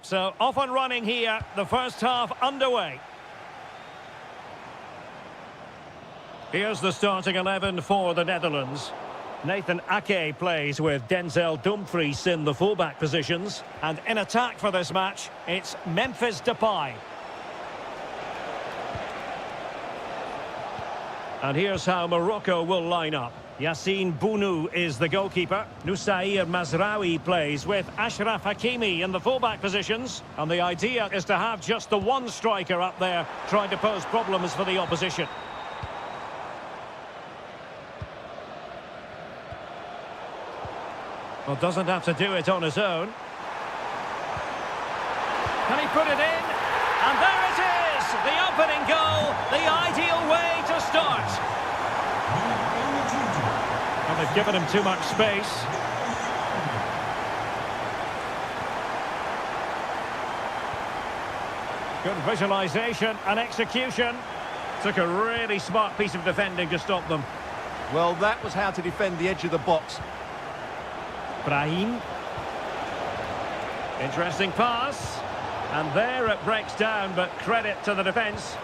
So off and running here, the first half underway. Here's the starting 11 for the Netherlands. Nathan Ake plays with Denzel Dumfries in the fullback positions. And in attack for this match, it's Memphis Depay. And here's how Morocco will line up. Yassine Bounou is the goalkeeper. Nusair Mazraoui plays with Ashraf Hakimi in the fullback positions. And the idea is to have just the one striker up there trying to pose problems for the opposition. Well, doesn't have to do it on his own. Can he put it in? And there it is! The opening goal, the ideal way to start. And they've given him too much space. Good visualisation and execution. Took a really smart piece of defending to stop them. Well, that was how to defend the edge of the box. Brahim. Interesting pass. And there it breaks down, but credit to the defence.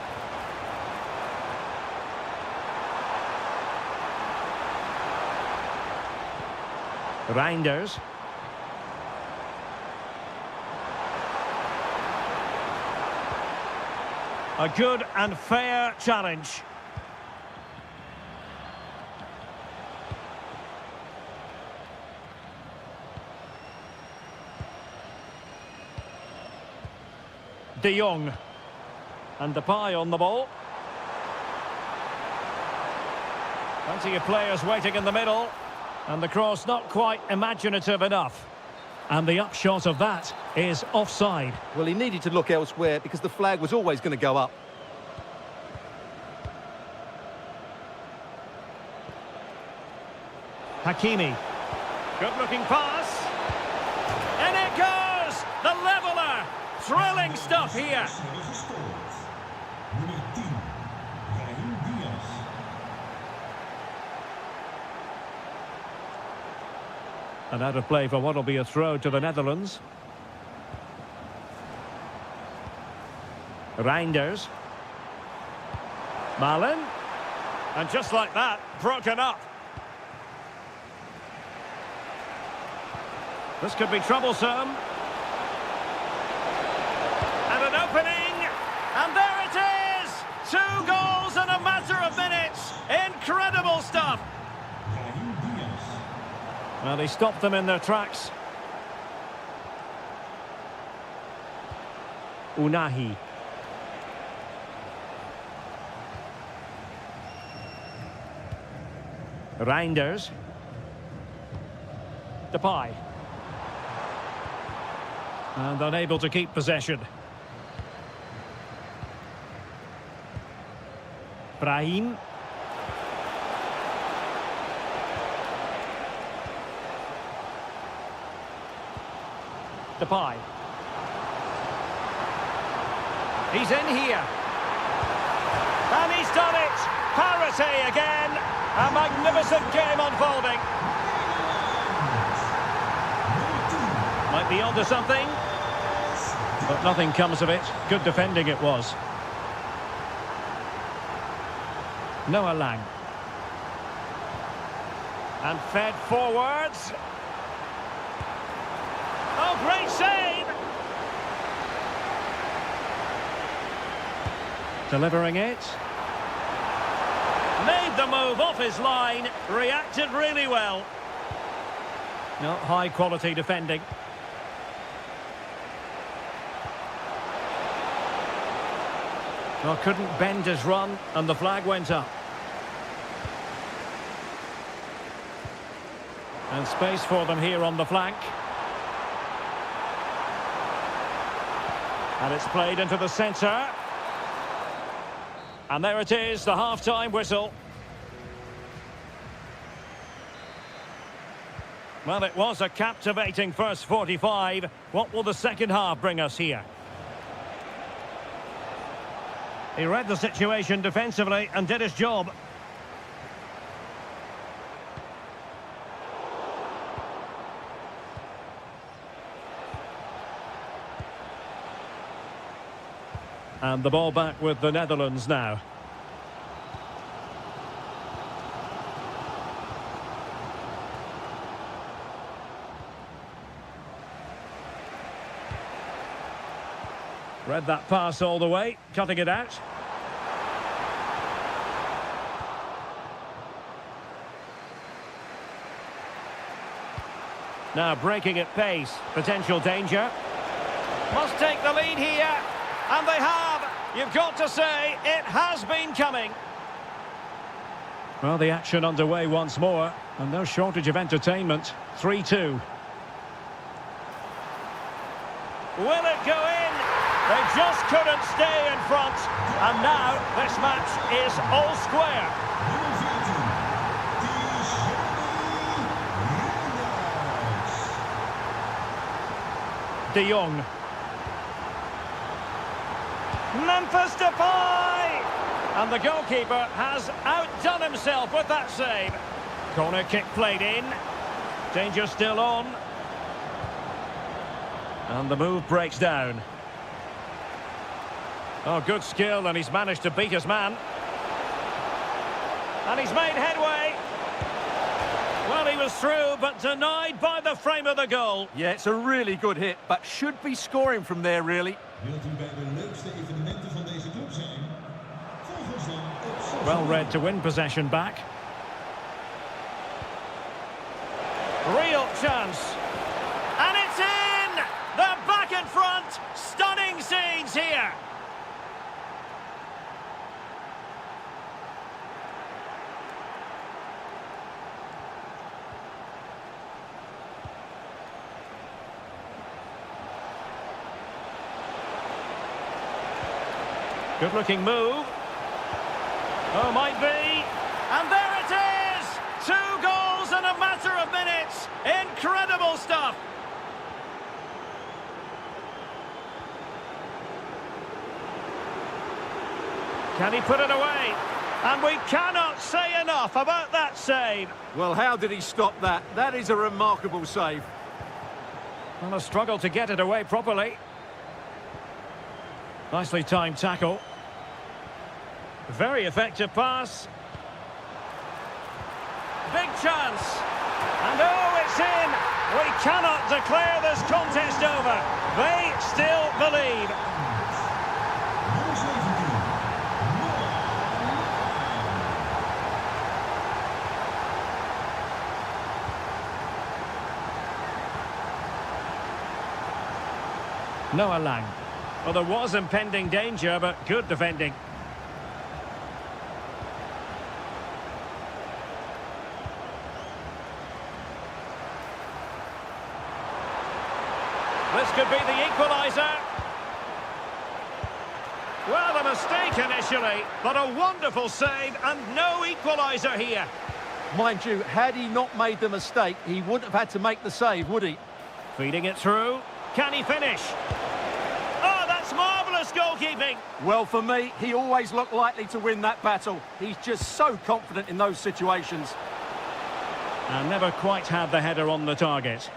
Reinders. A good and fair challenge. De Jong. And Depay on the ball. Plenty of players waiting in the middle. And the cross not quite imaginative enough. And the upshot of that is offside. Well, he needed to look elsewhere because the flag was always going to go up. Hakimi. Good-looking pass. And it goes! The leveller! Thrilling stuff here. And out of play for what will be a throw to the Netherlands. Reinders. Malen. And just like that, broken up. This could be troublesome. And an opening. And there it is! 2 goals in a matter of minutes. Incredible stuff. Well, he stopped them in their tracks. Unahi. Reinders. Depay. And unable to keep possession. Brahim. Depay. He's in here. And he's done it! Parity again! A magnificent game unfolding. Might be onto something. But nothing comes of it. Good defending it was. Noah Lang. And fed forwards. Oh, great save! Delivering it. Made the move off his line. Reacted really well. No, high quality defending. Well, couldn't bend his run, and the flag went up. And space for them here on the flank. And it's played into the centre. And there it is, the half-time whistle. Well, it was a captivating first 45. What will the second half bring us here? He read the situation defensively and did his job. And the ball back with the Netherlands now. Read that pass all the way, cutting it out. Now breaking at pace, potential danger. Must take the lead here, and they have. You've got to say, it has been coming. Well, the action underway once more, and no shortage of entertainment. 3-2. Will it go in? They just couldn't stay in front, and now this match is all square. De Jong. Memphis Depay! And the goalkeeper has outdone himself with that save. Corner kick played in. Danger still on. And the move breaks down. Oh, good skill, and he's managed to beat his man. And he's made headway. Well, he was through, but denied by the frame of the goal. Yeah, it's a really good hit, but should be scoring from there, really. Well read to win possession back. Real chance. And it's in! They're back in front! Stunning scenes here! Good-looking move. Oh, might be. And there it is! 2 goals in a matter of minutes. Incredible stuff. Can he put it away? And we cannot say enough about that save. Well, how did he stop that? That is a remarkable save. Well, a struggle to get it away properly. Nicely timed tackle. Very effective pass. Big chance. And oh, it's in. We cannot declare this contest over. They still believe. Noah Lang. Well, there was impending danger, but good defending. This could be the equaliser. Well, a mistake initially, but a wonderful save and no equaliser here. Mind you, had he not made the mistake, he wouldn't have had to make the save, would he? Feeding it through. Can he finish? Oh, that's marvellous goalkeeping. Well, for me, he always looked likely to win that battle. He's just so confident in those situations. And never quite had the header on the target.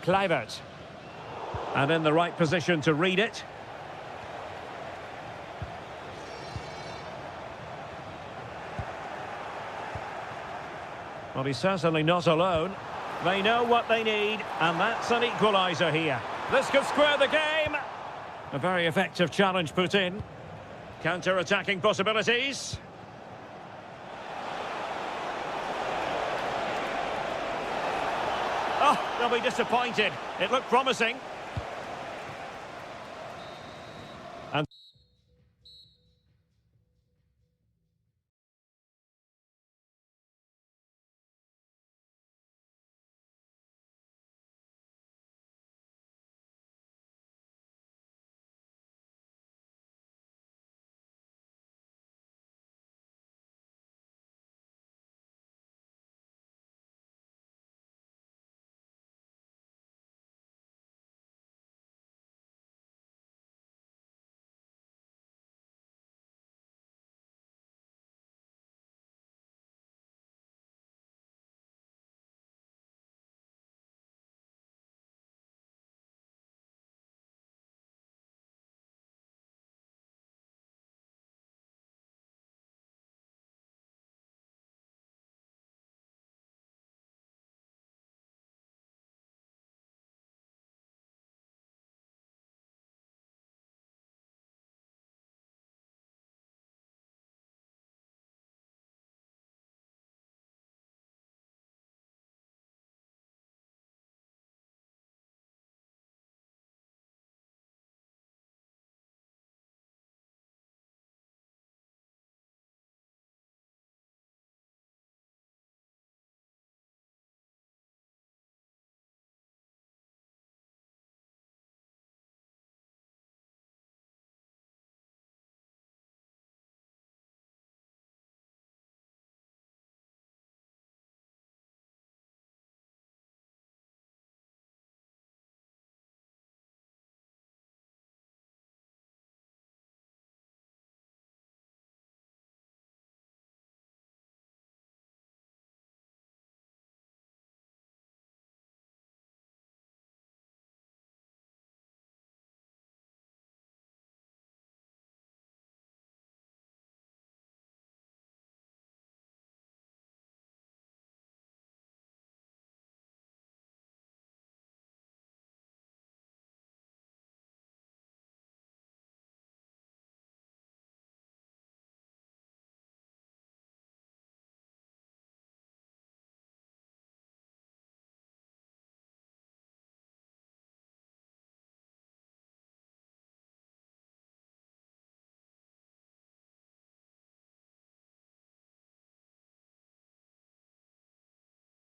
Kluivert. And in the right position to read it. Well, he's certainly not alone. They know what they need, and that's an equaliser here. This could square the game. A very effective challenge put in. Counter-attacking possibilities. Oh, they'll be disappointed. It looked promising.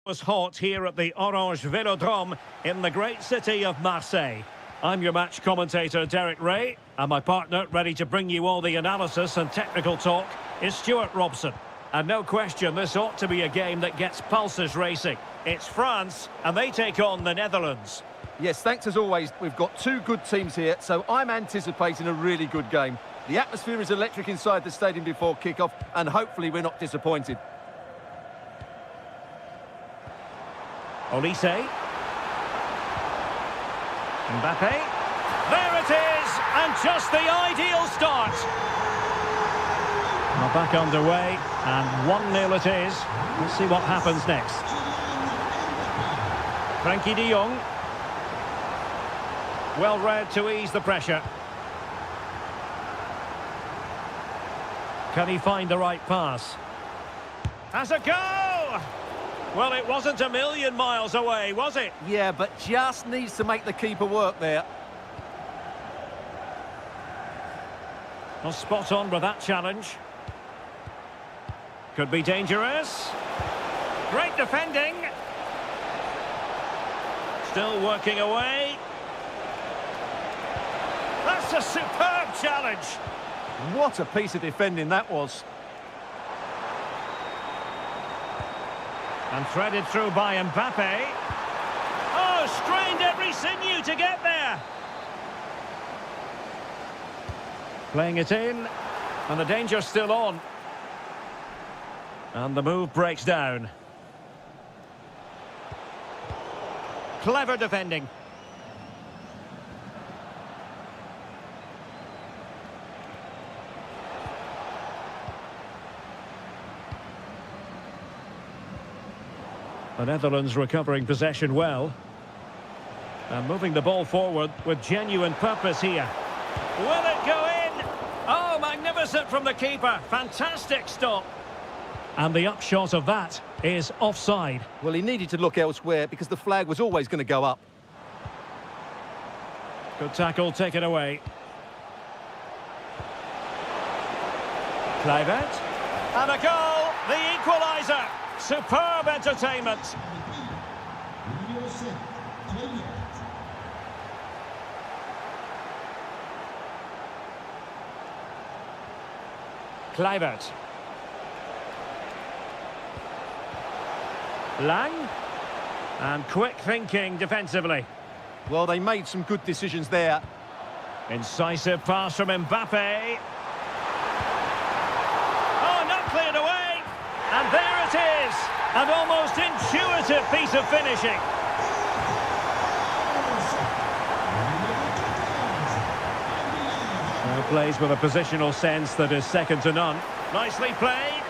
Was hot here at the Orange Velodrome in the great city of Marseille. I'm your match commentator, Derek Ray, and my partner, ready to bring you all the analysis and technical talk, is Stuart Robson. And no question, this ought to be a game that gets pulses racing. It's France, and they take on the Netherlands. Yes, thanks as always. We've got two good teams here, so I'm anticipating a really good game. The atmosphere is electric inside the stadium before kick-off, and hopefully we're not disappointed. Olise. Mbappe. There it is, and just the ideal start. Well, back underway, and 1-0 it is. Let's see what happens next. Frankie de Jong. Well read to ease the pressure. Can he find the right pass? Has a go! Well, it wasn't a million miles away, was it? Yeah, but just needs to make the keeper work there. Well, spot on with that challenge. Could be dangerous. Great defending. Still working away. That's a superb challenge. What a piece of defending that was. And threaded through by Mbappe. Oh, strained every sinew to get there. Playing it in, and the danger's still on. And the move breaks down. Clever defending. The Netherlands recovering possession well. And moving the ball forward with genuine purpose here. Will it go in? Oh, magnificent from the keeper. Fantastic stop. And the upshot of that is offside. Well, he needed to look elsewhere because the flag was always going to go up. Good tackle, take it away. Kluivert. And a goal, the equaliser. Superb entertainment. Kluivert. Lang. And quick thinking defensively. Well, they made some good decisions there. Incisive pass from Mbappe. Oh, not cleared away. And there it is. An almost intuitive piece of finishing. Plays with a positional sense that is second to none. Nicely played.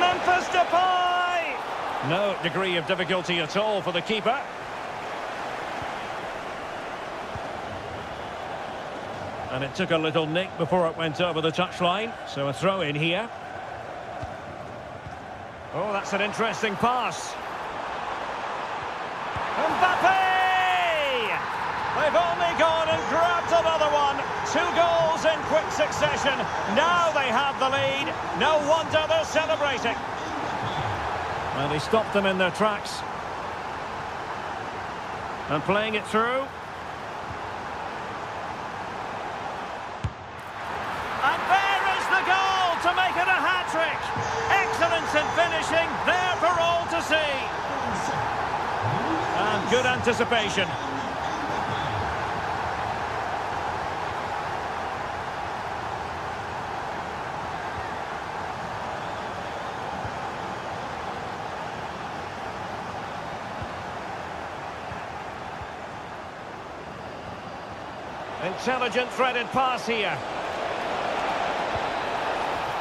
Memphis Depay! No degree of difficulty at all for the keeper. And it took a little nick before it went over the touchline. So a throw in here. Oh, that's an interesting pass. Mbappe! They've only gone and grabbed another one. 2 goals in quick succession. Now they have the lead. No wonder they're celebrating. Well, he stopped them in their tracks. And playing it through. And there is the goal to make it a hat-trick. Excellence in finishing, there for all to see. And good anticipation. Intelligent threaded pass here.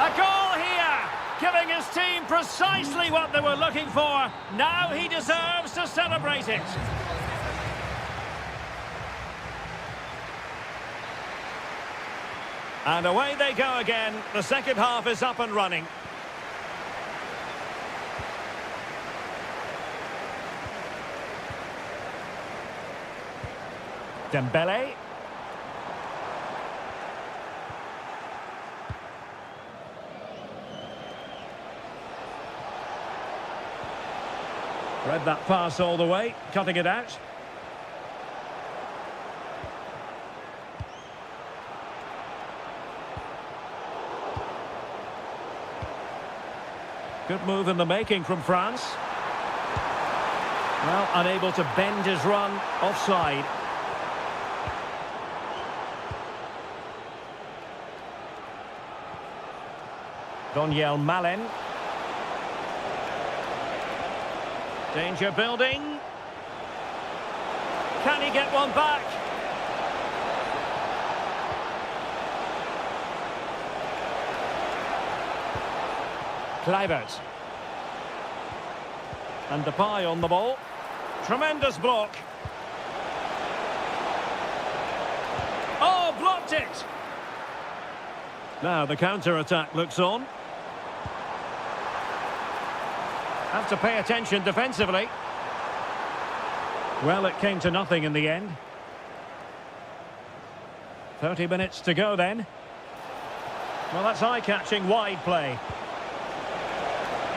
A goal here, giving his team precisely what they were looking for. Now he deserves to celebrate it. And away they go again. The second half is up and running. Dembele. Read that pass all the way, cutting it out. Good move in the making from France. Well, unable to bend his run, offside. Daniel Malin. Danger building. Can he get one back? Kluivert. And Depay on the ball. Tremendous block. Oh, blocked it! Now the counter-attack looks on. Have to pay attention defensively. Well, it came to nothing in the end. 30 minutes to go then. Well, that's eye-catching wide play.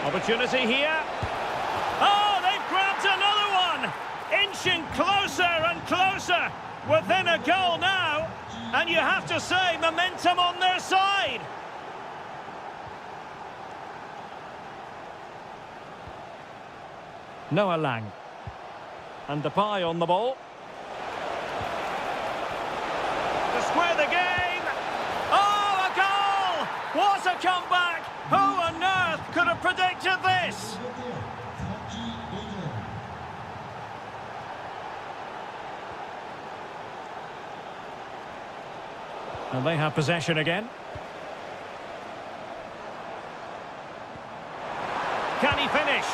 Opportunity here. Oh, they've grabbed another one! Inching closer and closer. Within a goal now. And you have to say, momentum on their side. Noah Lang. And Depay on the ball. To square the game. Oh, a goal! What a comeback! Who on earth could have predicted this? And they have possession again. Can he finish?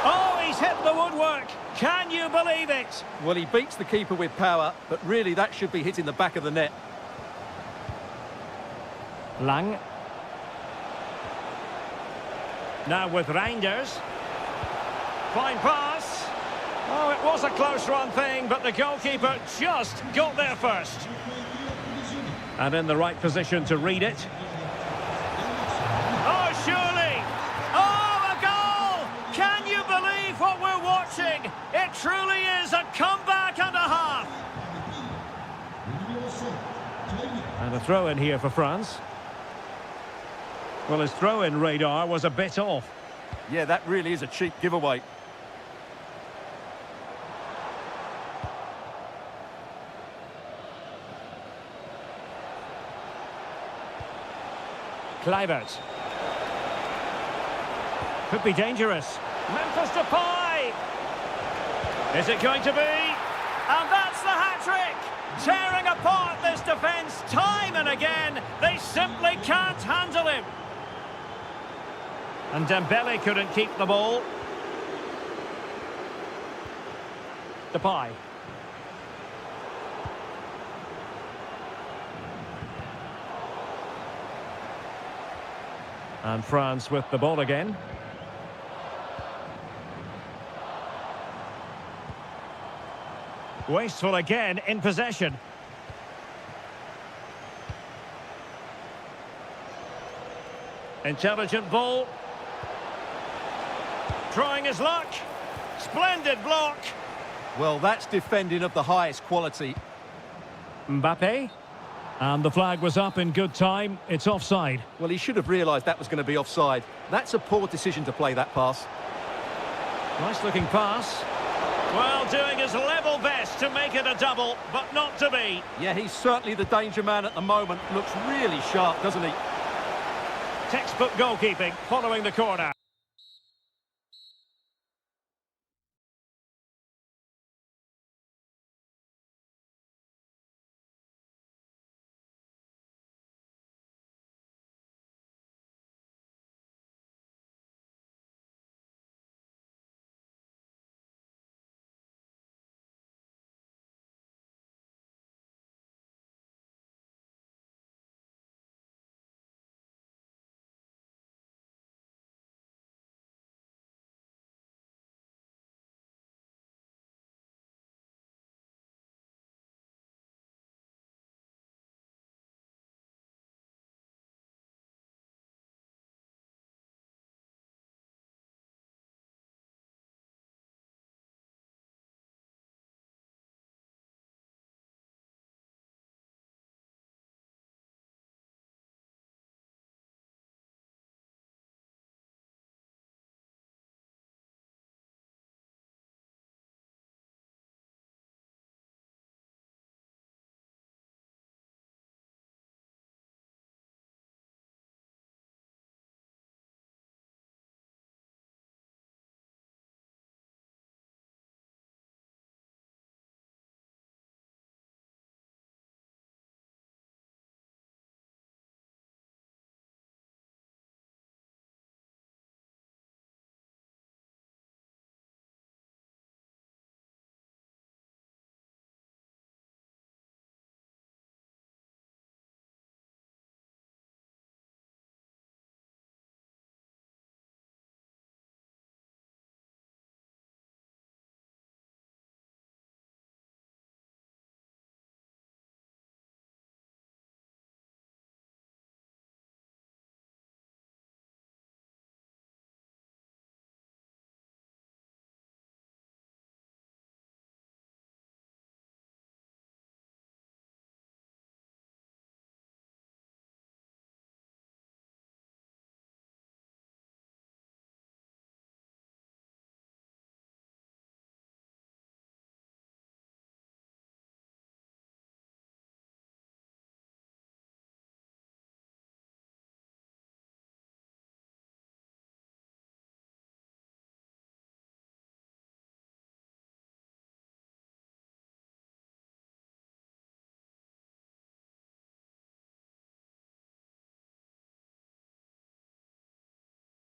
Oh, he's hit the woodwork. Can you believe it? Well, he beats the keeper with power, but really that should be hitting the back of the net. Lang. Now with Reinders. Fine pass. Oh, it was a close run thing, but the goalkeeper just got there first. And in the right position to read it. Oh, surely! Oh, a goal! Can you believe what we're watching? It truly is a comeback and a half. And a throw-in here for France. Well, his throw-in radar was a bit off. Yeah, that really is a cheap giveaway. Kluivert. Could be dangerous. Memphis Depay. Is it going to be? And that's the hat-trick! Tearing apart this defence time and again. They simply can't handle him. And Dembele couldn't keep the ball. Depay. And France with the ball again. Wasteful again in possession. Intelligent ball. Trying his luck. Splendid block. Well, that's defending of the highest quality. Mbappe. And the flag was up in good time. It's offside. Well, he should have realised that was going to be offside. That's a poor decision to play that pass. Nice looking pass. Well, doing his level best to make it a double, but not to be. Yeah, he's certainly the danger man at the moment. Looks really sharp, doesn't he? Textbook goalkeeping following the corner.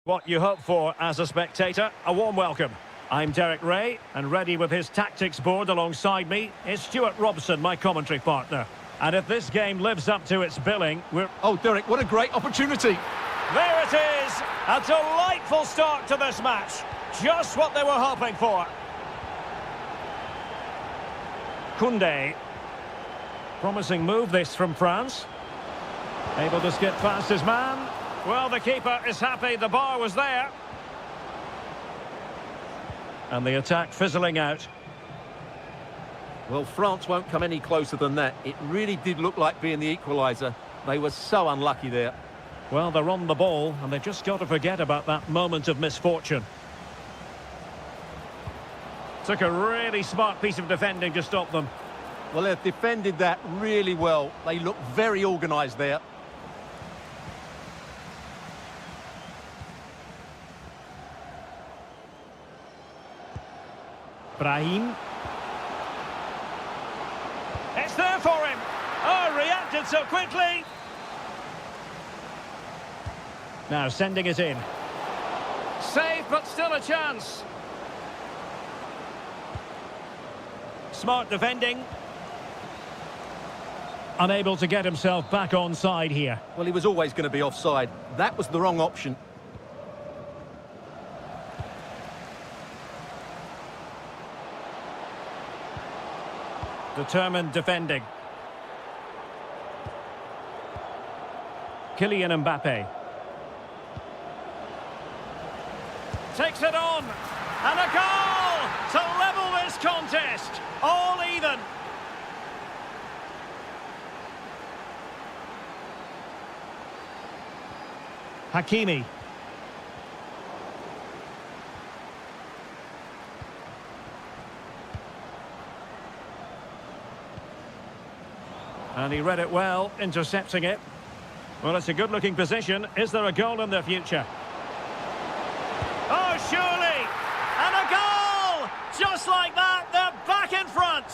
What you hope for as a spectator, a warm welcome. I'm Derek Ray, and ready with his tactics board alongside me is Stuart Robson, my commentary partner. And if this game lives up to its billing, we're... Oh, Derek, what a great opportunity. There it is! A delightful start to this match. Just what they were hoping for. Koundé. Promising move this from France. Able to skip past his man. Well, the keeper is happy the bar was there. And the attack fizzling out. Well, France won't come any closer than that. It really did look like being the equaliser. They were so unlucky there. Well, they're on the ball, and they've just got to forget about that moment of misfortune. Took a really smart piece of defending to stop them. Well, they've defended that really well. They look very organised there. Brahim. It's there for him. Oh, reacted so quickly. Now sending it in. Save, but still a chance. Smart defending. Unable to get himself back on side here. Well, he was always going to be offside. That was the wrong option. Determined defending. Kylian Mbappe. Takes it on. And a goal to level this contest. All even. Hakimi. And he read it well, intercepting it. Well, it's a good-looking position. Is there a goal in the future? Oh, surely! And a goal! Just like that, they're back in front!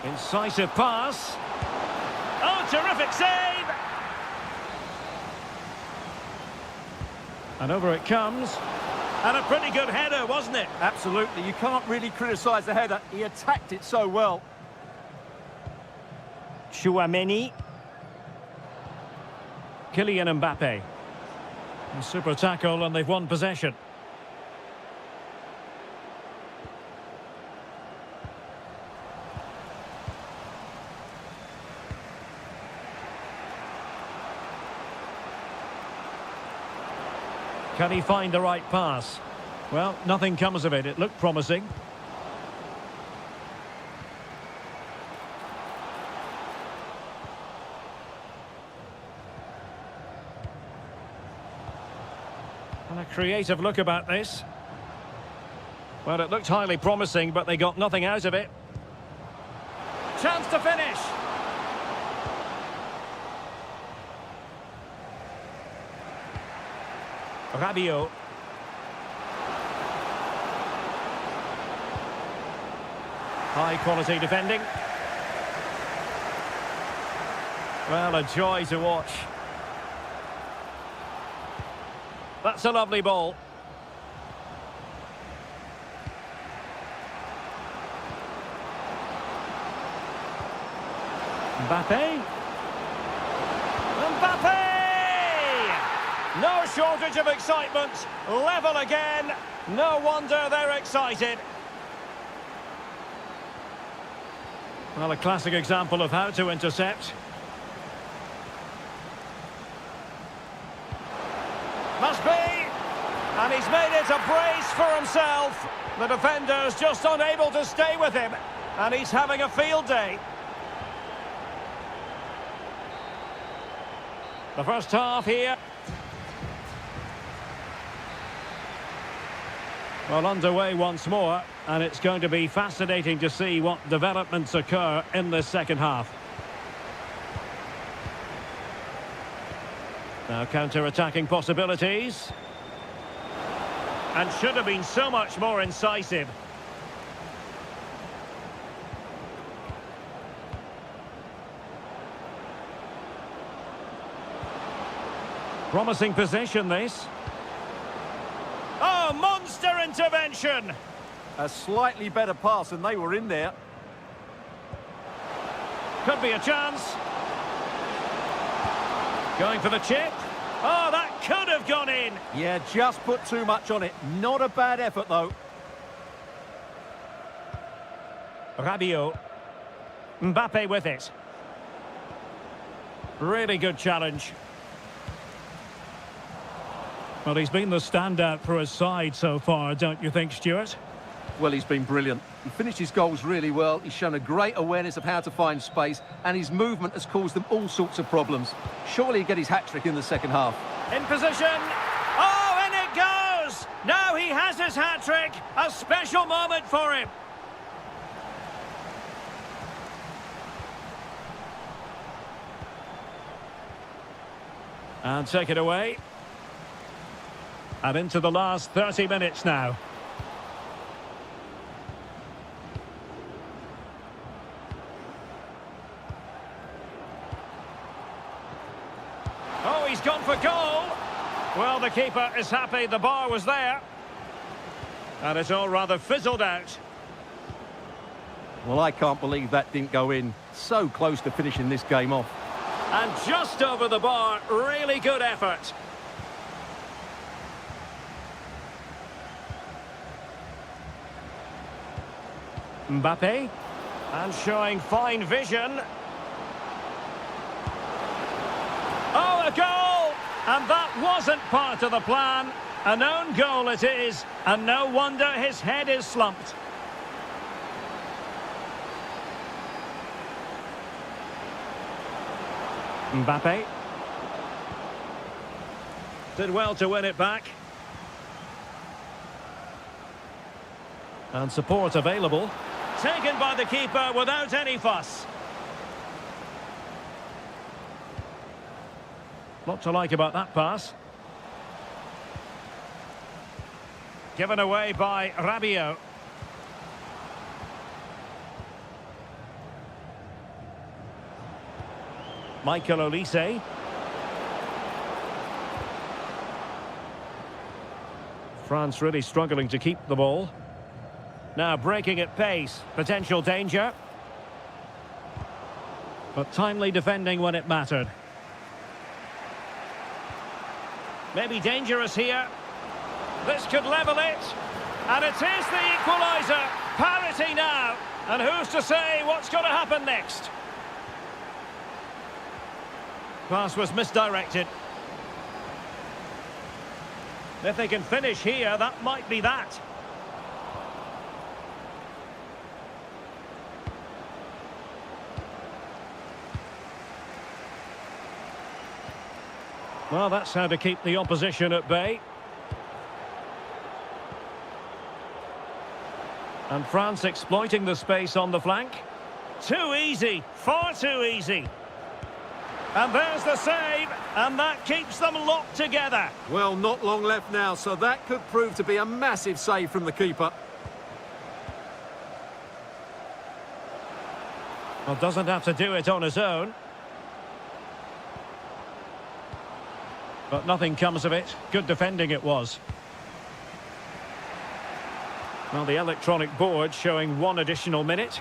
Incisive pass. Oh, terrific save! And over it comes. And a pretty good header, wasn't it? Absolutely. You can't really criticise the header. He attacked it so well. Chouameni. Kylian Mbappe. A super tackle, and they've won possession. Can he find the right pass? Well, nothing comes of it. It looked promising. And a creative look about this. Well, it looked highly promising, but they got nothing out of it. Chance to finish. Rabiot. High quality defending. Well, a joy to watch. That's a lovely ball. Mbappe. Mbappe! No shortage of excitement. Level again. No wonder they're excited. Well, a classic example of how to intercept. Must be. And he's made it a brace for himself. The defender's just unable to stay with him. And he's having a field day. The first half here. Well, underway once more, and it's going to be fascinating to see what developments occur in this second half. Now counter-attacking possibilities. And should have been so much more incisive. Promising position, this. Oh, monster intervention! A slightly better pass and they were in there. Could be a chance. Going for the chip. Oh, that could have gone in. Yeah, just put too much on it. Not a bad effort, though. Rabiot. Mbappe with it. Really good challenge. Well, he's been the standout for his side so far, don't you think, Stuart? Well, he's been brilliant. He finished his goals really well. He's shown a great awareness of how to find space, and his movement has caused them all sorts of problems. Surely he'll get his hat-trick in the second half. In position. Oh, and it goes! Now he has his hat-trick. A special moment for him. And take it away. And into the last 30 minutes now. Oh, he's gone for goal. Well, the keeper is happy the bar was there. And it's all rather fizzled out. Well, I can't believe that didn't go in. So close to finishing this game off. And just over the bar, really good effort. Mbappe. And showing fine vision. Oh, a goal! And that wasn't part of the plan. An own goal it is, and no wonder his head is slumped. Mbappe. Did well to win it back. And support available. Taken by the keeper without any fuss. Lot to like about that pass. Given away by Rabiot. Michael Olise. France really struggling to keep the ball. Now breaking at pace. Potential danger. But timely defending when it mattered. Maybe dangerous here. This could level it. And it is the equaliser. Parity now. And who's to say what's going to happen next? Pass was misdirected. If they can finish here, that might be that. Well, that's how to keep the opposition at bay. And France exploiting the space on the flank. Too easy, far too easy. And there's the save, and that keeps them locked together. Well, not long left now, so that could prove to be a massive save from the keeper. Well, doesn't have to do it on his own. But nothing comes of it. Good defending it was. Well, the electronic board showing 1 additional minute.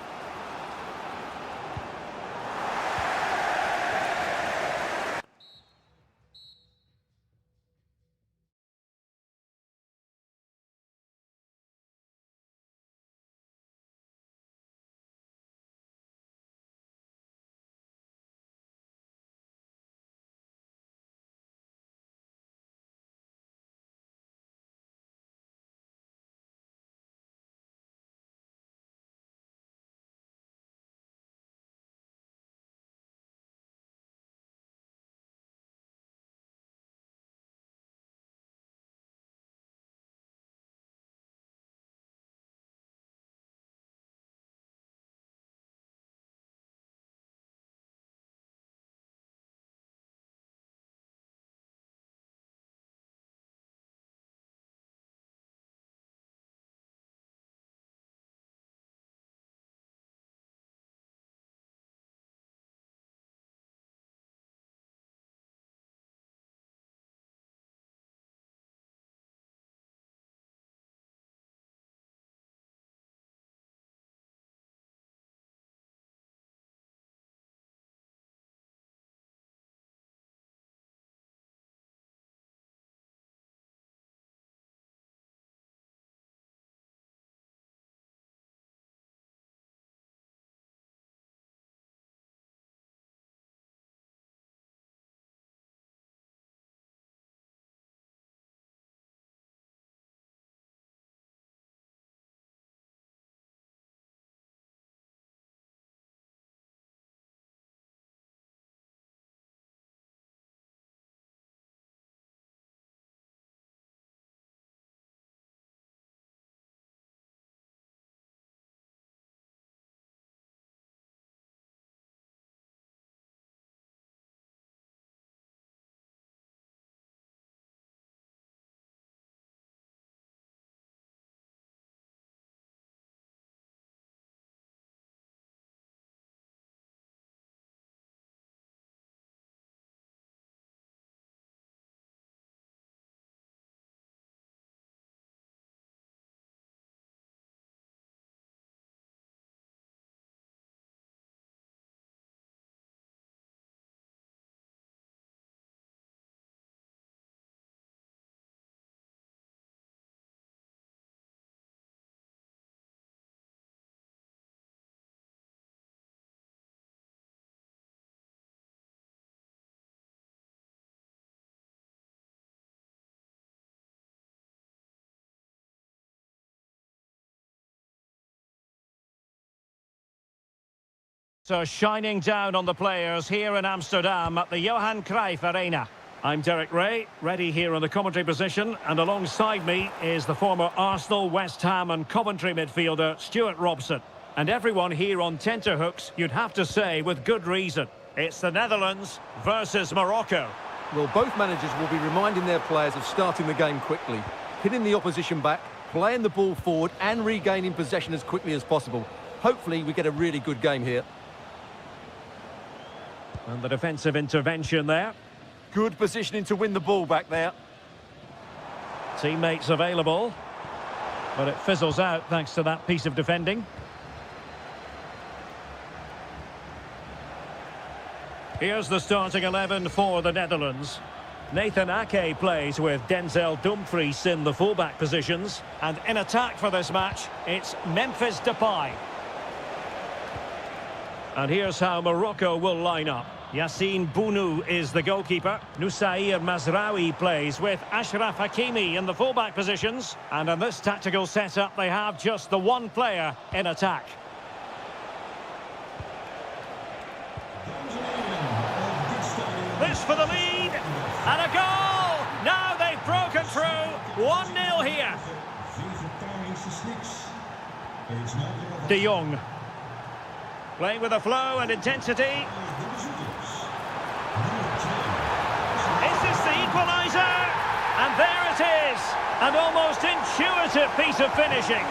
So shining down on the players here in Amsterdam at the Johan Cruyff Arena. I'm Derek Ray, ready here in the commentary position, and alongside me is the former Arsenal, West Ham and Coventry midfielder Stuart Robson. And everyone here on tenterhooks, you'd have to say with good reason. It's the Netherlands versus Morocco. Well, both managers will be reminding their players of starting the game quickly, hitting the opposition back, playing the ball forward and regaining possession as quickly as possible. Hopefully we get a really good game here. And the defensive intervention there. Good positioning to win the ball back there. Teammates available. But it fizzles out thanks to that piece of defending. Here's the starting 11 for the Netherlands. Nathan Ake plays with Denzel Dumfries in the fullback positions. And in attack for this match, it's Memphis Depay. And here's how Morocco will line up. Yassine Bounou is the goalkeeper. Noussair Mazraoui plays with Achraf Hakimi in the fullback positions. And in this tactical setup, they have just the one player in attack. This for the lead. And a goal! Now they've broken through. 1-0 here. De Jong. Playing with a flow and intensity. Is this the equaliser? And there it is. An almost intuitive piece of finishing.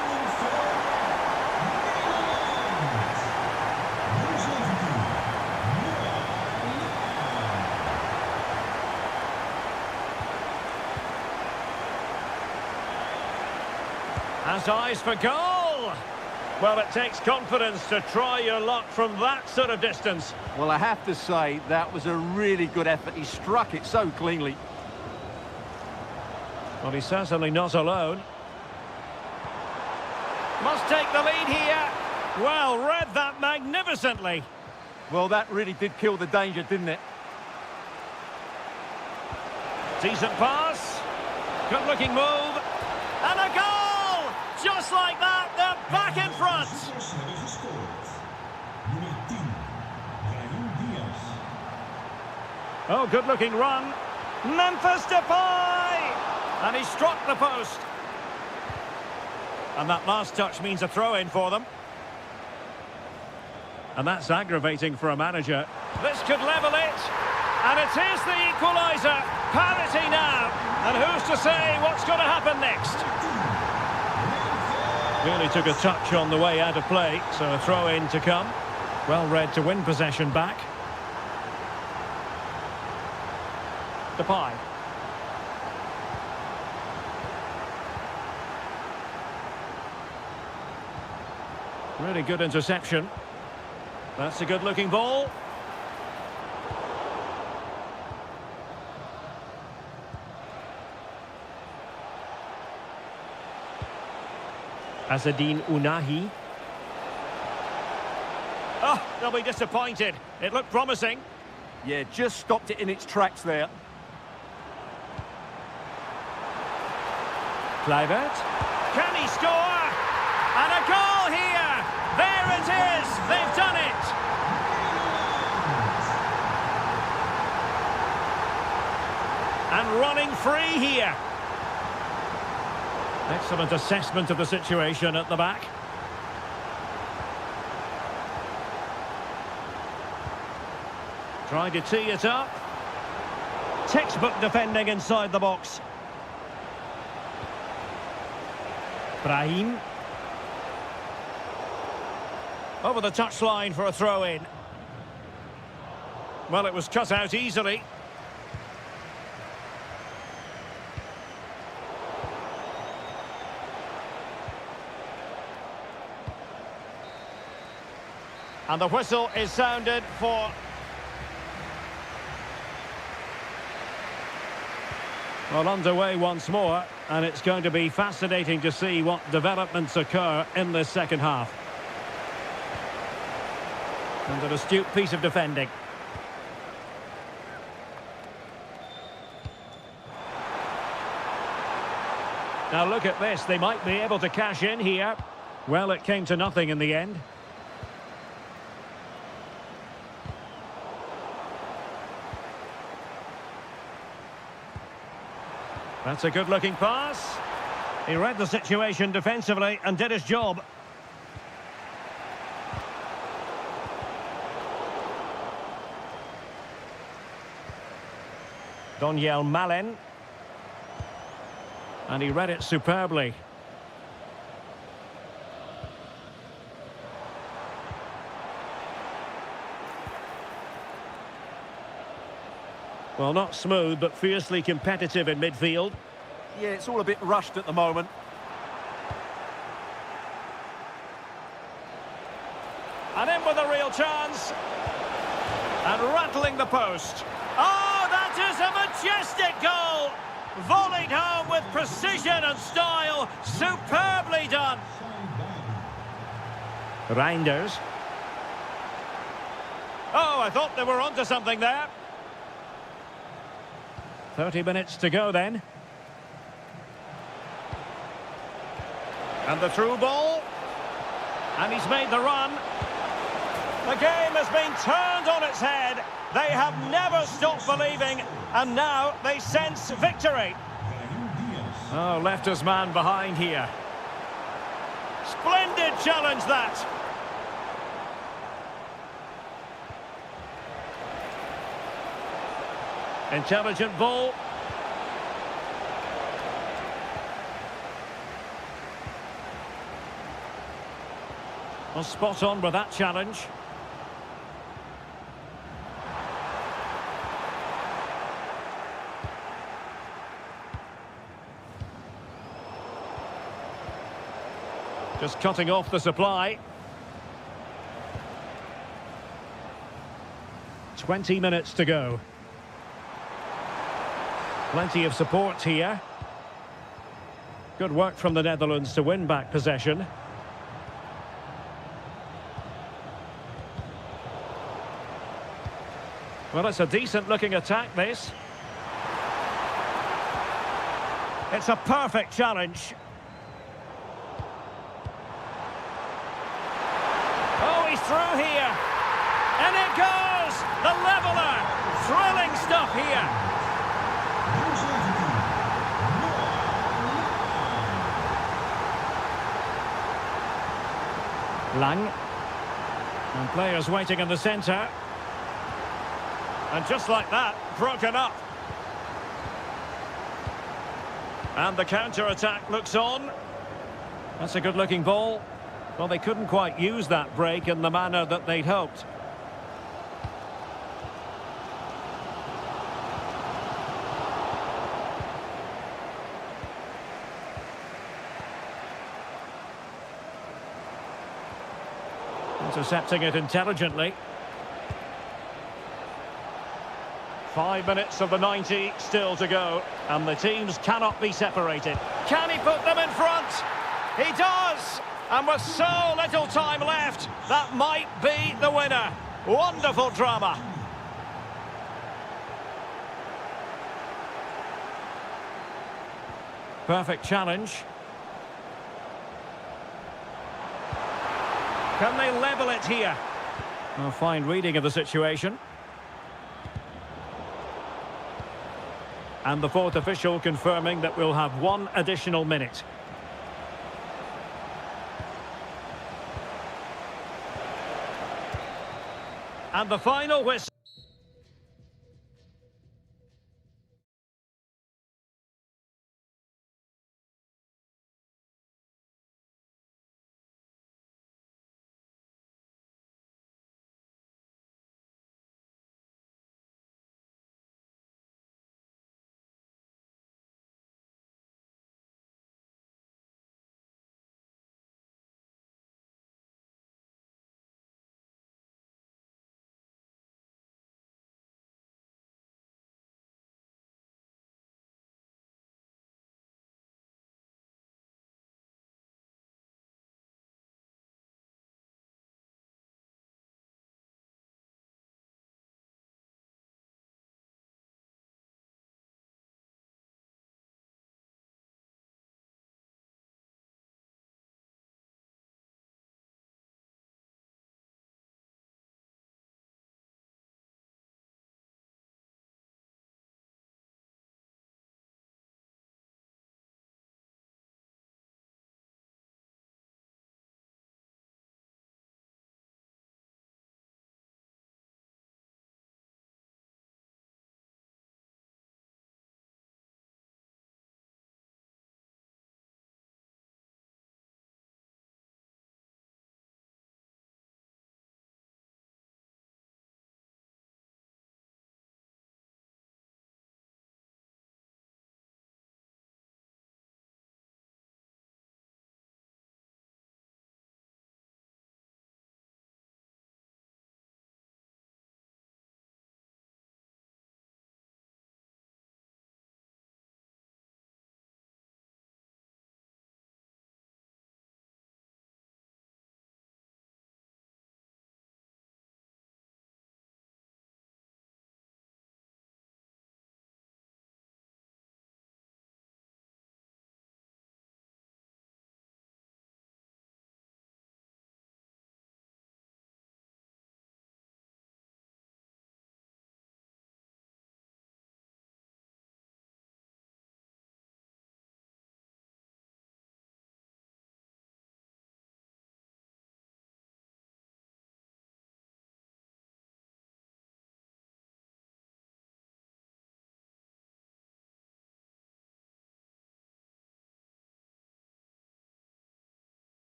Has eyes for goal. Well, it takes confidence to try your luck from that sort of distance. Well, I have to say, that was a really good effort. He struck it so cleanly. Well, he's certainly not alone. Must take the lead here. Well, read that magnificently. Well, that really did kill the danger, didn't it? Decent pass. Good-looking move. And a goal! Just like that, they're back in front. Oh, good-looking run. Memphis Depay! And he struck the post. And that last touch means a throw-in for them. And that's aggravating for a manager. This could level it. And it is the equaliser. Parity now. And who's to say what's going to happen next? Really took a touch on the way out of play, so a throw-in to come. Well read to win possession back. Depay. Really good interception. That's a good-looking ball. Azzedine Ounahi. Oh, they'll be disappointed. It looked promising. Yeah, just stopped it in its tracks there. Kluivert. Can he score? And a goal here! There it is! They've done it! And running free here. Excellent assessment of the situation at the back. Trying to tee it up. Textbook defending inside the box. Brahim. Over the touchline for a throw-in. Well, it was cut out easily. And the whistle is sounded for... Well, underway once more, and it's going to be fascinating to see what developments occur in this second half. And an astute piece of defending. Now look at this, they might be able to cash in here. Well, it came to nothing in the end. That's a good-looking pass. He read the situation defensively and did his job. Daniel Malin. And he read it superbly. Well, not smooth, but fiercely competitive in midfield. Yeah, it's all a bit rushed at the moment. And in with a real chance. And rattling the post. Oh, that is a majestic goal! Volleyed home with precision and style. Superbly done. Reinders. Oh, I thought they were onto something there. 30 minutes to go then. And the through ball. And he's made the run. The game has been turned on its head. They have never stopped believing, and now they sense victory. Oh, left his man behind here. Splendid challenge, that. Intelligent ball. Well, spot on with that challenge. Just cutting off the supply. 20 minutes to go. Plenty of support here. Good work from the Netherlands to win back possession. Well, it's a decent-looking attack, this. It's a perfect challenge. Oh, he's through here. And it goes! The leveller! Thrilling stuff here. Lang. And players waiting in the centre. And just like that, broken up. And the counter-attack looks on. That's a good-looking ball. Well, they couldn't quite use that break in the manner that they'd hoped. Intercepting it intelligently. 5 minutes of the 90 still to go, and the teams cannot be separated. Can he put them in front? He does! And with so little time left, that might be the winner. Wonderful drama. Perfect challenge. Can they level it here? A fine reading of the situation. And the fourth official confirming that we'll have one additional minute. And the final whistle.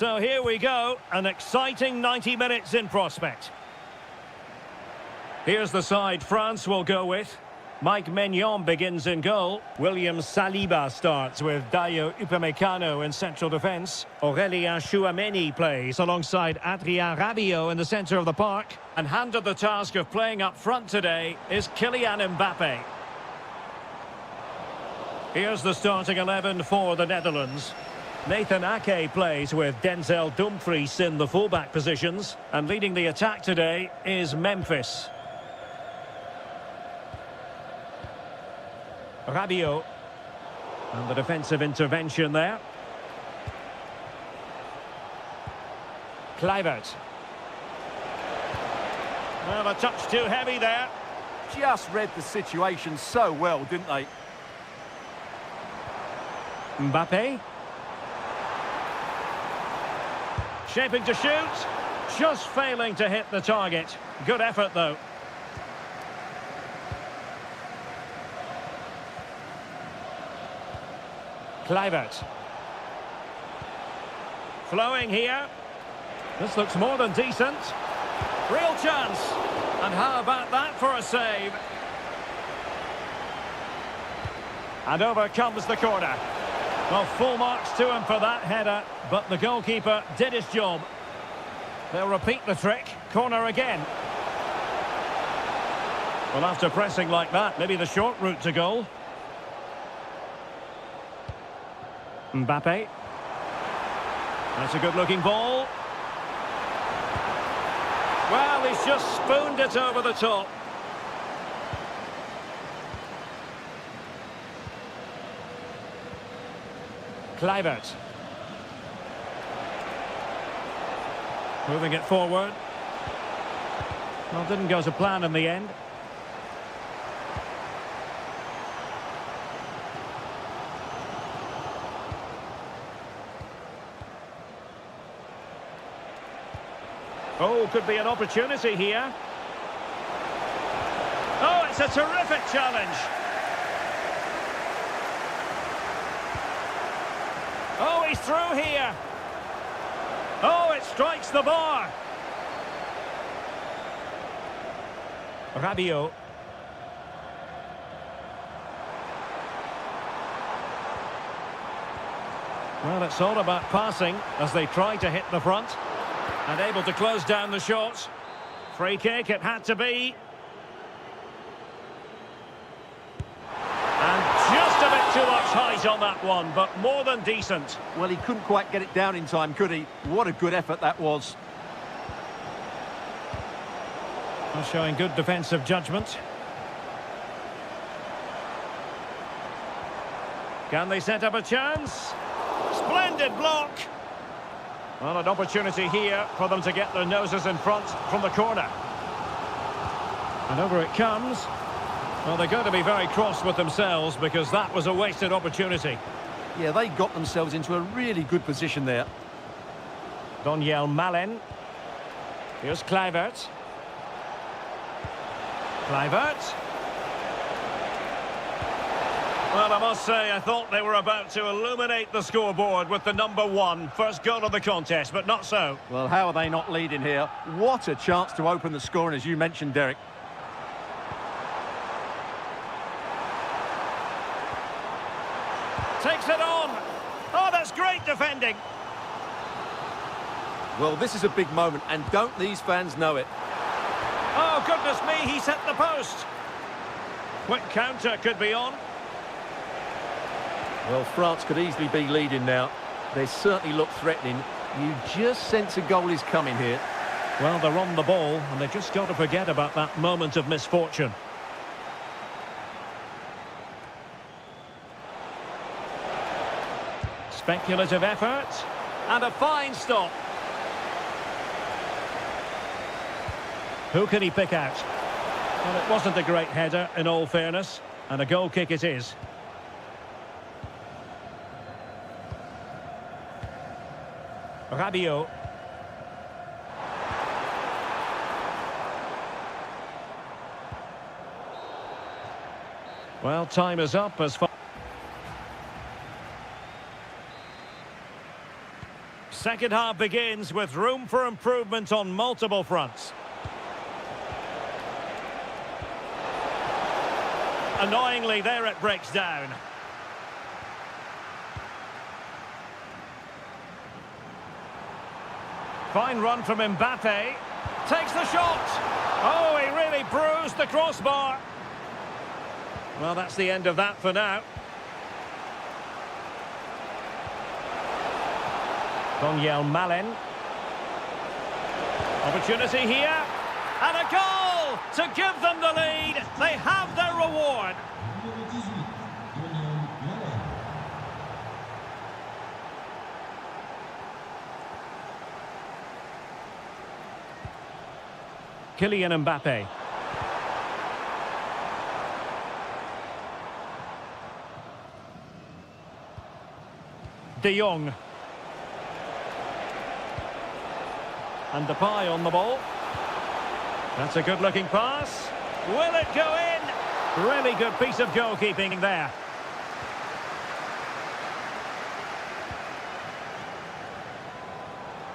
So here we go, an exciting 90 minutes in prospect. Here's the side France will go with. Mike Maignan begins in goal. William Saliba starts with Dayo Upamecano in central defence. Aurélien Tchouameni plays alongside Adrien Rabiot in the centre of the park. And handed the task of playing up front today is Kylian Mbappe. Here's the starting 11 for the Netherlands. Nathan Ake plays with Denzel Dumfries in the fullback positions. And leading the attack today is Memphis. Rabiot. And the defensive intervention there. Kluivert. Well, a touch too heavy there. Just read the situation so well, didn't they? Mbappe. Shaping to shoot. Just failing to hit the target. Good effort, though. Kluivert. Flowing here. This looks more than decent. Real chance. And how about that for a save? And over comes the corner. Well, full marks to him for that header, but the goalkeeper did his job. They'll repeat the trick. Corner again. Well, after pressing like that, maybe the short route to goal. Mbappe. That's a good-looking ball. Well, he's just spooned it over the top. Kluivert. Moving it forward. Well, didn't go to plan in the end. Oh, could be an opportunity here. Oh, it's a terrific challenge. Oh, he's through here. Oh, it strikes the bar. Rabiot. Well, it's all about passing as they try to hit the front. And able to close down the shot. Free kick it had to be. And just a bit too much height on that one, but more than decent. Well, he couldn't quite get it down in time, could he? What a good effort that was. Well, showing good defensive judgment. Can they set up a chance? Splendid block. Well, an opportunity here for them to get their noses in front from the corner. And over it comes. Well, they're going to be very cross with themselves because that was a wasted opportunity. Yeah, they got themselves into a really good position there. Daniel Malen. Here's Kluivert. Kluivert. Well, I must say, I thought they were about to illuminate the scoreboard with the number one. First goal of the contest, but not so. Well, how are they not leading here? What a chance to open the scoring, as you mentioned, Derek. Takes it on. Oh, that's great defending. Well, this is a big moment, and don't these fans know it? Oh, goodness me, he's hit the post. Quick counter could be on. Well, France could easily be leading now. They certainly look threatening. You just sense a goal is coming here. Well, they're on the ball, and they've just got to forget about that moment of misfortune. Speculative effort. And a fine stop. Who can he pick out? Well, it wasn't a great header, in all fairness. And a goal kick it is. Rabiot. Well, time is up as far. second half begins with room for improvement on multiple fronts. Annoyingly, there it breaks down. Fine run from Mbappe. Takes the shot. Oh, he really bruised the crossbar. Well, that's the end of that for now. Daniel Malen. Opportunity here. And a goal to give them the lead. They have their reward. Kylian Mbappe. De Jong. And Depay on the ball. That's a good-looking pass. Will it go in? Really good piece of goalkeeping there.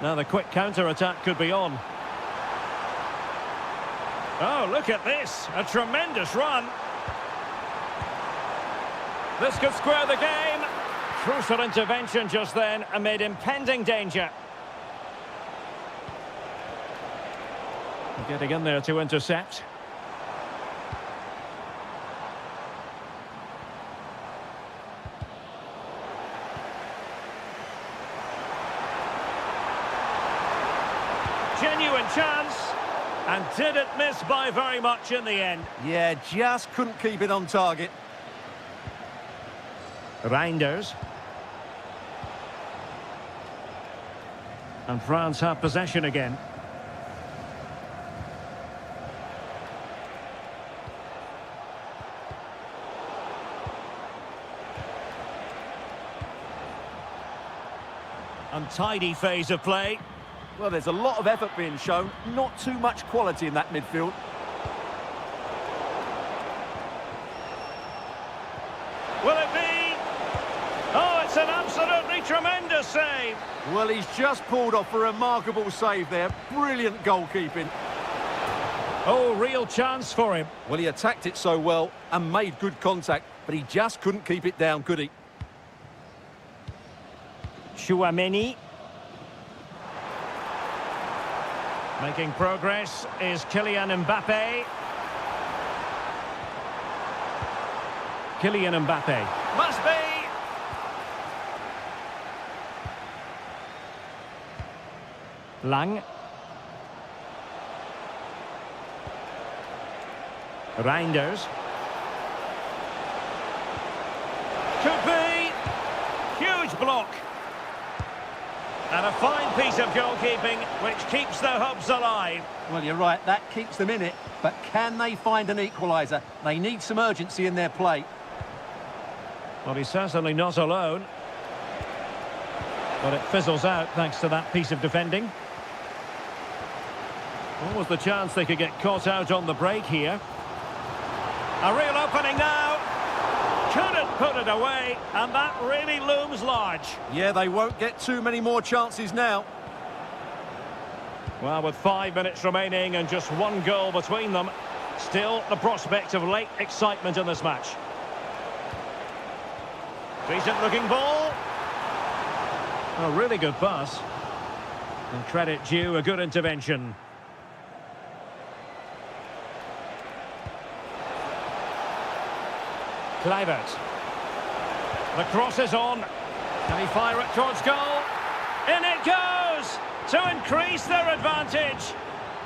Now the quick counter-attack could be on. Oh, look at this. A tremendous run. This could square the game. Crucial intervention just then amid impending danger. Getting in there to intercept. Genuine chance. And didn't miss by very much in the end. Yeah, just couldn't keep it on target. Reinders. And France have possession again. Untidy phase of play. Well, there's a lot of effort being shown, not too much quality in that midfield. Will it be? Oh, it's an absolutely tremendous save. Well, he's just pulled off a remarkable save there. Brilliant goalkeeping. Oh, real chance for him. Well, he attacked it so well and made good contact, but he just couldn't keep it down, could he? Chouameni. Making progress is Kylian Mbappe. Kylian Mbappe. Must be! Lang. Reinders. Could be! Huge block. And a fine piece of goalkeeping, which keeps the hopes alive. Well, you're right, that keeps them in it. But can they find an equaliser? They need some urgency in their play. Well, he's certainly not alone. But it fizzles out thanks to that piece of defending. What was the chance they could get caught out on the break here? A real opening now. Couldn't put it away, and that really looms large. Yeah, they won't get too many more chances now. Well, with 5 minutes remaining and just one goal between them, still the prospect of late excitement in this match. Decent looking ball. A really good pass. And credit due, a good intervention. Kluivert. The cross is on. Can he fire it towards goal? In it goes! To increase their advantage.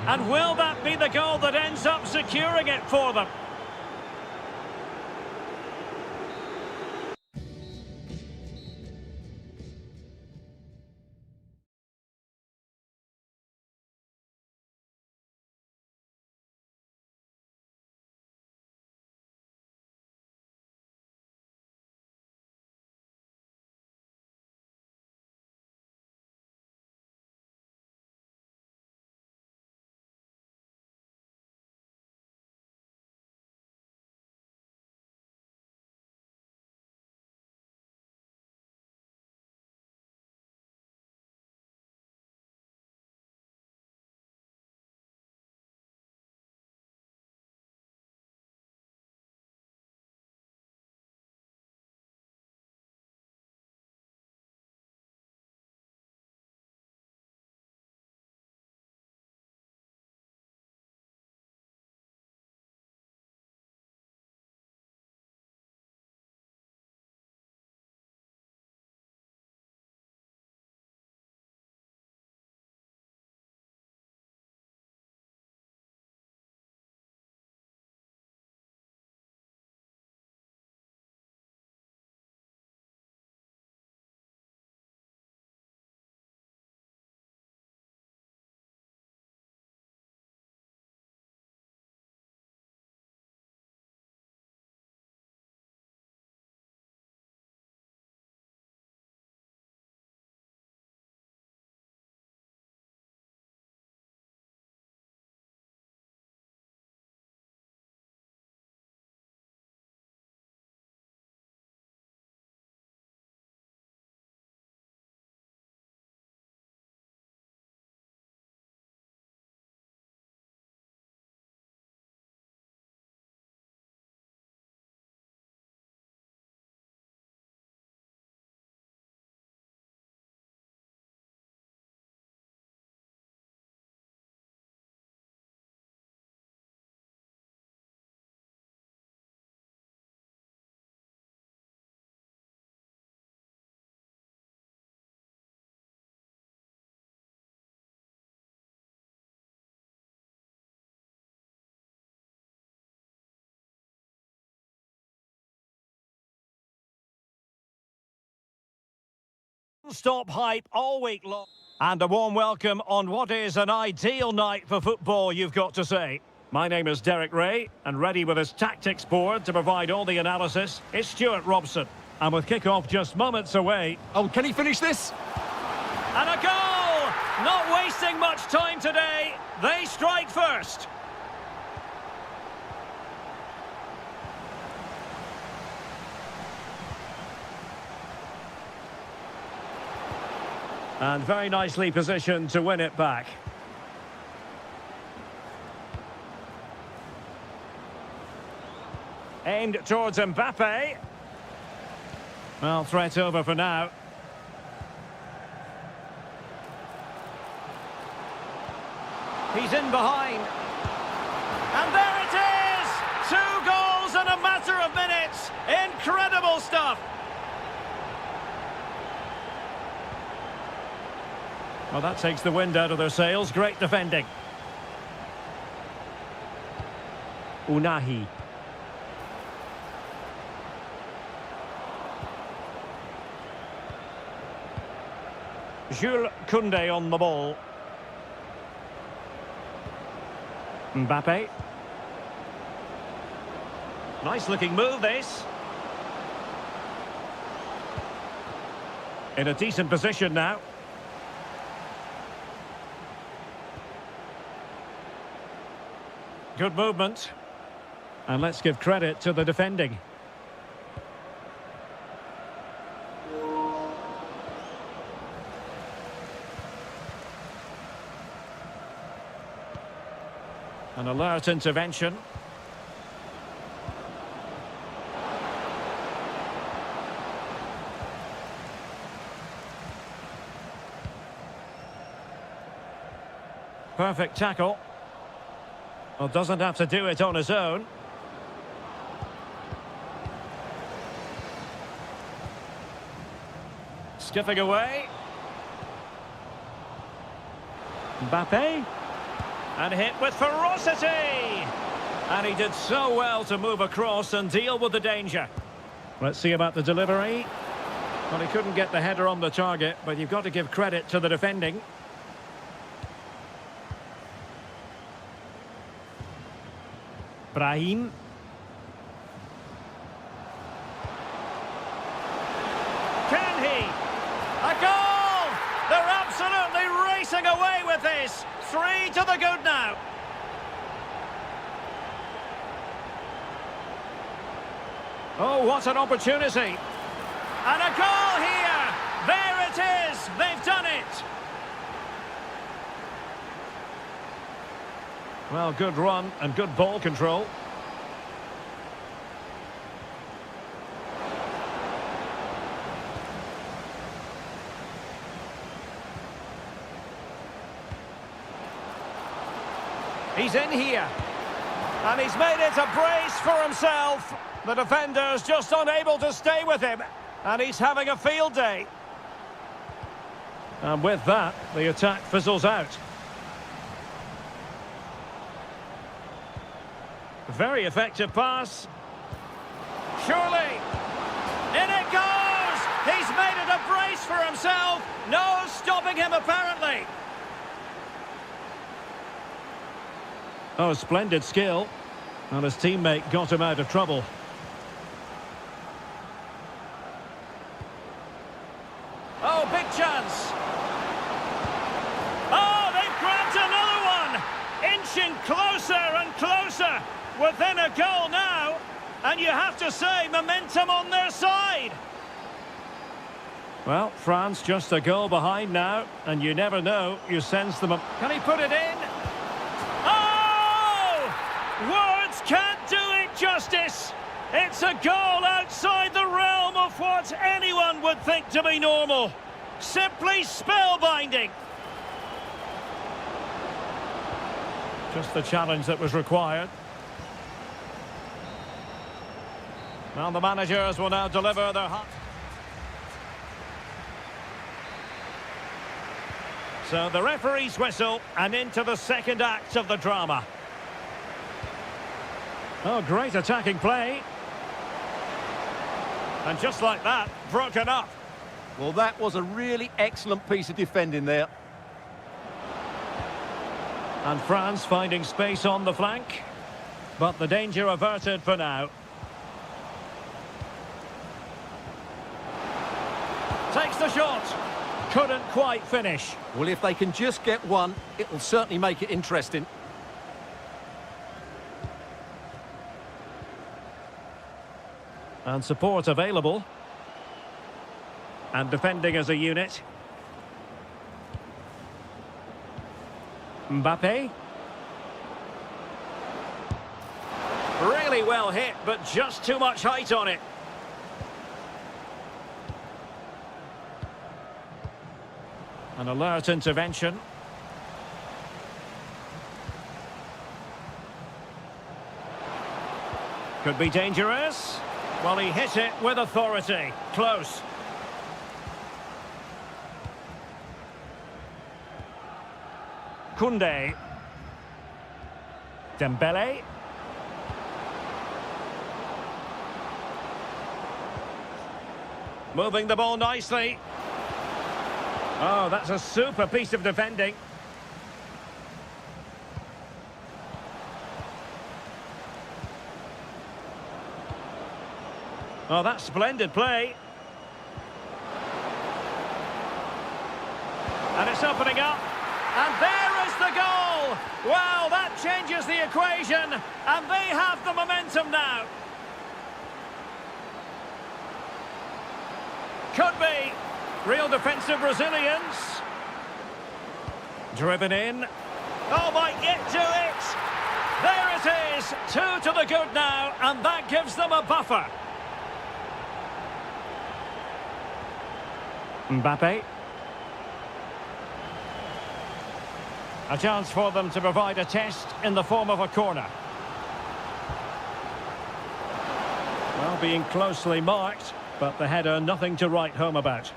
And will that be the goal that ends up securing it for them? Stop hype all week long. And a warm welcome on what is an ideal night for football, you've got to say. My name is Derek Ray, and ready with his tactics board to provide all the analysis is Stuart Robson. And with kick-off just moments away... Oh, can he finish this? And a goal! Not wasting much time today. They strike first. And very nicely positioned to win it back. Aimed towards Mbappe. Well, threat over for now. He's in behind. And there it is! 2 goals in a matter of minutes. Incredible stuff. Well, that takes the wind out of their sails. Great defending. Unahi. Jules Koundé on the ball. Mbappe. Nice looking move, this. In a decent position now. Good movement. And let's give credit to the defending. An alert intervention. Perfect tackle. Well, doesn't have to do it on his own. Skipping away. Mbappe. And hit with ferocity. And he did so well to move across and deal with the danger. Let's see about the delivery. Well, he couldn't get the header on the target, but you've got to give credit to the defending. Brahim. Can he? A goal! They're absolutely racing away with this. 3 to the good now. Oh, what an opportunity. And a goal here. There it is. They've done it. Well, good run and good ball control. He's in here. And he's made it a brace for himself. The defender's just unable to stay with him. And he's having a field day. And with that, the attack fizzles out. Very effective pass. Surely. In it goes! He's made it a brace for himself. No stopping him, apparently. Oh, splendid skill. Well, his teammate got him out of trouble. Oh, big chance. Oh, they've grabbed another one. Inching closer and closer. Within a goal now. And you have to say, momentum on their side. Well, France just a goal behind now. And you never know, you sense them. Can he put it in? Oh! Words can't do it justice. It's a goal outside the realm of what anyone would think to be normal. Simply spellbinding. Just the challenge that was required. Well, the managers will now deliver their hot. So the referee's whistle and into the second act of the drama. Oh, great attacking play. And just like that, broken up. Well, that was a really excellent piece of defending there. And France finding space on the flank. But the danger averted for now. Takes the shot. Couldn't quite finish. Well, if they can just get one, it will certainly make it interesting. And support available. And defending as a unit. Mbappe. Really well hit, but just too much height on it. An alert intervention. Could be dangerous. Well, he hit it with authority. Close. Koundé. Dembele. Moving the ball nicely. Oh, that's a super piece of defending. Oh, that's splendid play. And it's opening up. And there is the goal! Wow, that changes the equation. And they have the momentum now. Could be. Real defensive resilience. Driven in. Oh, might yet do it. There it is. 2 to the good now, and that gives them a buffer. Mbappe. A chance for them to provide a test in the form of a corner. Well, being closely marked, but the header nothing to write home about.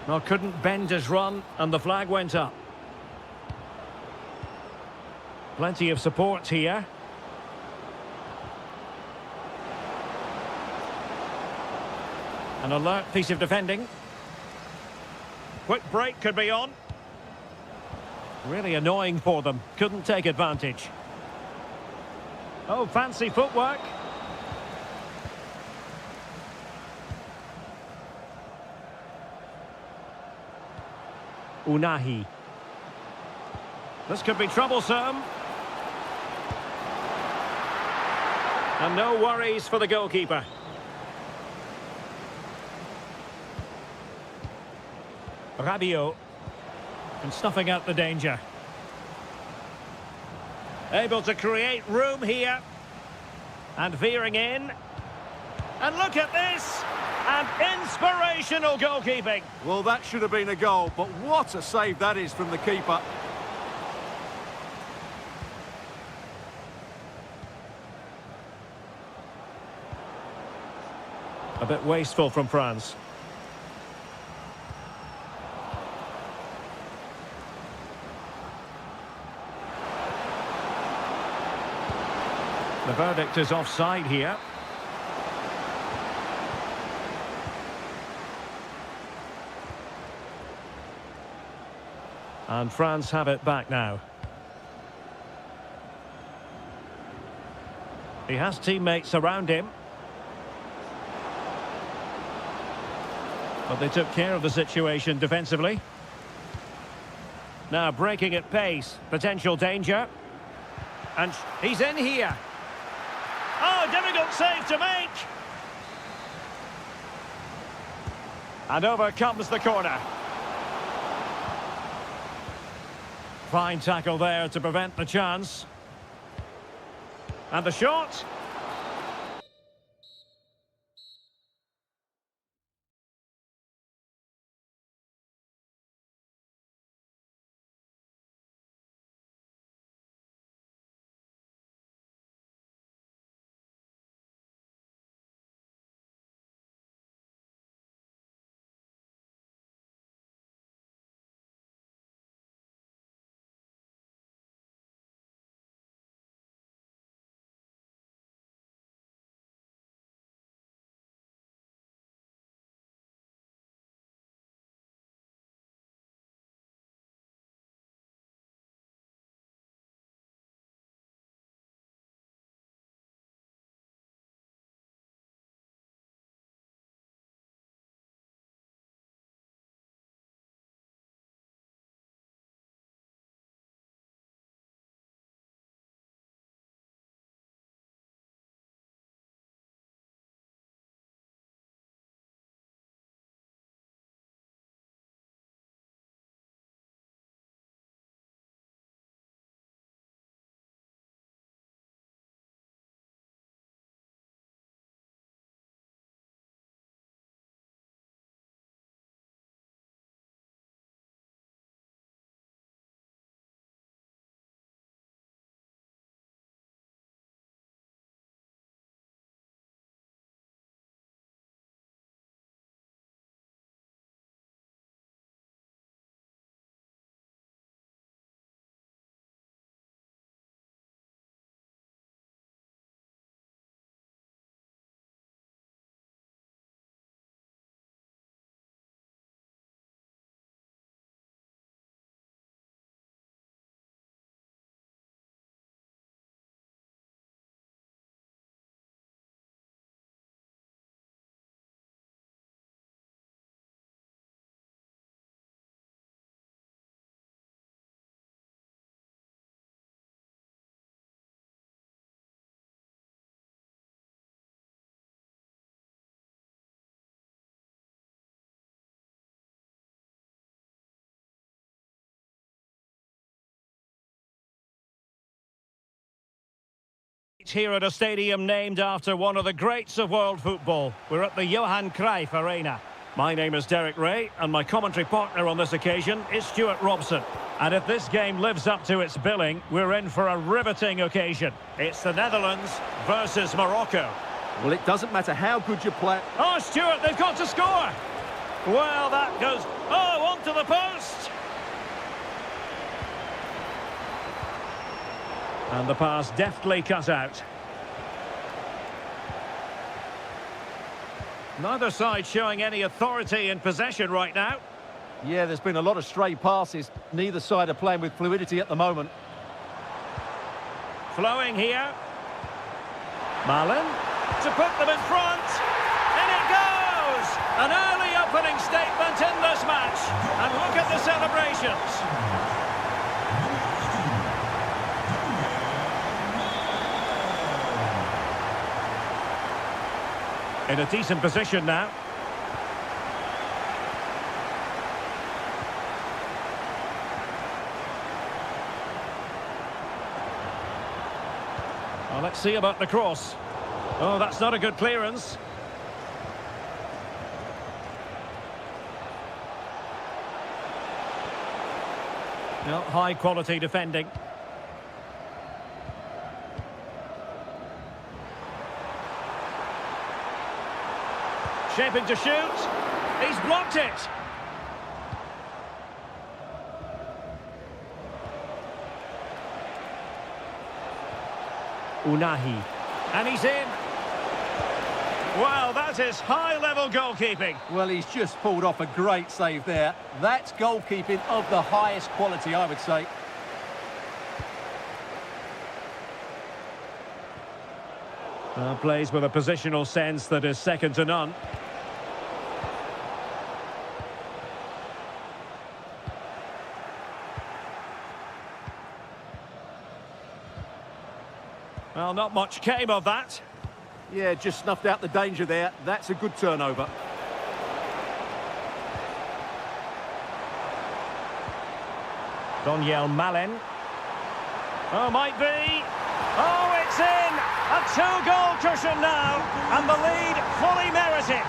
Well, couldn't bend his run, and the flag went up. Plenty of support here. An alert piece of defending. Quick break could be on. Really annoying for them. Couldn't take advantage. Oh, fancy footwork. Unahi. This could be troublesome. And no worries for the goalkeeper. Rabiot. And snuffing out the danger. Able to create room here. And veering in. And look at this! And inspirational goalkeeping. Well, that should have been a goal, but what a save that is from the keeper. A bit wasteful from France. The verdict is offside here. And France have it back now. He has teammates around him. But they took care of the situation defensively. Now breaking at pace, potential danger. And he's in here. Oh, difficult save to make. And over comes the corner. Fine tackle there to prevent the chance. And the shot. here at a stadium named after one of the greats of world football. We're at the Johan Cruyff Arena. My name is Derek Ray, and my commentary partner on this occasion is Stuart Robson. And if this game lives up to its billing, we're in for a riveting occasion. It's the Netherlands versus Morocco. Well, it doesn't matter how good you play. Oh, Stuart, they've got to score! Well, that goes... Oh, onto the post! And the pass deftly cut out. Neither side showing any authority in possession right now. Yeah, there's been a lot of stray passes. Neither side are playing with fluidity at the moment. Flowing here. Malin to put them in front. In it goes! An early opening statement in this match. And look at the celebrations. In a decent position now. Well, let's see about the cross. Oh, that's not a good clearance. No, high quality defending. Shaping to shoot. He's blocked it. Unahi. And he's in. Wow, that is high-level goalkeeping. Well, he's just pulled off a great save there. That's goalkeeping of the highest quality, I would say. Plays with a positional sense that is second to none. Well, not much came of that. Yeah, just snuffed out the danger there. That's a good turnover. Daniel Malin. Oh, might be. Oh, it's in! A two-goal cushion now, and the lead fully merited.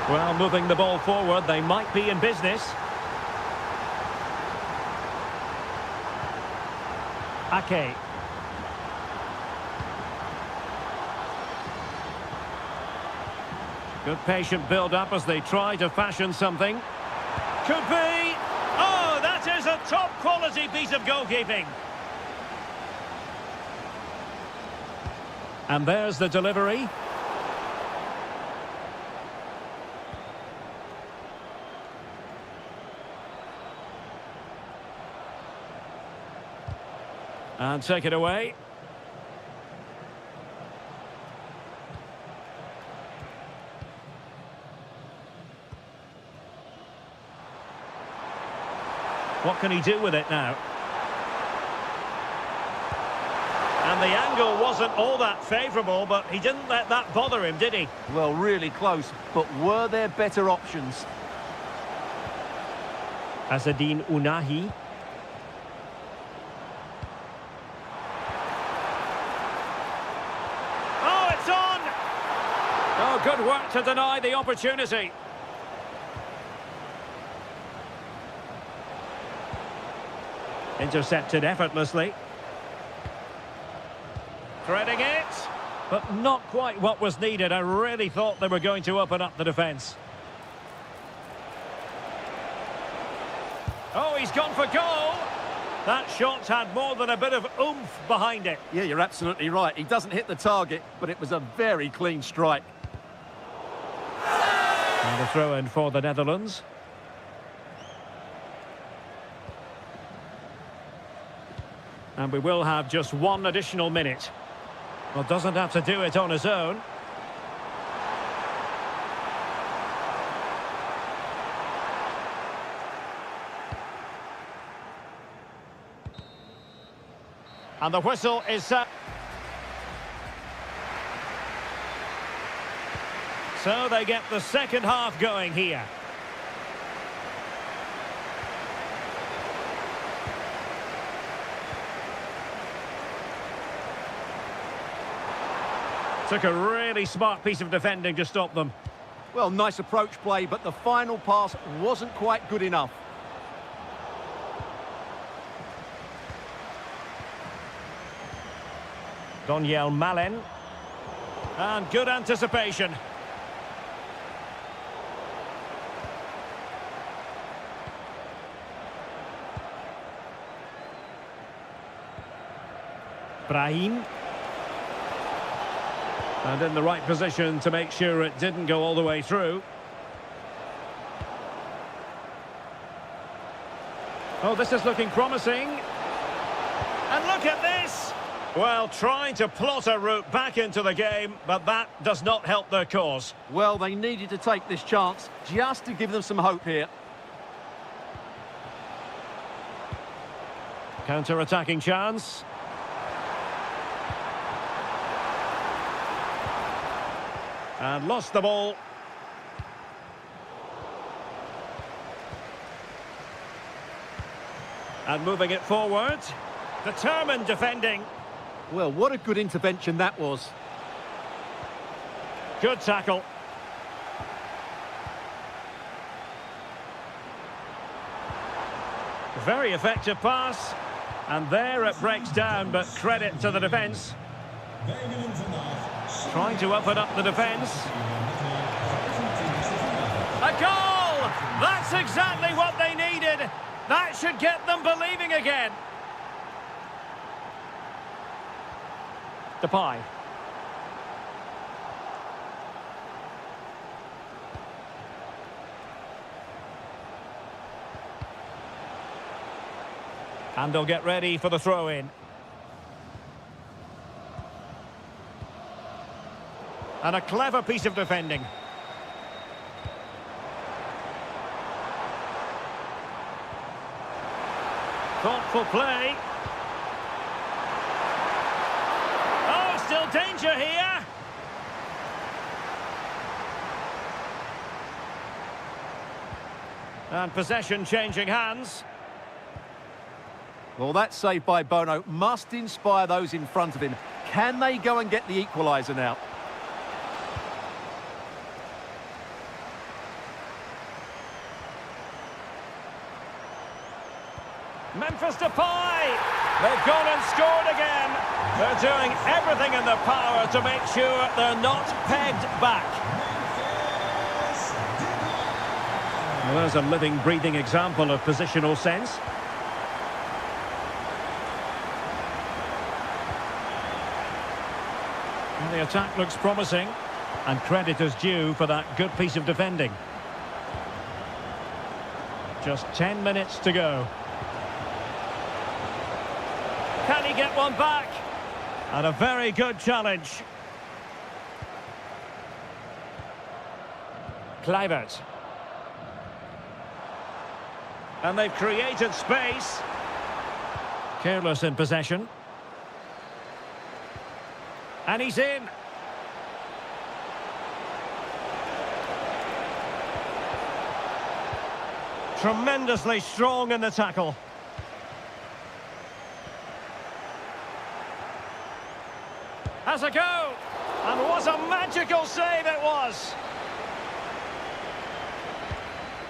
Well, moving the ball forward, they might be in business. Ake. Good patient build-up as they try to fashion something. Could be! Oh, that is a top-quality piece of goalkeeping. And there's the delivery. And take it away. What can he do with it now? And the angle wasn't all that favourable, but he didn't let that bother him, did he? Well, really close, but were there better options? Azzedine Unahi. Oh, it's on! Oh, good work to deny the opportunity. Intercepted effortlessly. Threading it, but not quite what was needed. I really thought they were going to open up the defence. Oh, he's gone for goal. That shot had more than a bit of oomph behind it. Yeah, you're absolutely right. He doesn't hit the target, but it was a very clean strike. And a throw-in for the Netherlands. And we will have just one additional minute. Well, doesn't have to do it on his own. And the whistle is set. So they get the second half going here. Took a really smart piece of defending to stop them. Well, nice approach play, but the final pass wasn't quite good enough. Daniel Malen. And good anticipation. Brahim. And in the right position to make sure it didn't go all the way through. Oh, this is looking promising. And look at this! Well, trying to plot a route back into the game, but that does not help their cause. Well, they needed to take this chance just to give them some hope here. Counter-attacking chance. And lost the ball. And moving it forward. Determined defending. Well, what a good intervention that was. Good tackle. Very effective pass. And there it breaks down, but credit to the defence. Trying to open up the defence. A goal! That's exactly what they needed. That should get them believing again. Depay. And they'll get ready for the throw-in. And a clever piece of defending. Thoughtful play. Oh, still danger here. And possession changing hands. Well, that save by Bono must inspire those in front of him. Can they go and get the equaliser now? Memphis Depay! They've gone and scored again. They're doing everything in their power to make sure they're not pegged back. Well, there's a living, breathing example of positional sense. And the attack looks promising, and credit is due for that good piece of defending. Just 10 minutes to go. Can he get one back? And a very good challenge. Kluivert. And they've created space. Careless in possession. And he's in. Tremendously strong in the tackle. Has a go, and what a magical save it was.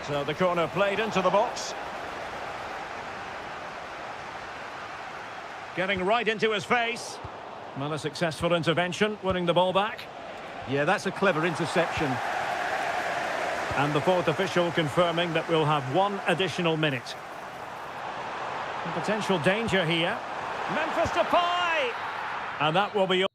So the corner played into the box. Getting right into his face. Well, a successful intervention, winning the ball back. Yeah, that's a clever interception. And the fourth official confirming that we'll have one additional minute. And potential danger here. Memphis Depay! And that will be...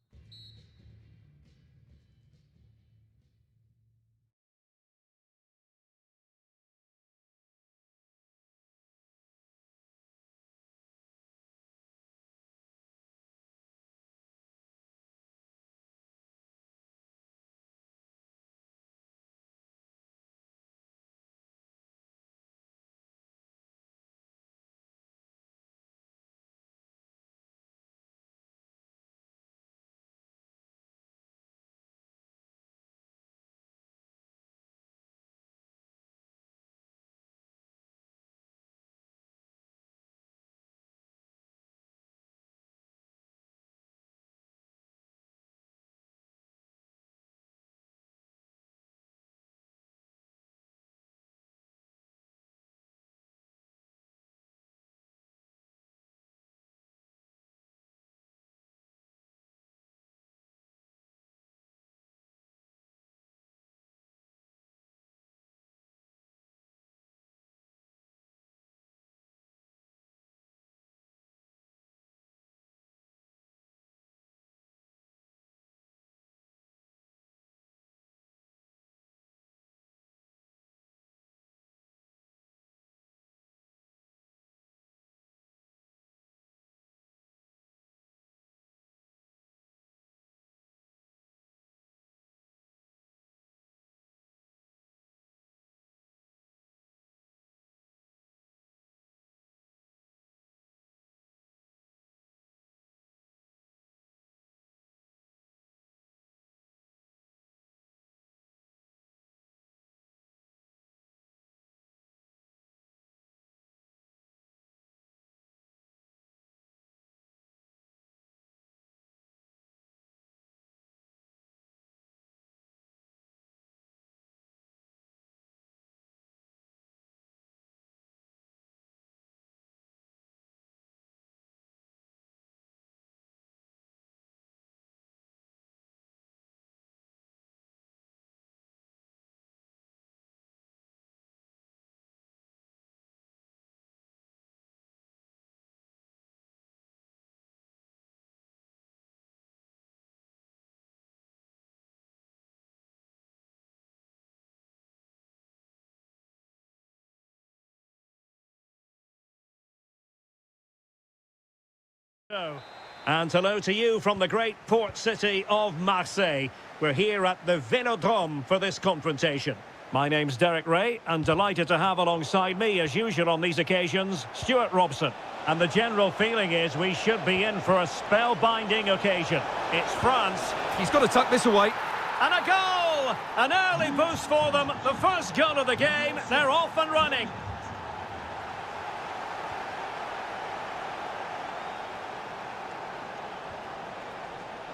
And hello to you from the great port city of Marseille. We're here at the Vélodrome for this confrontation. My name's Derek Ray, and delighted to have alongside me, as usual on these occasions, Stuart Robson. And the general feeling is we should be in for a spellbinding occasion. It's France. He's got to tuck this away. And a goal! An early boost for them. The first goal of the game. They're off and running.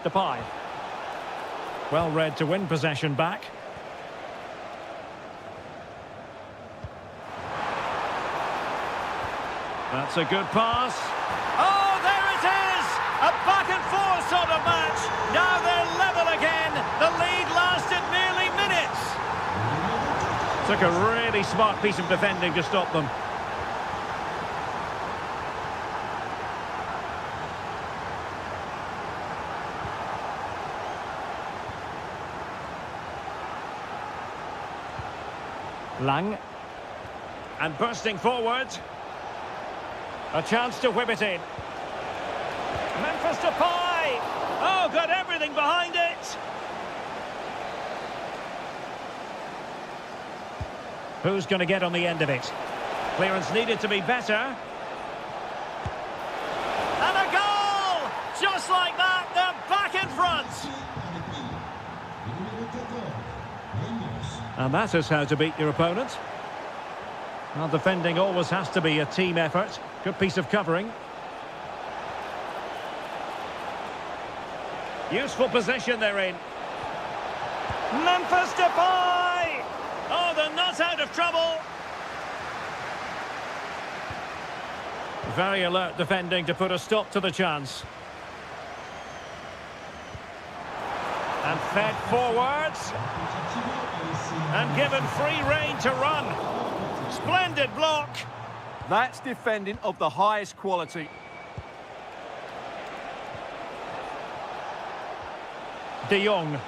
Depay. Well read to win possession back. That's a good pass. Oh, there it is! A back and forth sort of match. Now they're level again. The lead lasted nearly minutes. Took a really smart piece of defending to stop them. Lang. And bursting forward. A chance to whip it in. Memphis Depay! Oh, got everything behind it! Who's going to get on the end of it? Clearance needed to be better. And a goal! Just like that, they're back in front! And that is how to beat your opponent. Well, defending always has to be a team effort. Good piece of covering. Useful position they're in. Memphis Depay! Oh, they're not out of trouble. Very alert defending to put a stop to the chance. And fed forwards. And given free rein to run. Splendid block. That's defending of the highest quality. De Jong.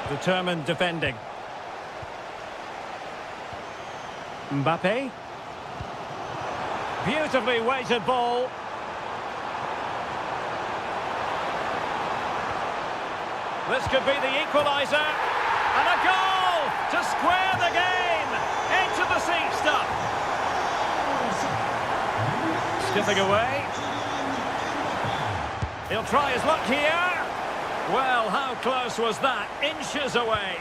Determined defending. Mbappe. Beautifully weighted ball. This could be the equaliser. And a goal to square the game. Into the seat stuff. Skipping away. He'll try his luck here. Well, how close was that? Inches away.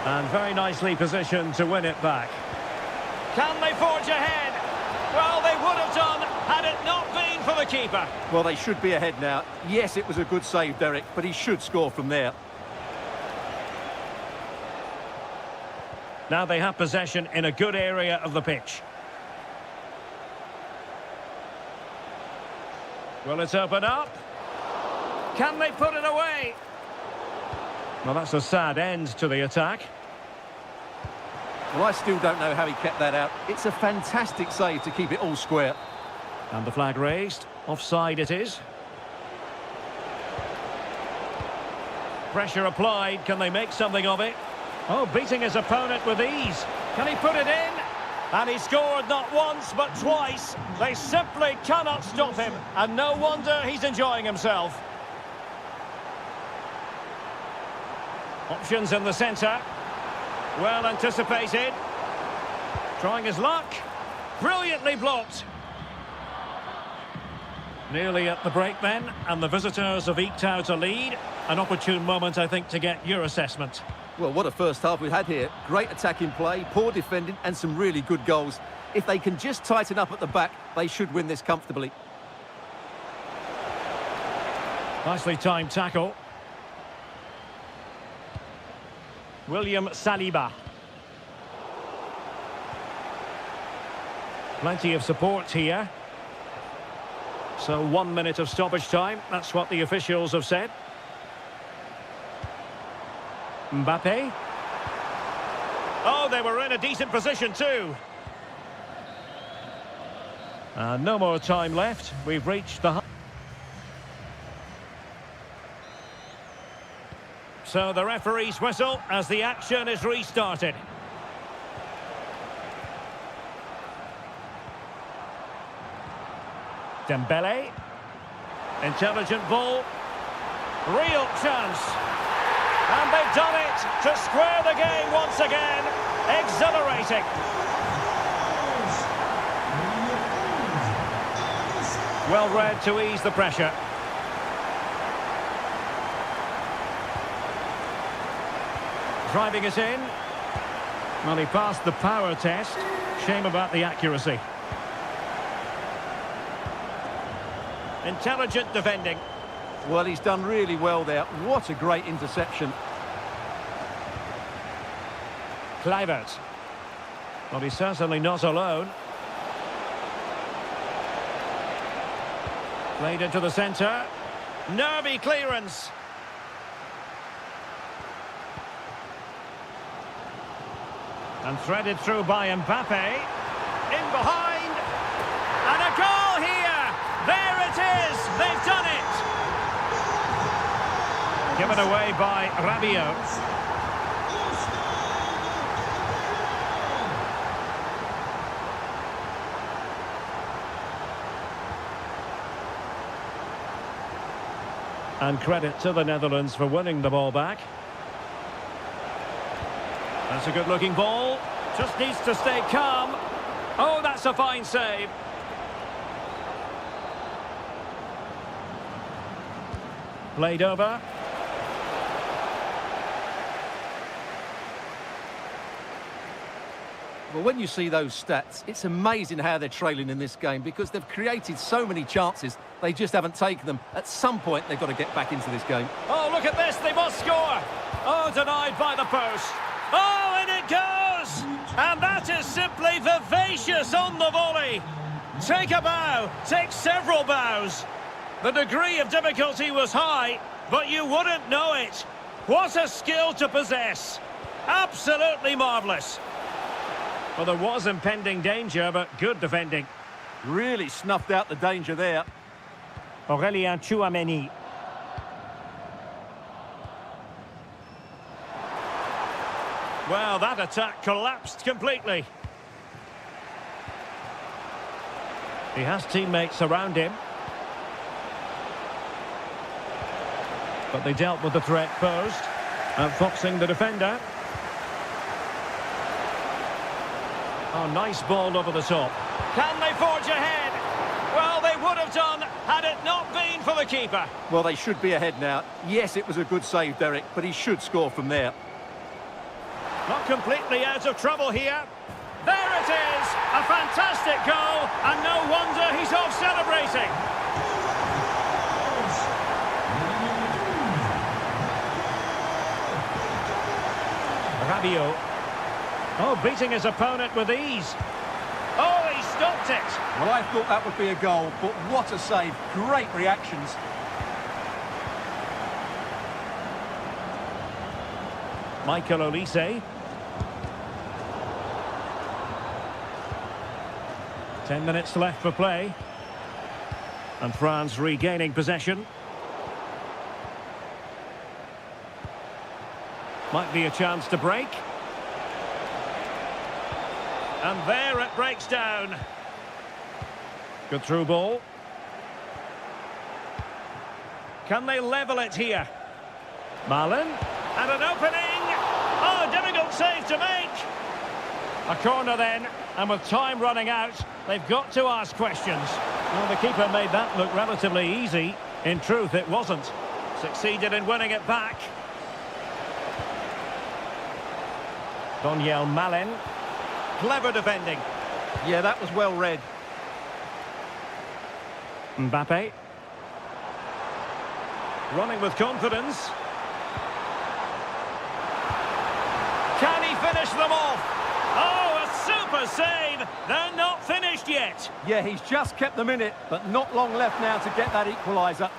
And very nicely positioned to win it back. Can they forge ahead? Well, they would have done had it not been for the keeper. Well, they should be ahead now. Yes, it was a good save, Derek, but he should score from there. Now they have possession in a good area of the pitch. Will it open up? Can they put it away? Well, that's a sad end to the attack. Well, I still don't know how he kept that out. It's a fantastic save to keep it all square. And the flag raised. Offside it is. Pressure applied. Can they make something of it? Oh, beating his opponent with ease. Can he put it in? And he scored not once, but twice. They simply cannot stop him. And no wonder he's enjoying himself. Options in the centre. Well anticipated. Trying his luck. Brilliantly blocked. Nearly at the break then, and the visitors have eked out a lead. An opportune moment, I think, to get your assessment. Well, what a first half we've had here. Great attacking play, poor defending, and some really good goals. If they can just tighten up at the back, they should win this comfortably. Nicely timed tackle. William Saliba. Plenty of support here. So 1 minute of stoppage time. That's what the officials have said. Mbappe. Oh, they were in a decent position too. No more time left. We've reached the... So the referee's whistle as the action is restarted. Dembele. Intelligent ball. Real chance. And they've done it to square the game once again. Exhilarating. Well read to ease the pressure. Driving it in. Well, he passed the power test. Shame about the accuracy. Intelligent defending. Well, he's done really well there. What a great interception. Kluivert. Well, he's certainly not alone. Played into the centre. Nervy clearance. And threaded through by Mbappe. In behind. And a goal here. There it is. They've done it. Given away by Rabiot. And credit to the Netherlands for winning the ball back. That's a good-looking ball. Just needs to stay calm. Oh, that's a fine save. Played over. Well, when you see those stats, it's amazing how they're trailing in this game because they've created so many chances, they just haven't taken them. At some point, they've got to get back into this game. Oh, look at this, they must score. Oh, denied by the post. Oh, and it goes! And that is simply vivacious on the volley. Take a bow, take several bows. The degree of difficulty was high, but you wouldn't know it. What a skill to possess. Absolutely marvellous. Well, there was impending danger, but good defending. Really snuffed out the danger there. Aurélien Tchouameni. Well, that attack collapsed completely. He has teammates around him. But they dealt with the threat posed, outfoxing the defender. Oh, nice ball over the top. Can they forge ahead? Well, they would have done had it not been for the keeper. Well, they should be ahead now. Yes, it was a good save, Derek, but he should score from there. Not completely out of trouble here. There it is! A fantastic goal, and no wonder he's off celebrating. Rabiot. Oh, beating his opponent with ease. Oh, he stopped it. Well, I thought that would be a goal, but what a save. Great reactions. Michael Olise. 10 minutes left for play. And France regaining possession. Might be a chance to break. And there it breaks down. Good through ball. Can they level it here? Malin. And an opening. Oh, difficult save to make. A corner then. And with time running out, they've got to ask questions. Well, the keeper made that look relatively easy. In truth, it wasn't. Succeeded in winning it back. Donyell Malin. Clever defending. Yeah, that was well read. Mbappe. Running with confidence. Can he finish them off? Oh, a super save. They're not finished yet. Yeah, he's just kept them in it, but not long left now to get that equaliser.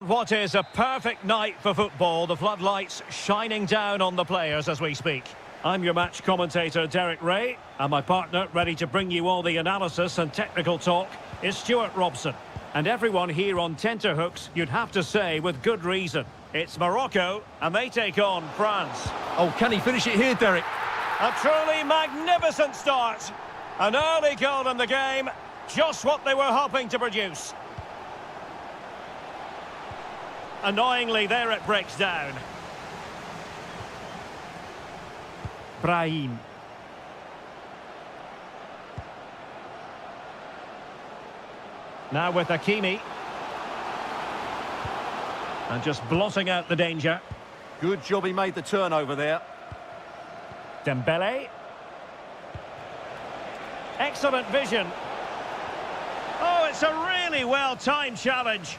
What is a perfect night for football, the floodlights shining down on the players as we speak. I'm your match commentator, Derek Ray, and my partner, ready to bring you all the analysis and technical talk, is Stuart Robson. And everyone here on tenterhooks, you'd have to say, with good reason. It's Morocco, and they take on France. Oh, can he finish it here, Derek? A truly magnificent start. An early goal in the game, just what they were hoping to produce. Annoyingly, there it breaks down. Brahim. Now with Hakimi. And just blotting out the danger. Good job he made the turnover there. Dembele. Excellent vision. Oh, it's a really well-timed challenge.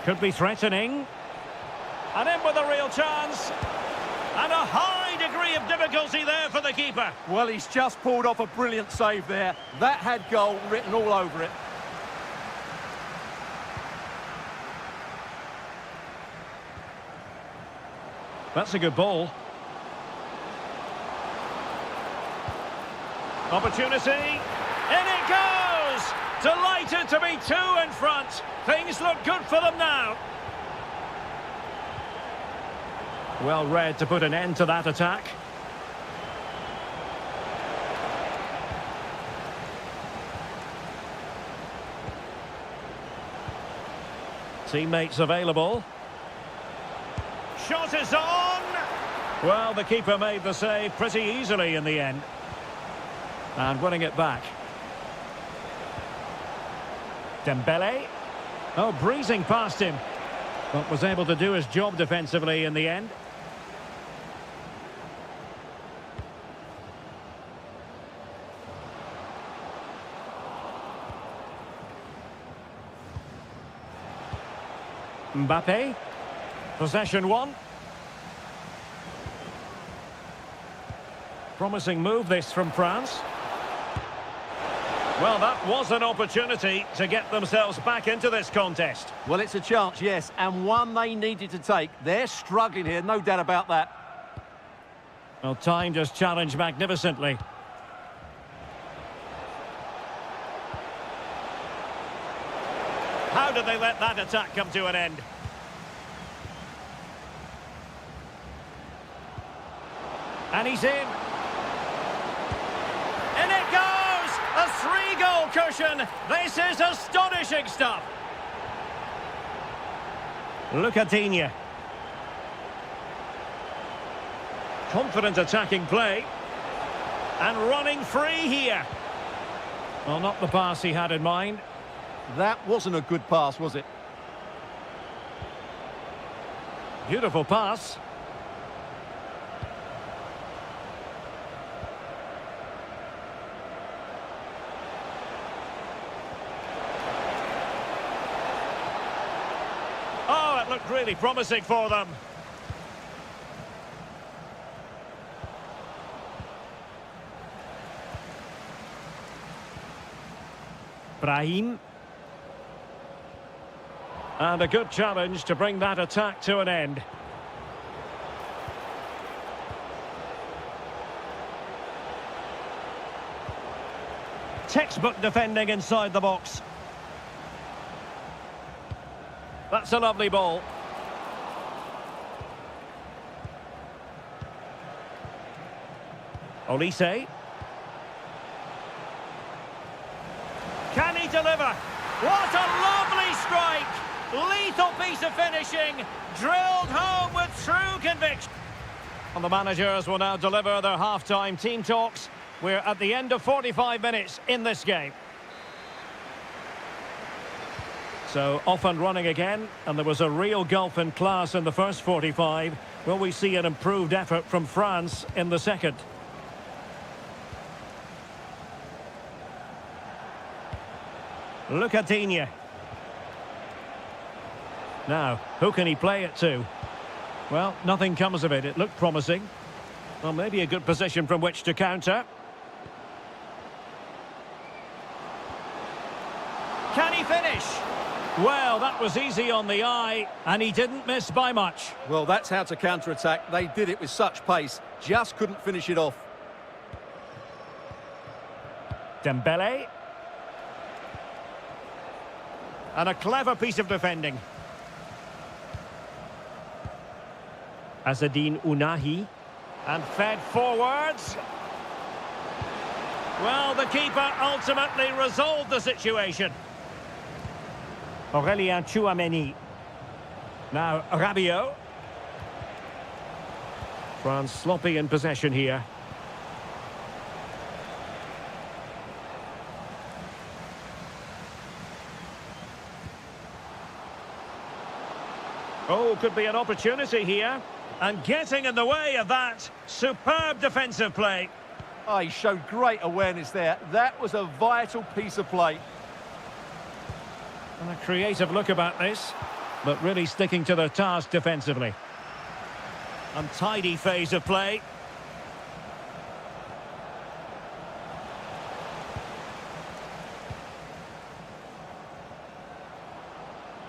Could be threatening. And in with a real chance. And a high degree of difficulty there for the keeper. Well, he's just pulled off a brilliant save there. That had goal written all over it. That's a good ball. Opportunity. In it goes! Delighted to be two in front. Things look good for them now. Well read to put an end to that attack. Teammates available. Shot is on! Well, the keeper made the save pretty easily in the end. And winning it back. Dembele. Oh, breezing past him. But was able to do his job defensively in the end. Mbappe. Possession one. Promising move this from France. Well, that was an opportunity to get themselves back into this contest. Well, it's a chance, yes, and one they needed to take. They're struggling here, no doubt about that. Well, time just challenged magnificently. How did they let that attack come to an end? And he's in. In it goes! A three-goal cushion. This is astonishing stuff. Look at Digne. Confident attacking play. And running free here. Well, not the pass he had in mind. That wasn't a good pass, was it? Beautiful pass. Oh, it looked really promising for them. Brahim. And a good challenge to bring that attack to an end. Textbook defending inside the box. That's a lovely ball. Olise. Can he deliver? What a lovely strike! Lethal piece of finishing, drilled home with true conviction. And the managers will now deliver their half-time team talks. We're at the end of 45 minutes in this game. So off and running again, and there was a real gulf in class in the first 45. Will we see an improved effort from France in the second? Look at Digne. Now, who can he play it to? Well, nothing comes of it. It looked promising. Well, maybe a good position from which to counter. Can he finish? Well, that was easy on the eye, and he didn't miss by much. Well, that's how to counter-attack. They did it with such pace, just couldn't finish it off. Dembele. And a clever piece of defending. Azadine Unahi. And fed forwards. Well, the keeper ultimately resolved the situation. Aurélien Tchouameni. Now Rabiot. France sloppy in possession here. Oh, could be an opportunity here. And getting in the way of that. Superb defensive play. Oh, he showed great awareness there. That was a vital piece of play. And a creative look about this, but really sticking to the task defensively. Untidy phase of play.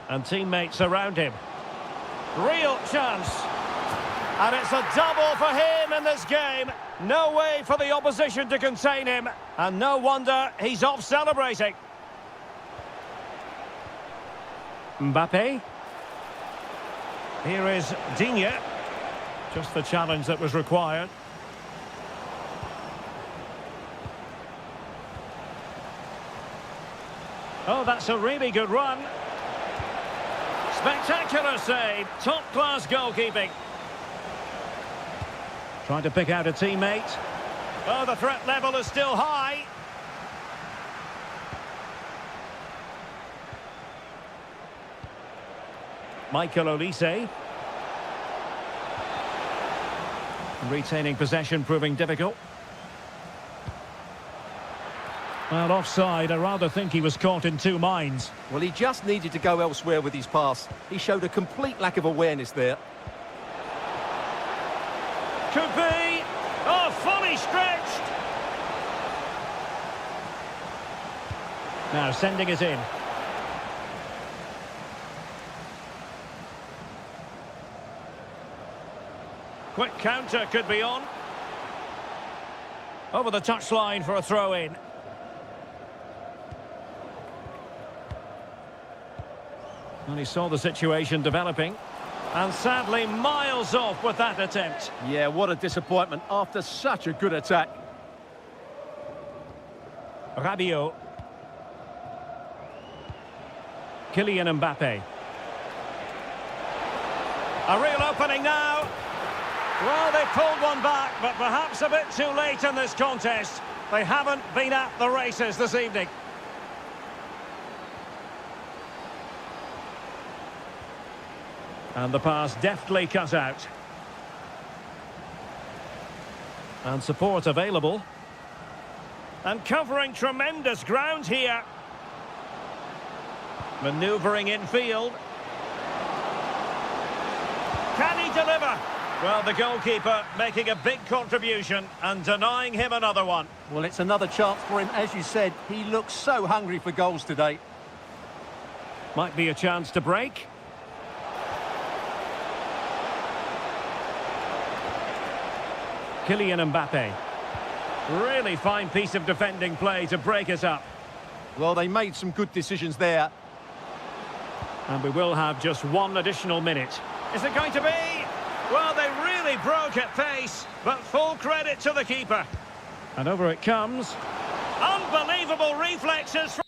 And teammates around him. Real chance. And it's a double for him in this game. No way for the opposition to contain him. And no wonder he's off celebrating. Mbappe. Here is Digne. Just the challenge that was required. Oh, that's a really good run. Spectacular save. Top-class goalkeeping. Trying to pick out a teammate. Oh, the threat level is still high. Michael Olise. Retaining possession proving difficult. Well, offside. I rather think he was caught in two minds. Well, he just needed to go elsewhere with his pass. He showed a complete lack of awareness there. Could be. Oh, fully stretched. Now sending it in. Quick counter could be on. Over the touchline for a throw-in. And he saw the situation developing. And sadly, miles off with that attempt. Yeah, what a disappointment after such a good attack. Rabiot. Kylian Mbappe. A real opening now. Well, they pulled one back, but perhaps a bit too late in this contest. They haven't been at the races this evening. And the pass deftly cut out. And support available. And covering tremendous ground here. Manoeuvring infield. Can he deliver? Well, the goalkeeper making a big contribution and denying him another one. Well, it's another chance for him. As you said, he looks so hungry for goals today. Might be a chance to break. Kylian Mbappe. Really fine piece of defending play to break us up. Well, they made some good decisions there. And we will have just one additional minute. Is it going to be? Well, they really broke at pace, but full credit to the keeper. And over it comes. Unbelievable reflexes.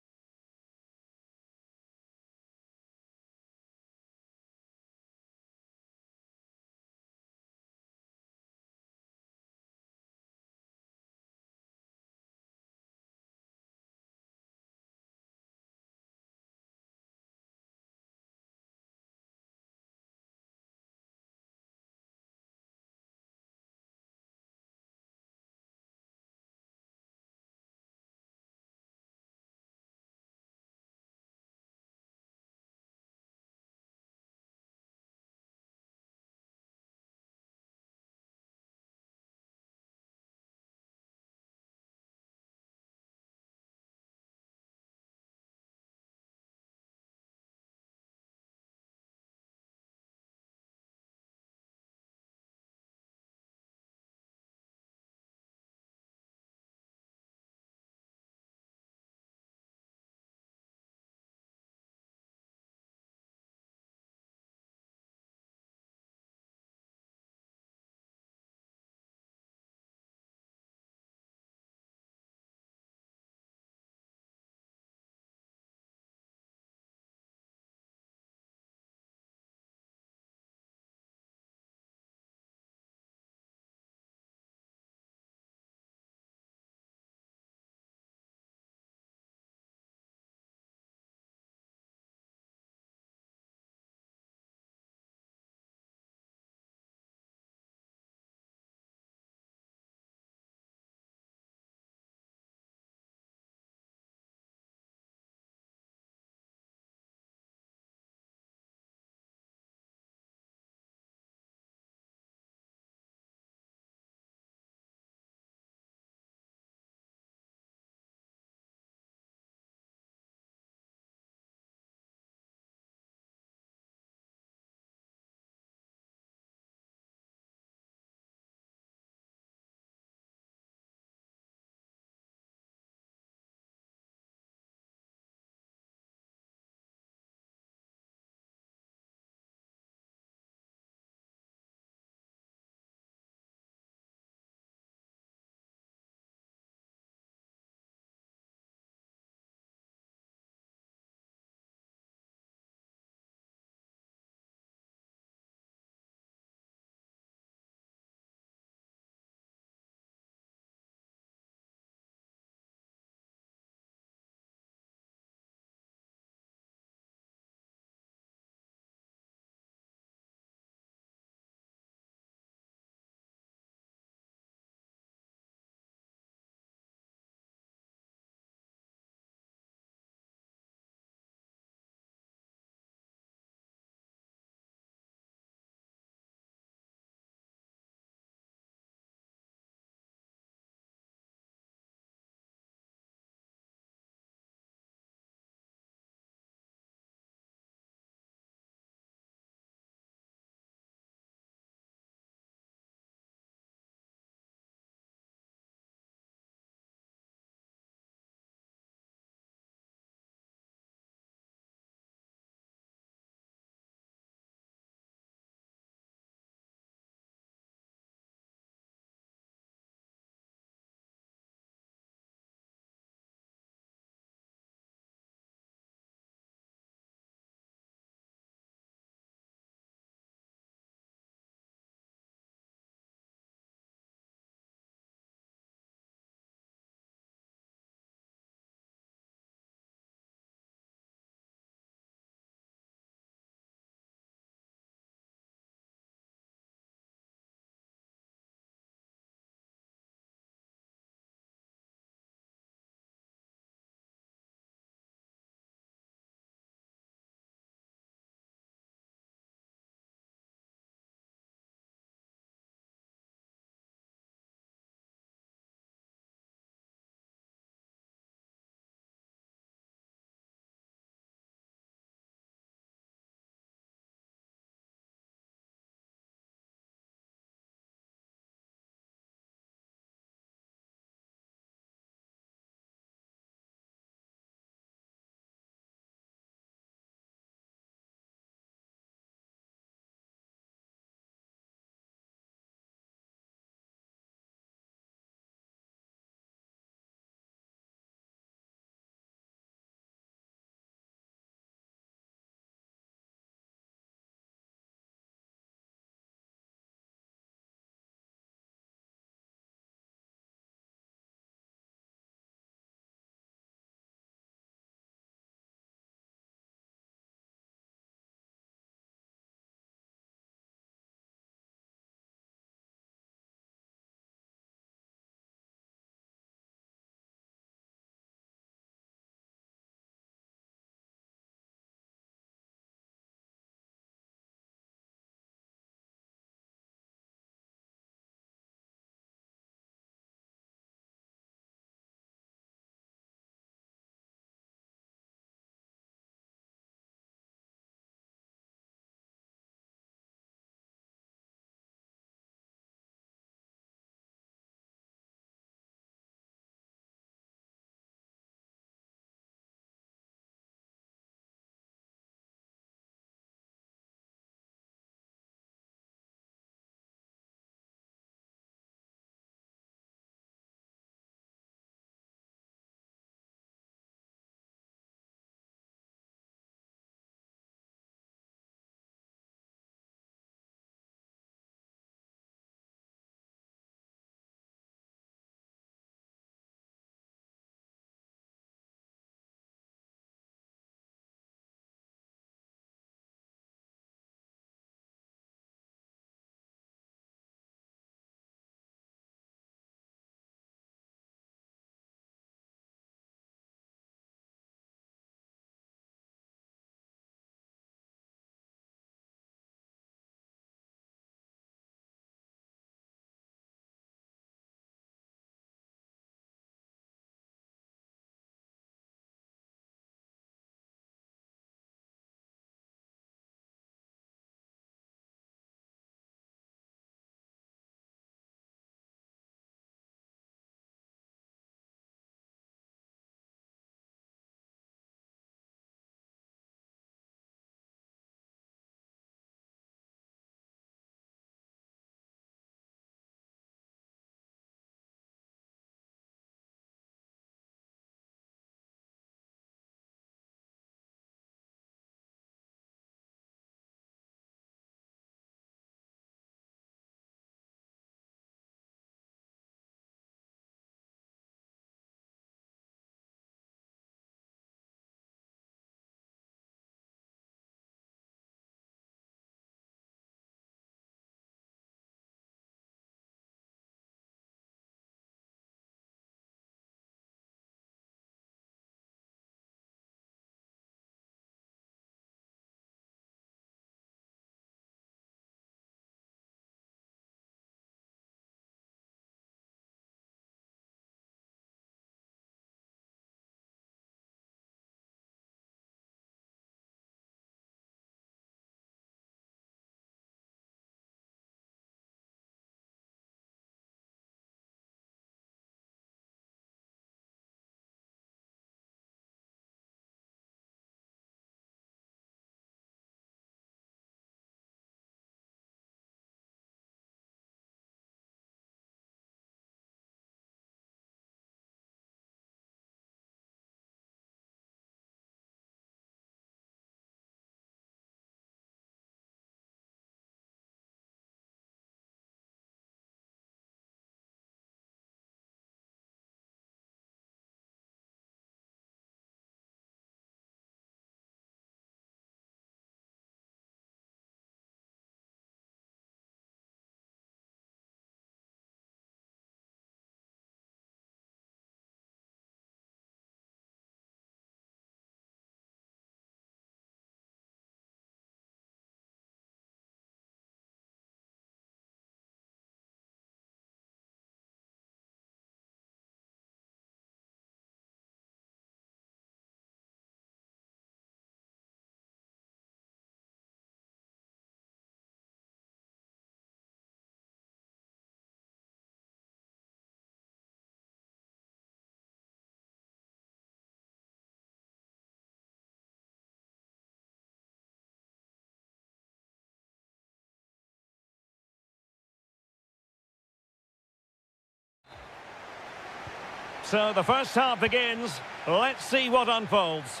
So the first half begins. Let's see what unfolds.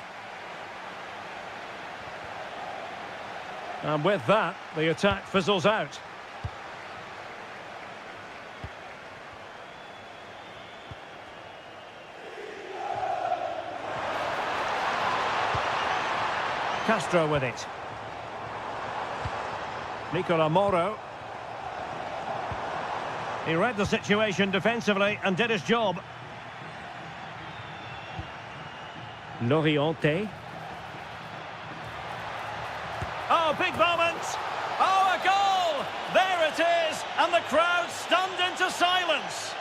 And with that, the attack fizzles out. Castro with it. Nicola Moro. He read the situation defensively and did his job. Loriente. Oh, big moment! Oh, a goal! There it is! And the crowd stunned into silence.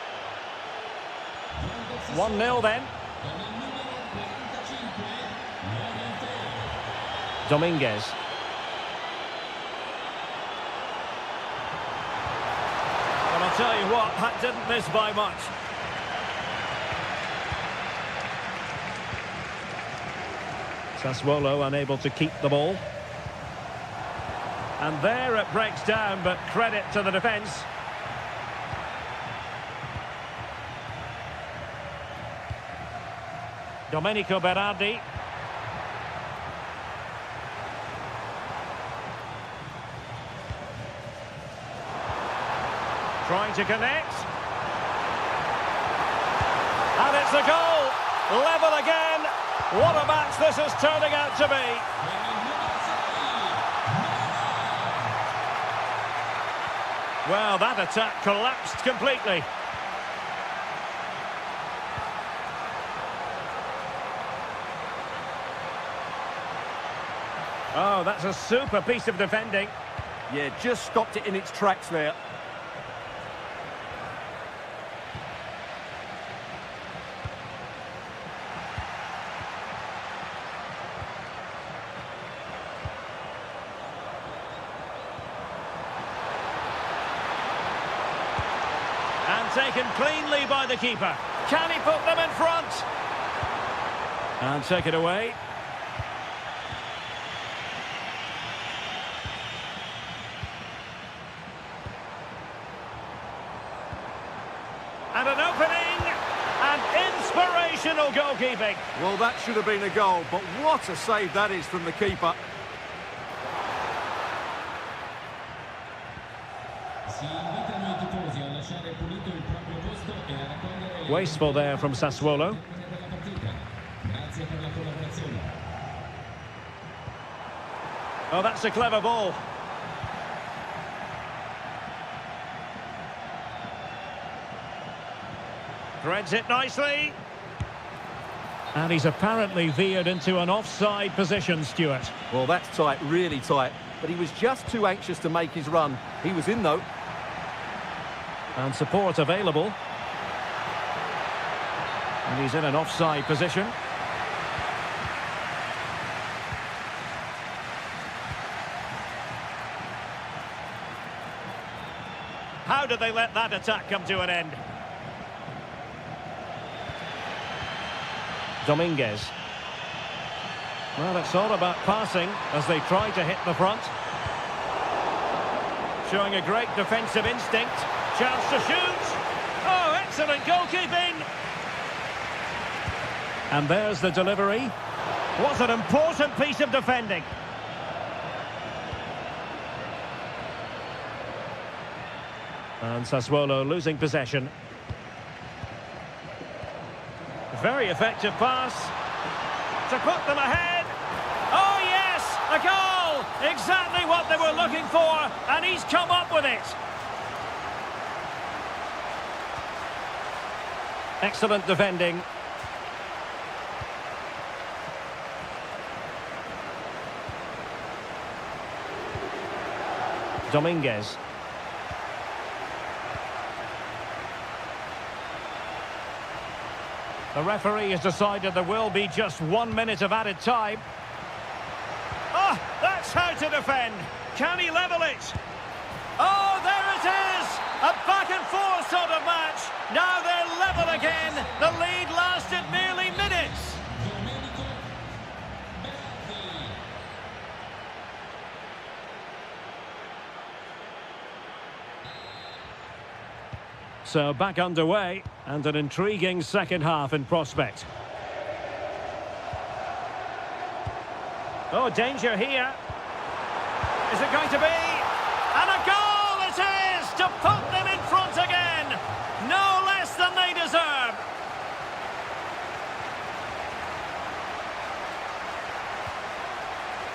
1-0 then. Dominguez. And I'll tell you what, that didn't miss by much. Sassuolo unable to keep the ball. And there it breaks down, but credit to the defence. Domenico Berardi. Trying to connect. And it's a goal! Level again! What a match this is turning out to be! Well, that attack collapsed completely. Oh, that's a super piece of defending. Yeah, just stopped it in its tracks there. Taken cleanly by the keeper. Can he put them in front? And take it away. And an opening. And inspirational goalkeeping. Well, that should have been a goal, but what a save that is from the keeper. Wasteful there from Sassuolo. Oh, that's a clever ball. Threads it nicely. And he's apparently veered into an offside position, Stuart. Well, that's tight, really tight. But he was just too anxious to make his run. He was in, though. And support available. And he's in an offside position. How did they let that attack come to an end? Dominguez. Well, it's all about passing as they try to hit the front. Showing a great defensive instinct. Chance to shoot. Oh, excellent goalkeeping. And there's the delivery. What an important piece of defending. And Sassuolo losing possession. Very effective pass. To put them ahead. Oh yes, a goal! Exactly what they were looking for, and he's come up with it. Excellent defending. Dominguez. The referee has decided there will be just 1 minute of added time. Oh, that's how to defend. Can he level it? Oh, there it is! A back-and-forth sort of match. Now they're level again. The lead lasted merely minutes. So back underway. And an intriguing second half in prospect. Oh, danger here. Is it going to be? And a goal it is to put them in front again. No less than they deserve.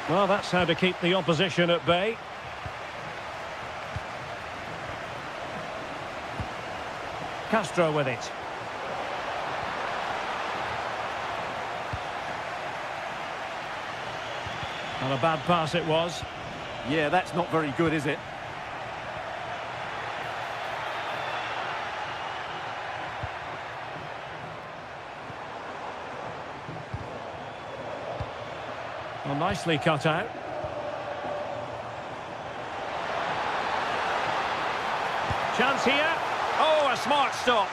Well, that's how to keep the opposition at bay. Castro with it. And a bad pass it was. Yeah, that's not very good, is it? Well, nicely cut out. Chance here. Oh, a smart stop.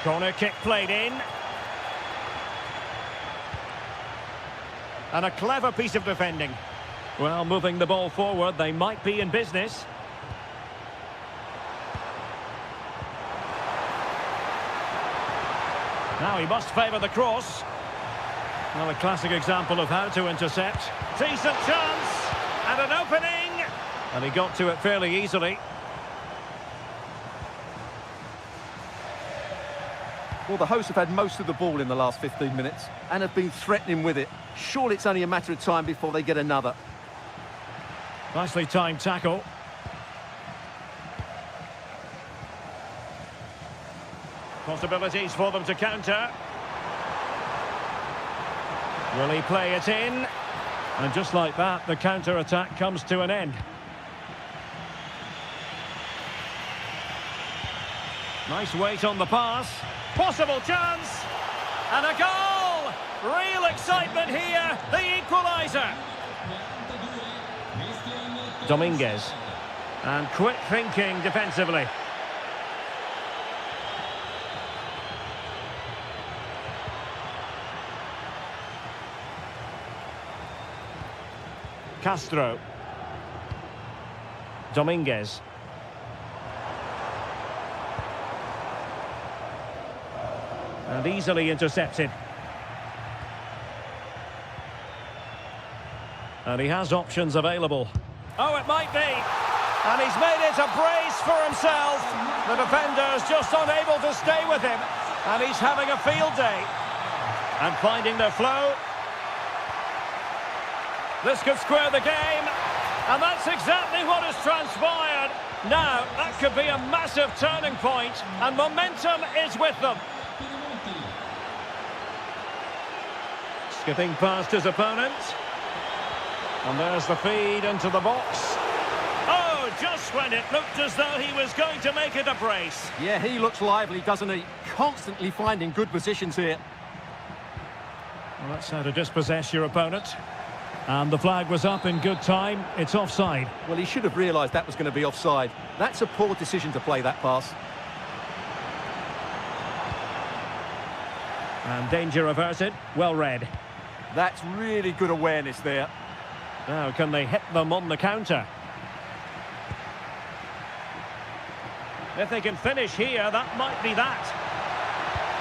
Corner kick played in. And a clever piece of defending. Well, moving the ball forward, they might be in business. Now he must favour the cross. Well, a classic example of how to intercept. Decent chance. And an opening. And he got to it fairly easily. Well, the hosts have had most of the ball in the last 15 minutes and have been threatening with it. Surely it's only a matter of time before they get another. Nicely timed tackle. Possibilities for them to counter. Will he play it in? And just like that, the counter-attack comes to an end. Nice weight on the pass. Possible chance. And a goal! Real excitement here. The equaliser. Dominguez. And quick thinking defensively. Castro. Dominguez. And easily intercepted. And he has options available. Oh, it might be. And he's made it a brace for himself. The defender's just unable to stay with him. And he's having a field day. And finding their flow. This could square the game. And that's exactly what has transpired. Now, that could be a massive turning point. And momentum is with them. Skipping past his opponent. And there's the feed into the box. Oh, just when it looked as though he was going to make it a brace. Yeah, he looks lively, doesn't he? Constantly finding good positions here. Well, that's how to dispossess your opponent. And the flag was up in good time. It's offside. Well, he should have realised that was going to be offside. That's a poor decision to play that pass. And danger averted. Well read. That's really good awareness there. Now, can they hit them on the counter? If they can finish here, that might be that.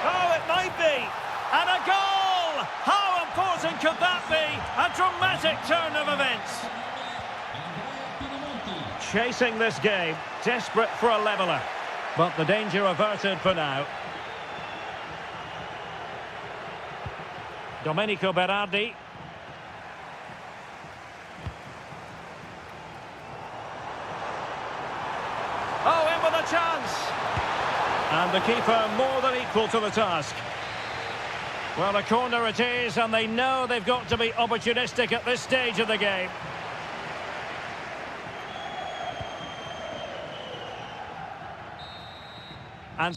Oh, it might be! And a goal! How important could that be? A dramatic turn of events. Chasing this game, desperate for a leveller. But the danger averted for now. Domenico Berardi. Oh, in with a chance! And the keeper more than equal to the task. Well, a corner it is, and they know they've got to be opportunistic at this stage of the game. And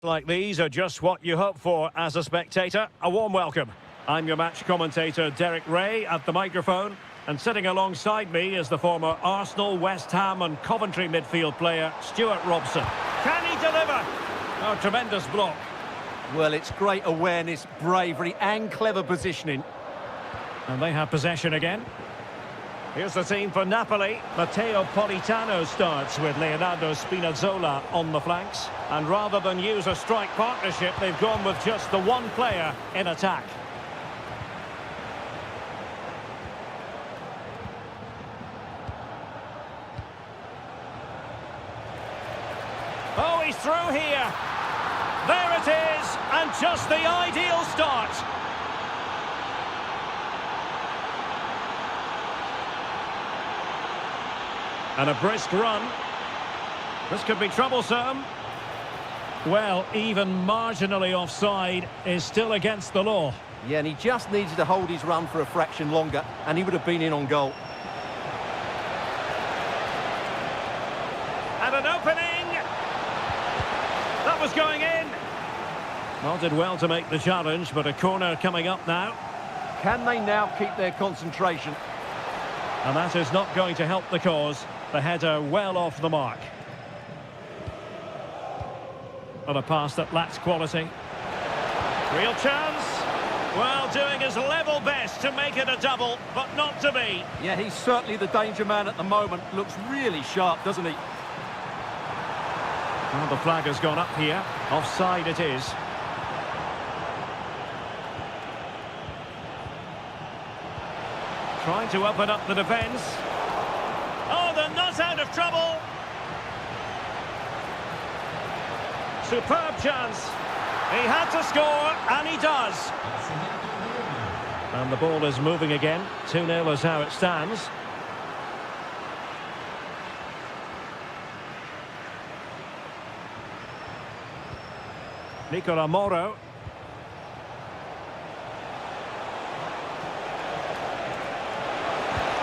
Like these are just what you hope for as a spectator. A warm welcome. I'm your match commentator Derek Ray at the microphone, and sitting alongside me is the former Arsenal, West Ham and Coventry midfield player Stuart Robson. Can he deliver? Oh, tremendous block. Well, it's great awareness, bravery and clever positioning. And they have possession again. Here's the team for Napoli. Matteo Politano starts with Leonardo Spinazzola on the flanks. And rather than use a strike partnership, they've gone with just the one player in attack. Oh, he's through here. There it is, and just the ideal start. And a brisk run. This could be troublesome. Well, even marginally offside is still against the law. Yeah, and he just needed to hold his run for a fraction longer, and he would have been in on goal. And an opening. That was going in. Well, did well to make the challenge, but a corner coming up now. Can they now keep their concentration? And that is not going to help the cause. The header well off the mark. On a pass that lacks quality. Real chance. Well, doing his level best to make it a double, but not to be. Yeah, he's certainly the danger man at the moment. Looks really sharp, doesn't he? Well, the flag has gone up here. Offside it is. Trying to open up the defence. Oh, they're not out of trouble. Superb chance. He had to score, and he does. And the ball is moving again. 2-0 is how it stands. Nicola Moro.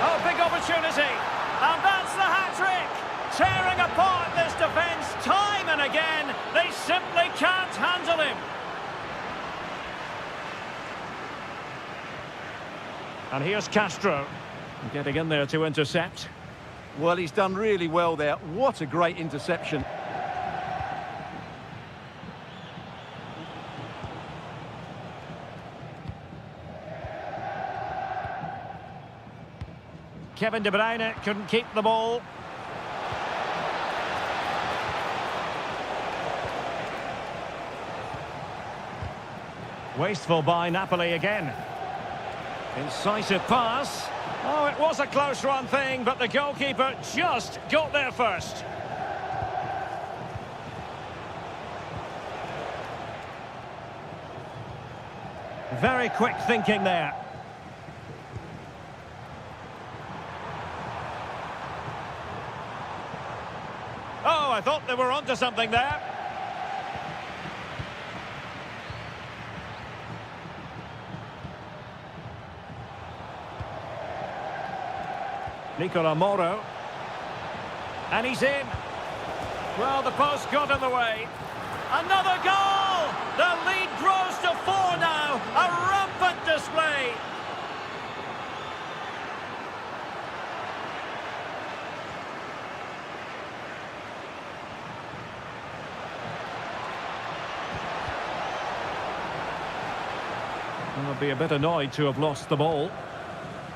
Oh, big opportunity. And that's the hat-trick. Tearing apart this defence time and again. They simply can't handle him. And here's Castro. Getting in there to intercept. Well, he's done really well there. What a great interception. Kevin De Bruyne couldn't keep the ball. Wasteful by Napoli again. Incisive pass. Oh, it was a close run thing, but the goalkeeper just got there first. Very quick thinking there. Oh, I thought they were onto something there. Nicola Moro. And he's in. Well, the post got in the way. Another goal! The lead grows to 4 now. A rampant display. I'll be a bit annoyed to have lost the ball.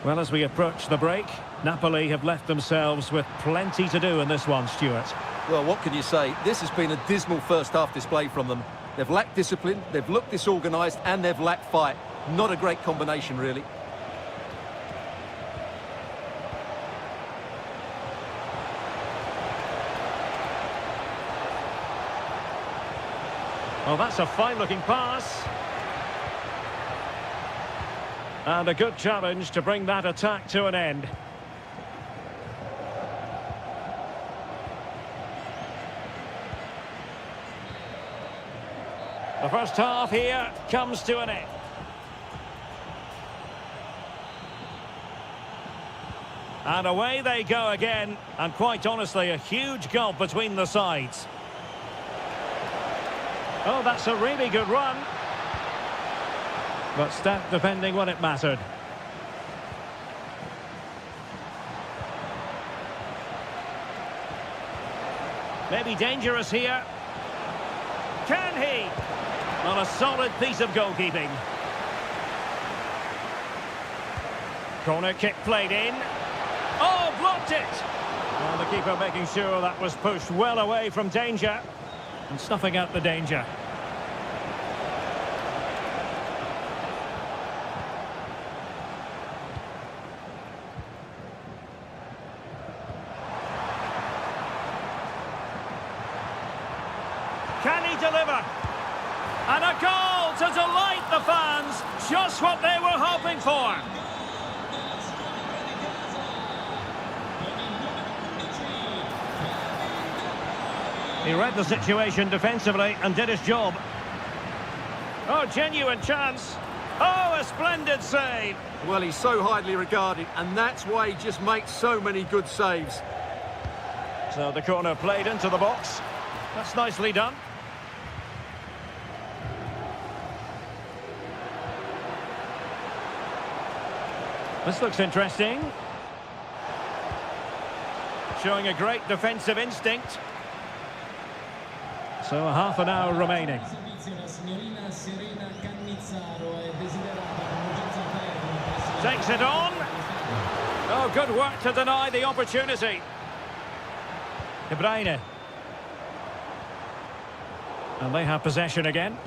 Well, as we approach the break, Napoli have left themselves with plenty to do in this one, Stuart. Well, what can you say? This has been a dismal first-half display from them. They've lacked discipline, they've looked disorganised, and they've lacked fight. Not a great combination, really. Oh, that's a fine-looking pass. And a good challenge to bring that attack to an end. The first half here comes to an end. And away they go again. And quite honestly, a huge gulf between the sides. Oh, that's a really good run. But stat defending when it mattered. Maybe dangerous here. Can he? Not a solid piece of goalkeeping. Corner kick played in. Oh, blocked it! Well, the keeper making sure that was pushed well away from danger and snuffing out the danger. Can he deliver? And a goal to delight the fans. Just what they were hoping for. He read the situation defensively and did his job. Oh, genuine chance. Oh, a splendid save. Well, he's so highly regarded, and that's why he just makes so many good saves. So the corner played into the box. That's nicely done. This looks interesting. Showing a great defensive instinct. So a half an hour remaining. Takes it on. Oh, good work to deny the opportunity. De Bruyne. And they have possession again.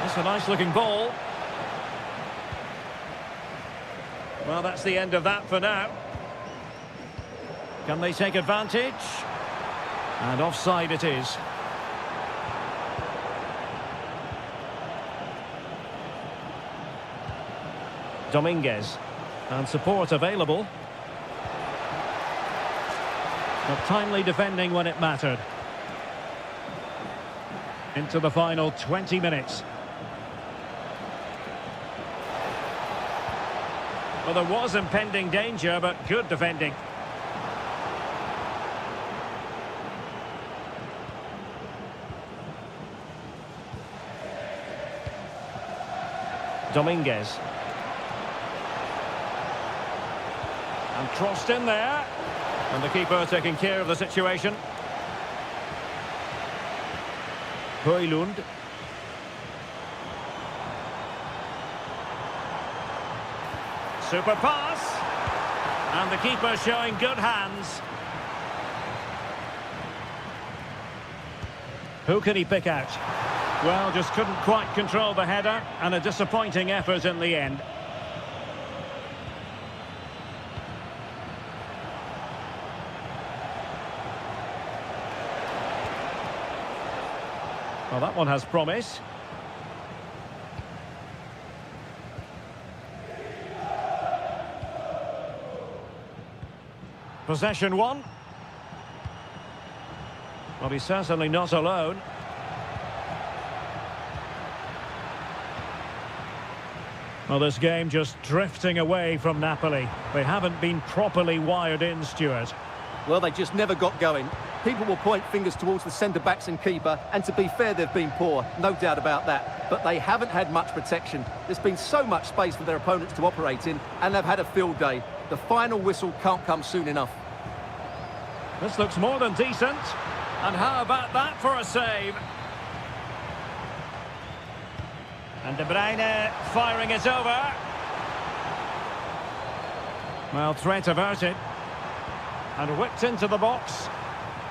That's a nice looking ball. Well, that's the end of that for now. Can they take advantage? And offside it is. Dominguez. And support available. But timely defending when it mattered. Into the final 20 minutes. Well, there was impending danger, but good defending. Dominguez. And crossed in there. And the keeper taking care of the situation. Højlund. Super pass. And the keeper showing good hands. Who can he pick out? Well, just couldn't quite control the header, and a disappointing effort in the end. Well, that one has promise. Possession one. Well, he's certainly not alone. Well, this game just drifting away from Napoli. They haven't been properly wired in, Stuart. Well, they just never got going. People will point fingers towards the centre-backs and keeper, and to be fair, they've been poor, no doubt about that. But they haven't had much protection. There's been so much space for their opponents to operate in, and they've had a field day. The final whistle can't come soon enough. This looks more than decent. And how about that for a save? And De Bruyne firing it over. Well, threat averted. And whipped into the box.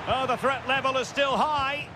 Oh, the threat level is still high.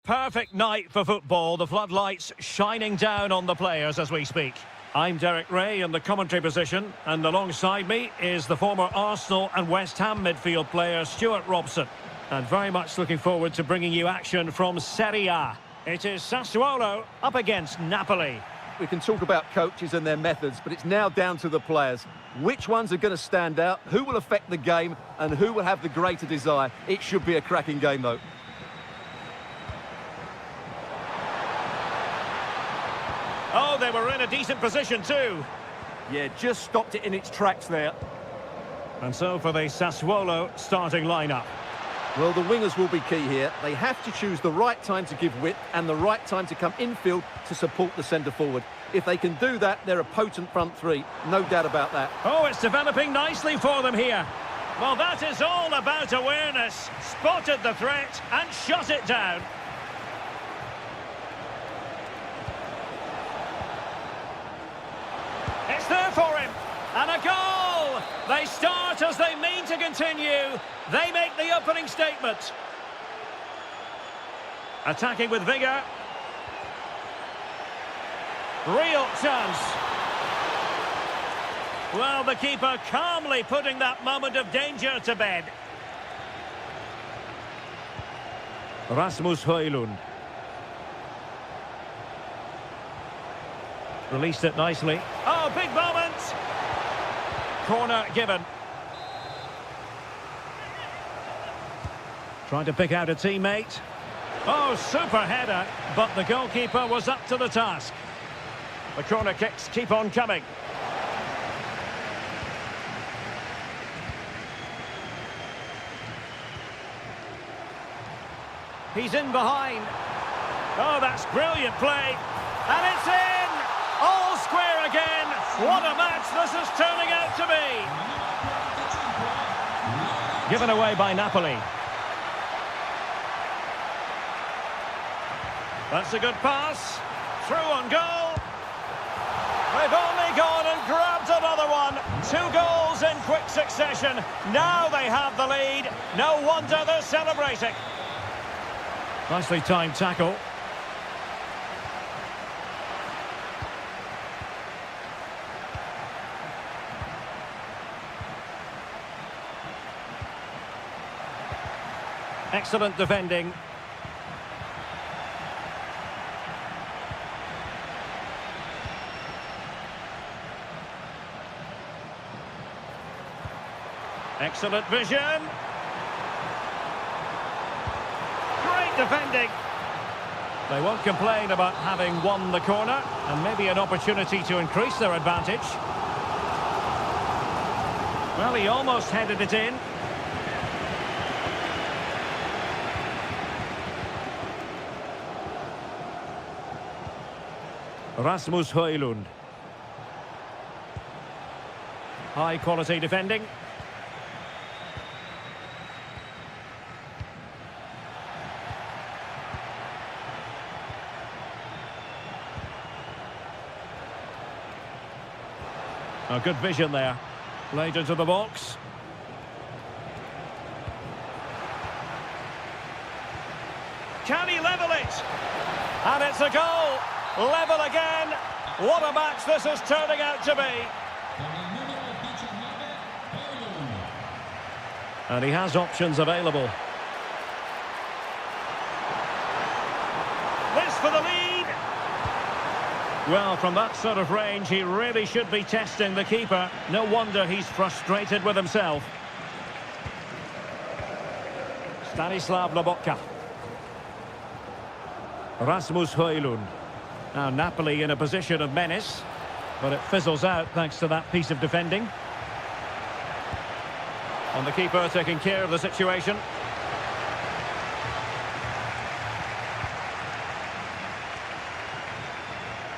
Perfect night for football, the floodlights shining down on the players as we speak. I'm Derek Ray in the commentary position, and alongside me is the former Arsenal and West Ham midfield player Stuart Robson. And very much looking forward to bringing you action from Serie A. It is Sassuolo up against Napoli. We can talk about coaches and their methods, but it's now down to the players. Which ones are going to stand out, who will affect the game, and who will have the greater desire? It should be a cracking game, though. Oh, they were in a decent position too. Yeah, just stopped it in its tracks there. And so for the Sassuolo starting lineup. Well, the wingers will be key here. They have to choose the right time to give width and the right time to come infield to support the centre-forward. If they can do that, they're a potent front three. No doubt about that. Oh, it's developing nicely for them here. Well, that is all about awareness. Spotted the threat and shut it down. It's there for him. And a goal! They start as they mean to continue. They make the opening statement. Attacking with vigour. Real chance. Well, the keeper calmly putting that moment of danger to bed. Rasmus Højlund. Released it nicely. Oh, big moment! Corner given. Trying to pick out a teammate. Oh, super header, but the goalkeeper was up to the task. The corner kicks keep on coming. He's in behind. Oh, that's brilliant play. And it's in! All square again. What a match this is turning out to be. Given away by Napoli. That's a good pass. Through on goal. They've only gone and grabbed another one. 2 goals in quick succession. Now they have the lead. No wonder they're celebrating. Nicely timed tackle. Excellent defending. Excellent vision. Great defending. They won't complain about having won the corner, and maybe an opportunity to increase their advantage. Well, he almost headed it in. Rasmus Højlund. High quality defending. A good vision there. Played into the box. Can he level it? And it's a goal. Level again. What a match this is turning out to be. And he has options available. This for the lead. Well, from that sort of range, he really should be testing the keeper. No wonder he's frustrated with himself. Stanislav Lobotka. Rasmus Højlund. Now Napoli in a position of menace, but it fizzles out thanks to that piece of defending. And the keeper taking care of the situation.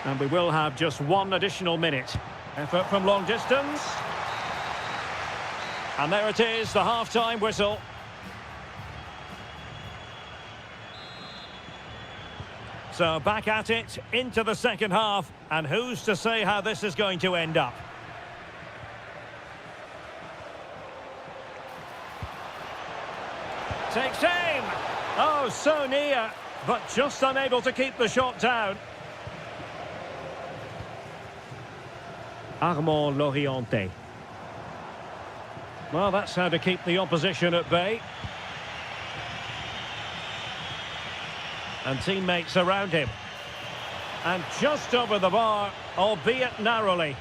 And we will have just 1 additional minute. Effort from long distance. And there it is, the half-time whistle. So back at it, into the second half, and who's to say how this is going to end up? Takes aim! Oh, so near. but just unable to keep the shot down. Armand Loriente. Well, that's how to keep the opposition at bay. And teammates around him. And just over the bar, albeit narrowly.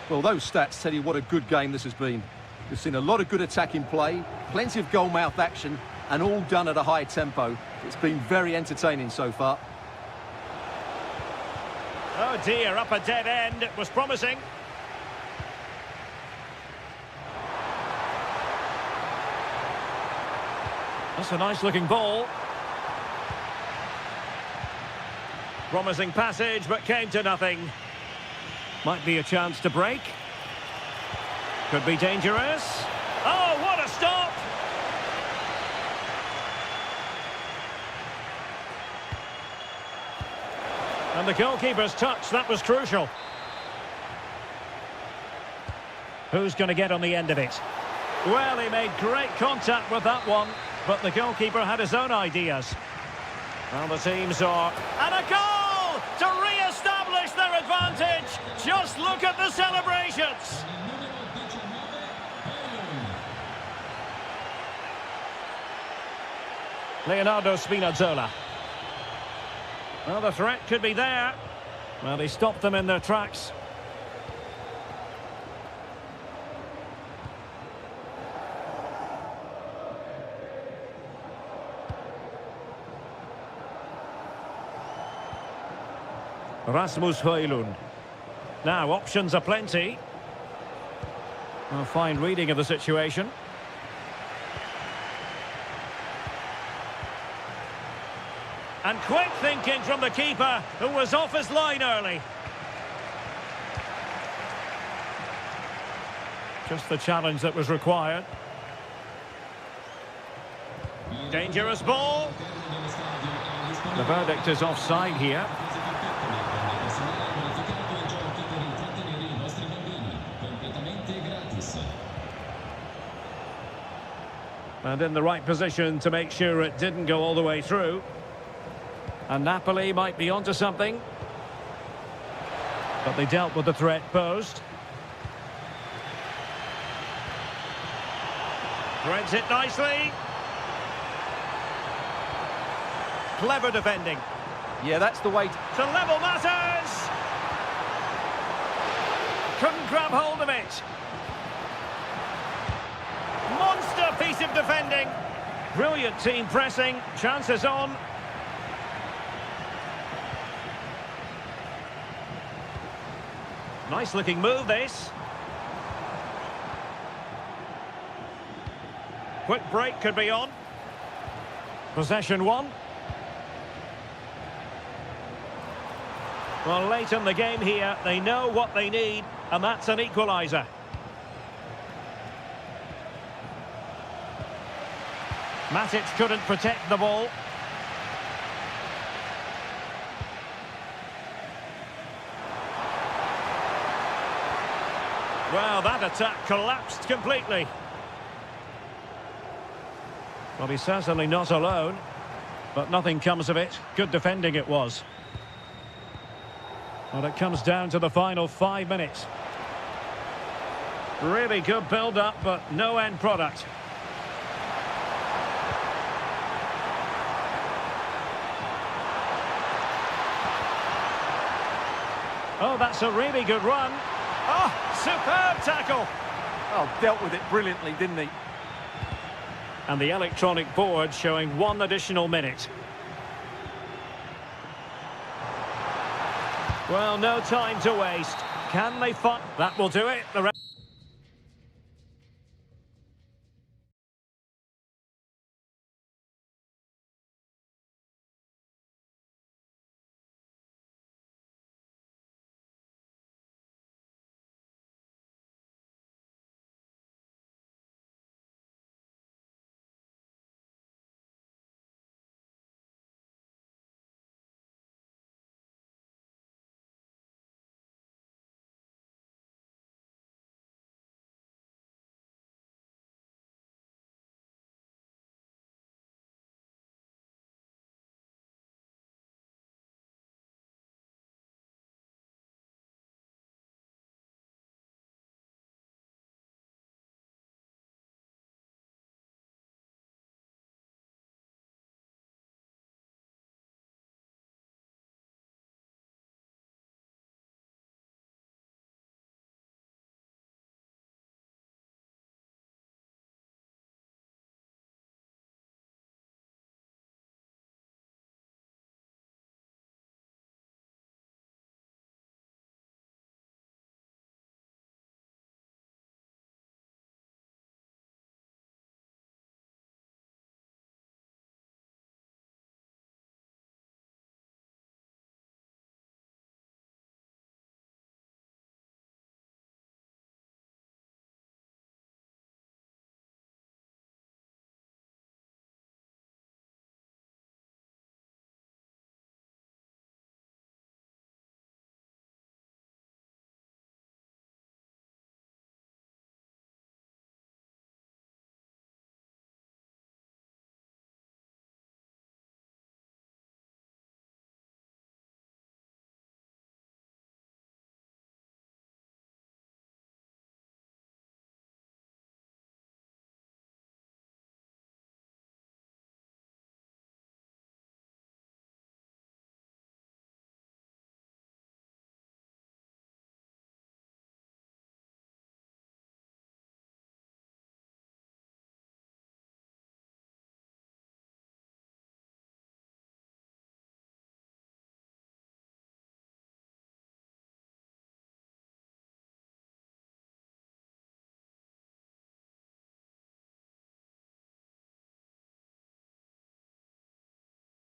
Well, those stats tell you what a good game this has been. We've seen a lot of good attacking play, plenty of goal-mouth action, and all done at a high tempo. It's been very entertaining so far. Oh dear, up a dead end. It was promising. That's a nice-looking ball. Promising passage, but came to nothing. Might be a chance to break. Could be dangerous. Oh, what a stop! And the goalkeeper's touch, that was crucial. Who's going to get on the end of it? Well, he made great contact with that one, but the goalkeeper had his own ideas. Well, the teams are... And a goal to re-establish their advantage. Just look at the celebrations. Leonardo Spinazzola. Well, the threat could be there. Well, he stopped them in their tracks. Rasmus Højlund. Now, options are plenty. A fine reading of the situation. And quick thinking from the keeper, who was off his line early. Just the challenge that was required. Dangerous ball. The verdict is offside here. And in the right position to make sure it didn't go all the way through. And Napoli might be onto something. But they dealt with the threat posed. Threads it nicely. Clever defending. Yeah, that's the way to level matters. Couldn't grab hold of it. Monster piece of defending. Brilliant team pressing. Chances on. Nice looking move, this. Quick break could be on. Possession one. Well, late in the game here, they know what they need, and that's an equaliser. Matic couldn't protect the ball. Well, that attack collapsed completely. Well, he's certainly not alone, but nothing comes of it. Good defending it was. Well, it comes down to the final 5 minutes. Really good build-up, but no end product. Oh, that's a really good run. Oh, superb tackle. Oh, dealt with it brilliantly, didn't he? And the electronic board showing 1 additional minute. Well, no time to waste. Can they fight? That will do it. The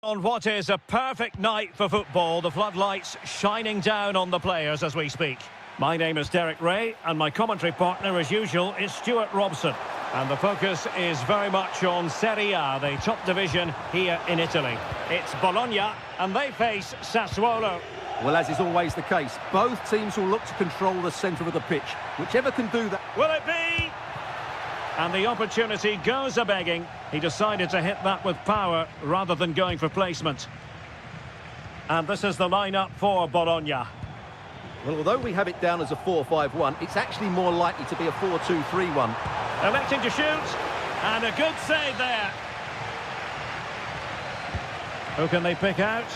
On what is a perfect night for football, the floodlights shining down on the players as we speak. My name is Derek Ray, and my commentary partner, as usual, is Stuart Robson. And the focus is very much on Serie A, the top division here in Italy. It's Bologna, and they face Sassuolo. Well, as is always the case, both teams will look to control the centre of the pitch. Whichever can do that. Will it be? And the opportunity goes a-begging. He decided to hit that with power rather than going for placement. And this is the lineup for Bologna. Well, although we have it down as a 4-5-1, it's actually more likely to be a 4-2-3-1. Electing to shoot. And a good save there. Who can they pick out?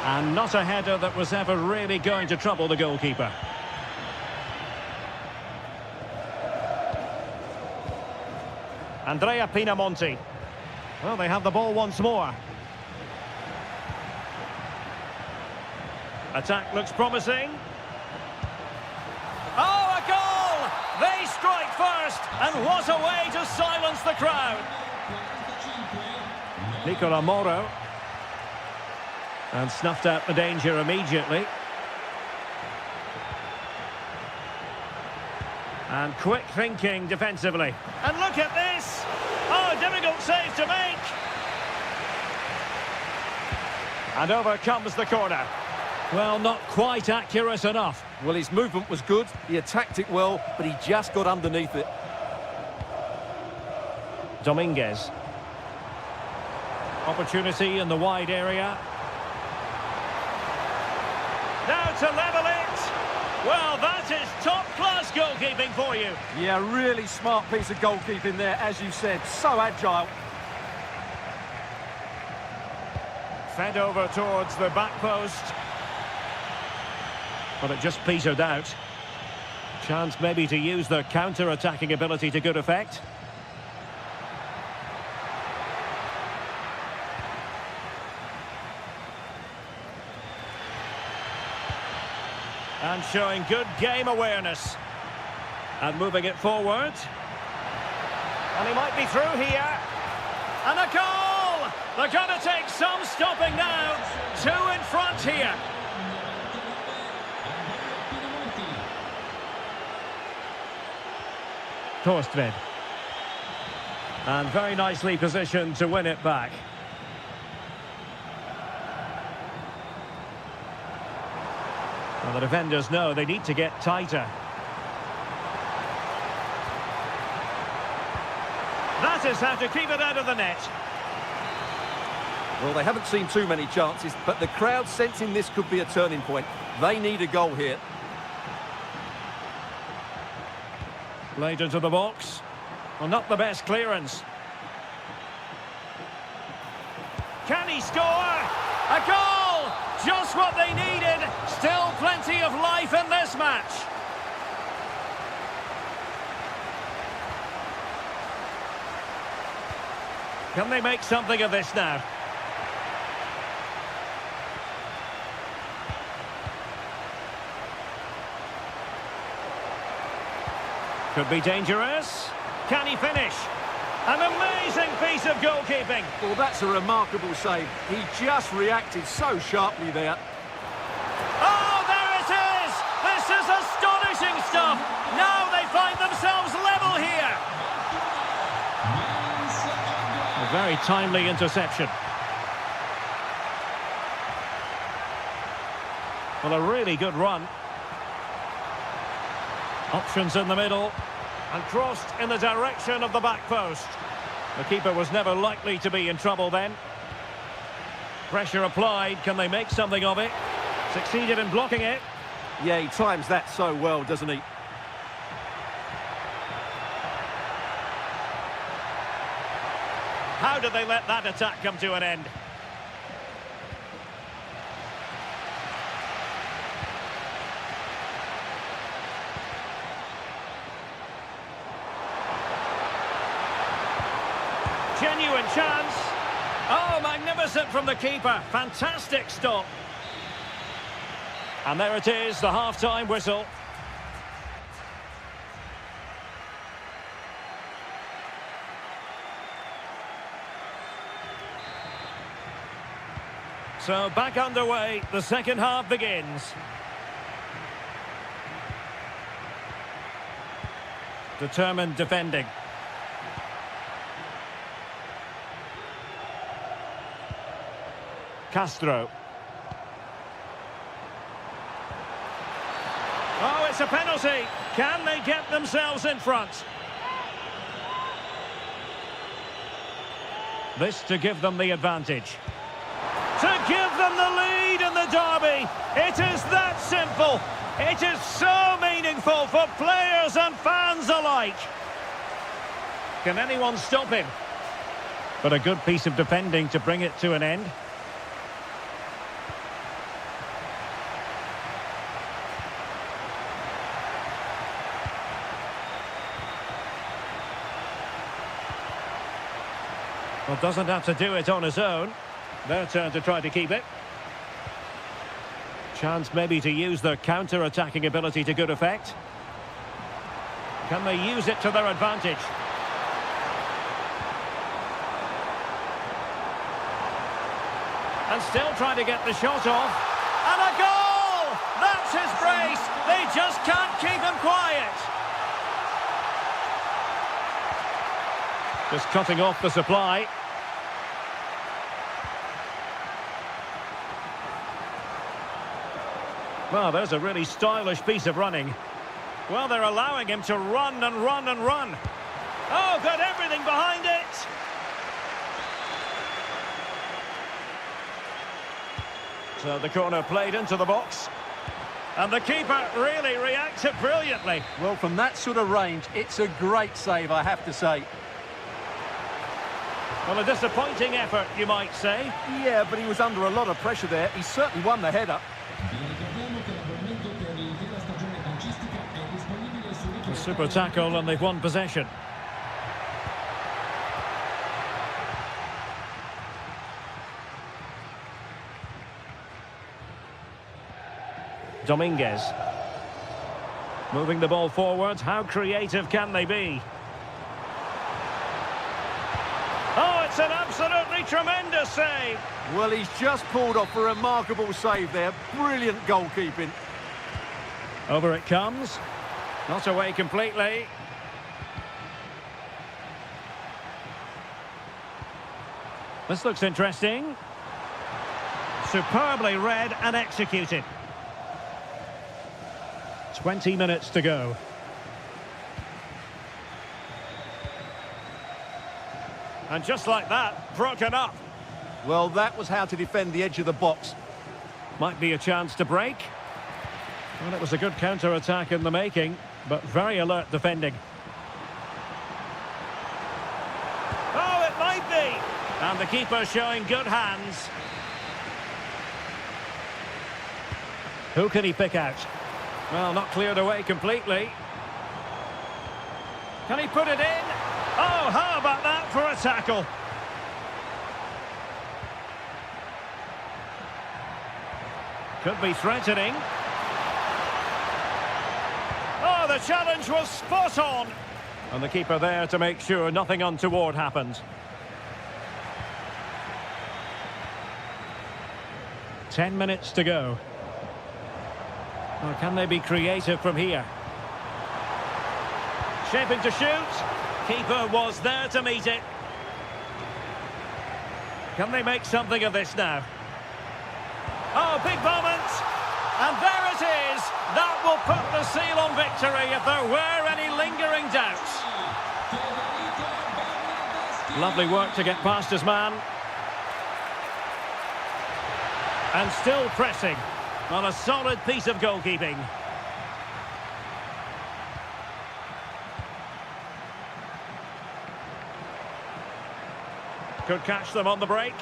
And not a header that was ever really going to trouble the goalkeeper. Andrea Pinamonti. Well, they have the ball once more. Attack looks promising. Oh, a goal! They strike first, and what a way to silence the crowd. Nicola Moro. And snuffed out the danger immediately. And quick thinking defensively. And look at this! Oh, difficult save to make! And over comes the corner. Well, not quite accurate enough. Well, his movement was good, he attacked it well, but he just got underneath it. Dominguez. Opportunity in the wide area. Now to level it. Well, that is top-class goalkeeping for you. Yeah, really smart piece of goalkeeping there, as you said. So agile. Fed over towards the back post. But it just petered out. Chance maybe to use their counter-attacking ability to good effect. And showing good game awareness. And moving it forward. And he might be through here. And a goal! They're going to take some stopping now. 2 in front here. Torstvedt. And very nicely positioned to win it back. Well, the defenders know they need to get tighter. That is how to keep it out of the net. Well, they haven't seen too many chances, but the crowd sensing this could be a turning point. They need a goal here. Played into the box. Well, not the best clearance. Can he score? A goal! Just what they needed. Still plenty of life in this match. Can they make something of this now? Could be dangerous. Can he finish? An amazing piece of goalkeeping. Well, that's a remarkable save. He just reacted so sharply there. Oh, there it is! This is astonishing stuff. Now they find themselves level here. A very timely interception. Well, a really good run. Options in the middle. And crossed in the direction of the back post. The keeper was never likely to be in trouble then. Pressure applied. Can they make something of it? Succeeded in blocking it. Yeah, he times that so well, doesn't he? How did they let that attack come to an end? Genuine chance. Oh, magnificent from the keeper. Fantastic stop. And there it is, the half-time whistle. So back underway, the second half begins. Determined defending. Castro. Oh, it's a penalty. Can they get themselves in front? This to give them the advantage. To give them the lead in the derby. It is that simple. It is so meaningful for players and fans alike. Can anyone stop him? But a good piece of defending to bring it to an end. Well, doesn't have to do it on his own. Their turn to try to keep it. Chance maybe to use their counter-attacking ability to good effect. Can they use it to their advantage? And still trying to get the shot off. And a goal! That's his brace! They just can't keep him quiet. Just cutting off the supply. Well, there's a really stylish piece of running. Well, they're allowing him to run and run and run. Oh, got everything behind it. So the corner played into the box. And the keeper really reacted brilliantly. Well, from that sort of range, it's a great save, I have to say. Well, a disappointing effort, you might say. Yeah, but he was under a lot of pressure there. He certainly won the header. A super tackle and they've won possession. Dominguez. Moving the ball forward. How creative can they be? Oh, it's an absolutely tremendous save. Well, he's just pulled off a remarkable save there. Brilliant goalkeeping. Over it comes. Not away completely. This looks interesting. Superbly read and executed. 20 minutes to go. And just like that, broken up. Well, that was how to defend the edge of the box. Might be a chance to break. Well, it was a good counter-attack in the making, but very alert defending. Oh, it might be! And the keeper showing good hands. Who can he pick out? Well, not cleared away completely. Can he put it in? Oh, how about that for a tackle? Could be threatening. Oh, the challenge was spot on. And the keeper there to make sure nothing untoward happened. 10 minutes to go. Well, can they be creative from here? Shaping to shoot. Keeper was there to meet it. Can they make something of this now? Oh, big moment. And there it is. That will put the seal on victory if there were any lingering doubts. Lovely work to get past his man. And still pressing on a solid piece of goalkeeping. Could catch them on the break.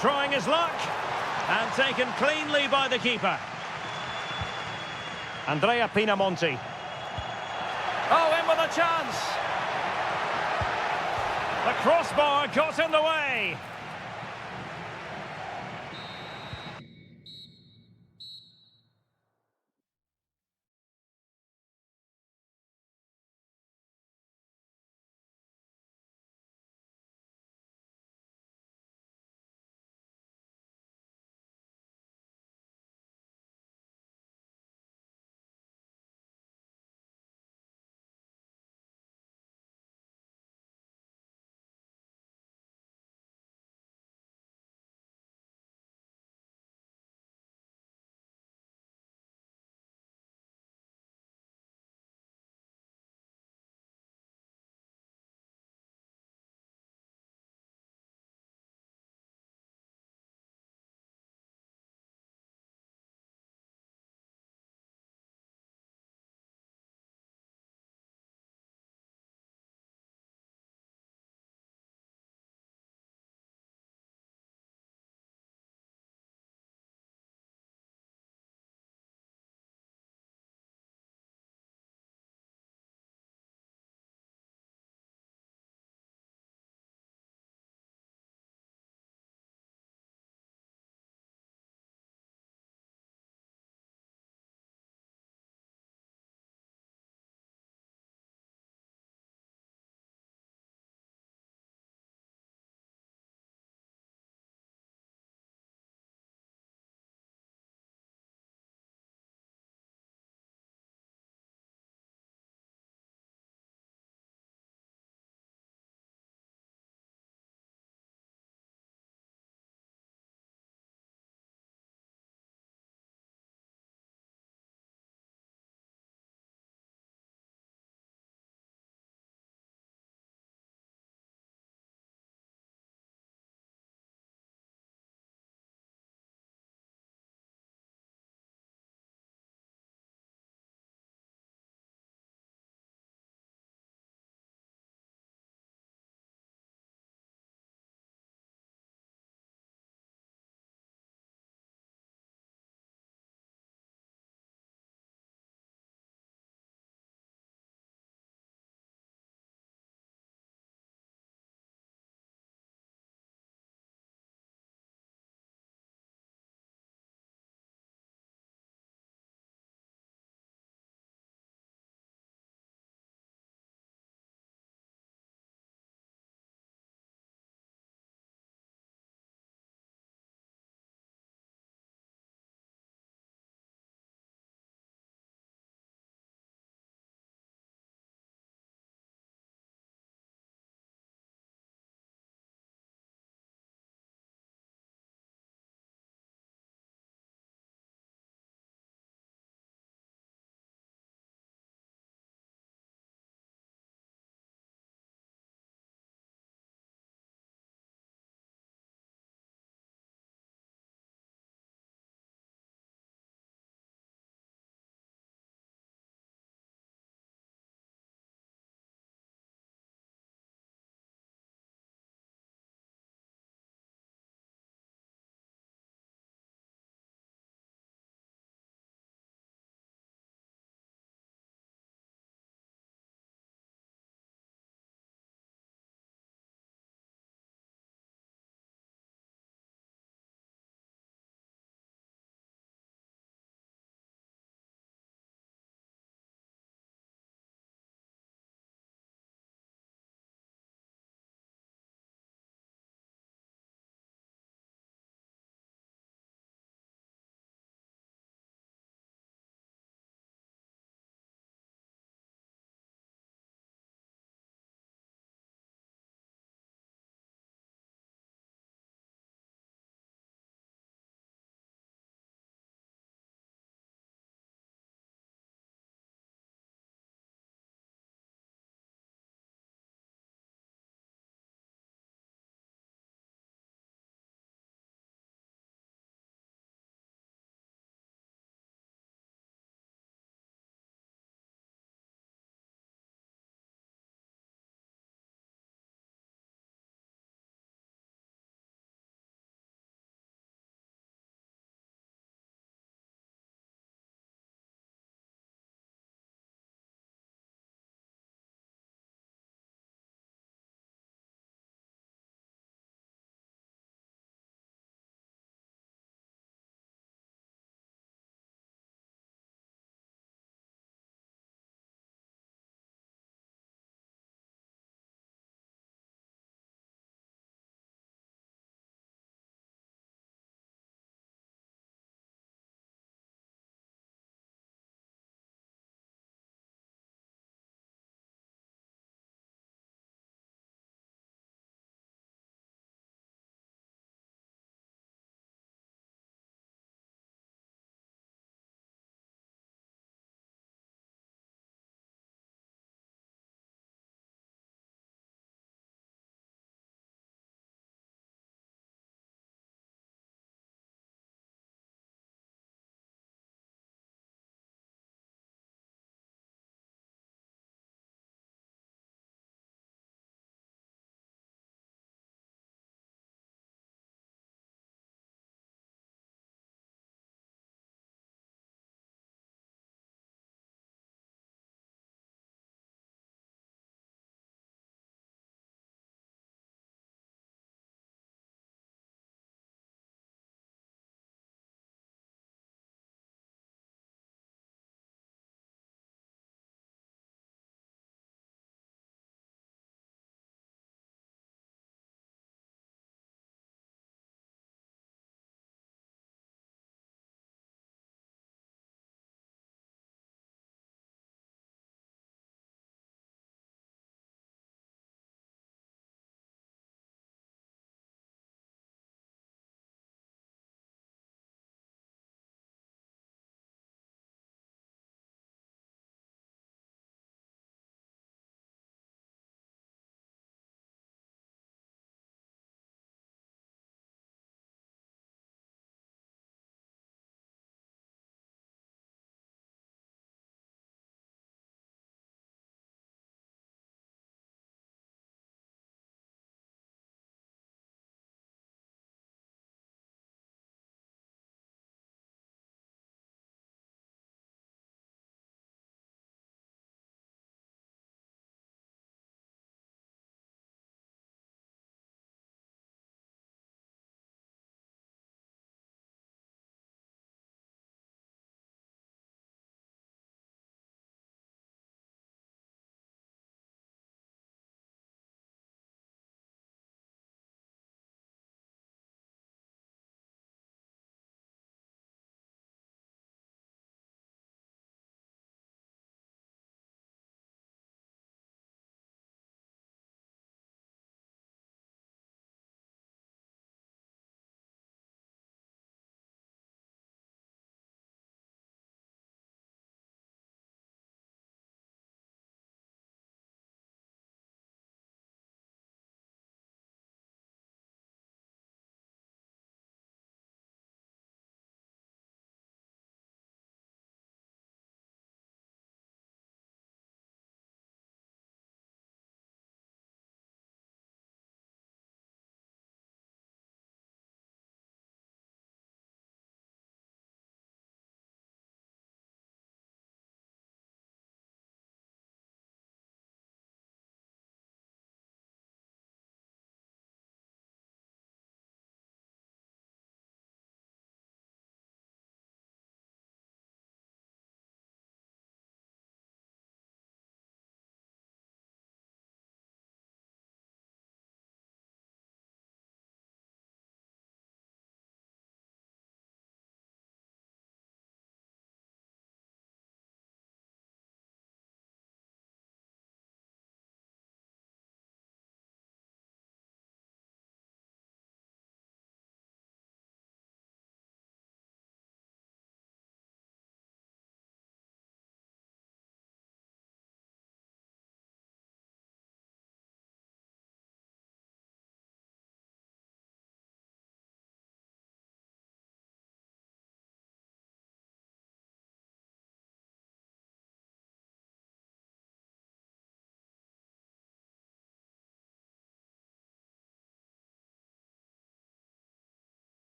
Trying his luck. And taken cleanly by the keeper. Andrea Pinamonti. Oh, in with a chance. The crossbar got in the way.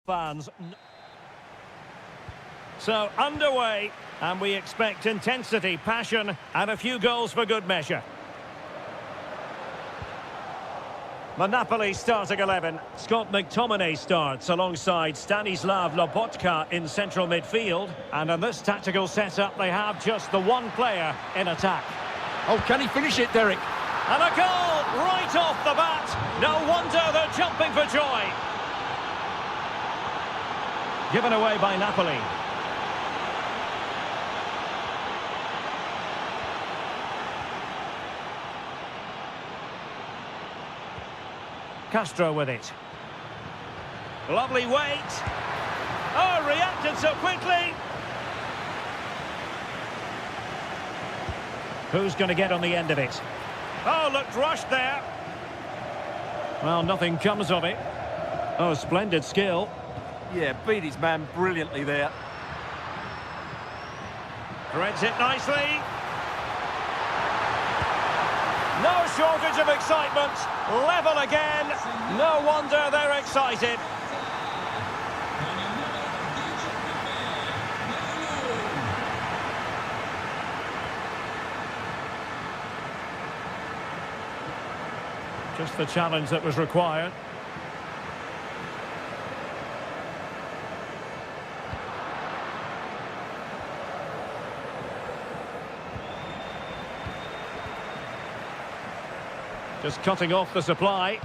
fans. So underway, and we expect intensity, passion, and a few goals for good measure. The Napoli starting 11. Scott McTominay starts alongside Stanislav Lobotka in central midfield. And in this tactical setup, they have just the one player in attack. Oh, can he finish it, Derek? And a goal right off the bat. No wonder they're jumping for joy. Given away by Napoli. Castro with it. Lovely wait. Oh, reacted so quickly. Who's going to get on the end of it? Oh, looked rushed there. Well, nothing comes of it. Oh, splendid skill. Yeah, beat his man brilliantly there. Threads it nicely. No shortage of excitement. Level again. No wonder they're excited. Just the challenge that was required. Just cutting off the supply.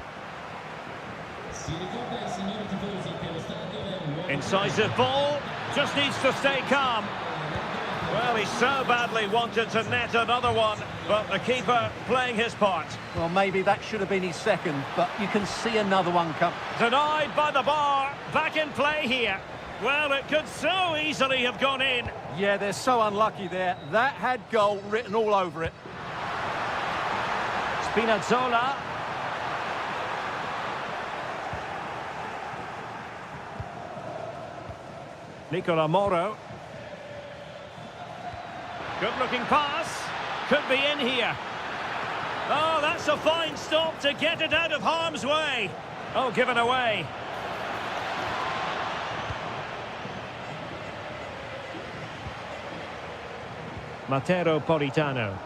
Incisive ball. Just needs to stay calm. Well, he so badly wanted to net another one, but the keeper playing his part. Well, maybe that should have been his second, but you can see another one come. Denied by the bar. Back in play here. Well, it could so easily have gone in. Yeah, they're so unlucky there. That had goal written all over it. Spinazzola. Nicola Moro. Good-looking pass. Could be in here. Oh, that's a fine stop to get it out of harm's way. Oh, given away. Matteo Politano.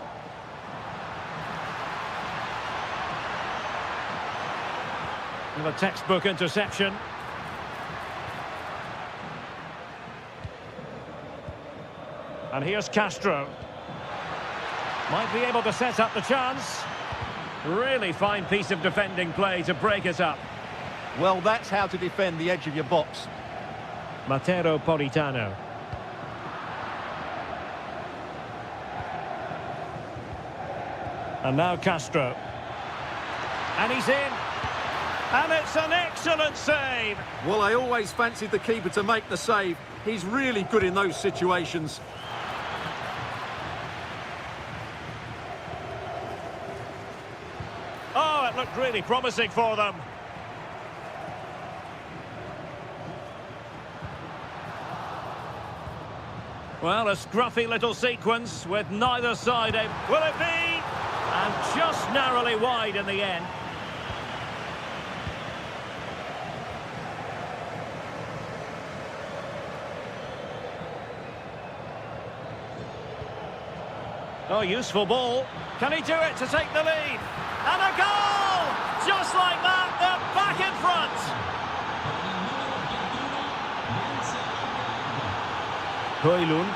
And a textbook interception. And here's Castro. Might be able to set up the chance. Really fine piece of defending play to break it up. Well, that's how to defend the edge of your box. Matteo Politano. And now Castro. And he's in. And it's an excellent save. Well, I always fancied the keeper to make the save. He's really good in those situations. Oh, it looked really promising for them. Well, a scruffy little sequence with neither side able. Will it be? And just narrowly wide in the end. Oh, useful ball. Can he do it to take the lead? And a goal! Just like that, they're back in front. Højlund.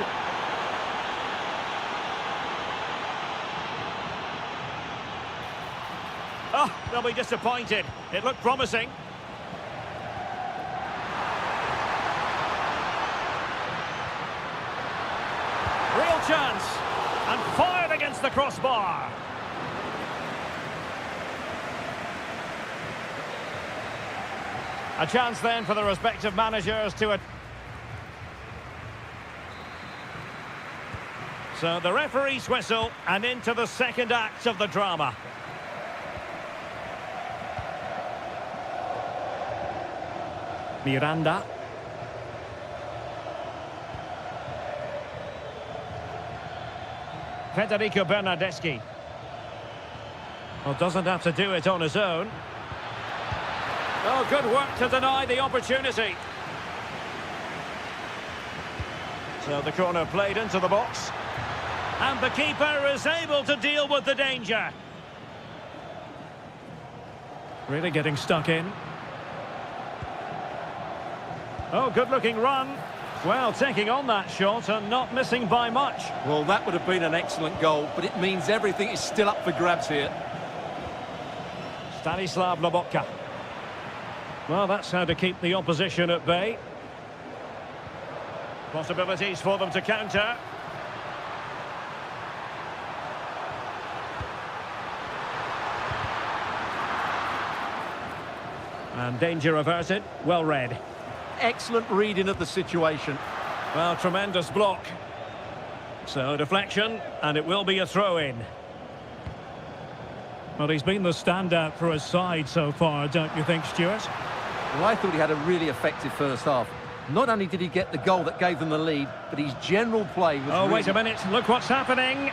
Oh, they'll be disappointed. It looked promising. Real chance. And fired against the crossbar. A chance then for the respective managers to... So the referee's whistle and into the second act of the drama. Miranda. Federico Bernardeschi. Well, doesn't have to do it on his own. Oh, good work to deny the opportunity. So the corner played into the box. And the keeper is able to deal with the danger. Really getting stuck in. Oh, good-looking run. Well, taking on that shot and not missing by much. Well, that would have been an excellent goal, but it means everything is still up for grabs here. Stanislav Lobotka. Well, that's how to keep the opposition at bay. Possibilities for them to counter. And danger averted. Well read. Excellent reading of the situation. Well, tremendous block. So, deflection, and it will be a throw-in. Well, he's been the standout for his side so far, don't you think, Stuart? Well, I thought he had a really effective first half. Not only did he get the goal that gave them the lead, but his general play was really... wait a minute. Look what's happening.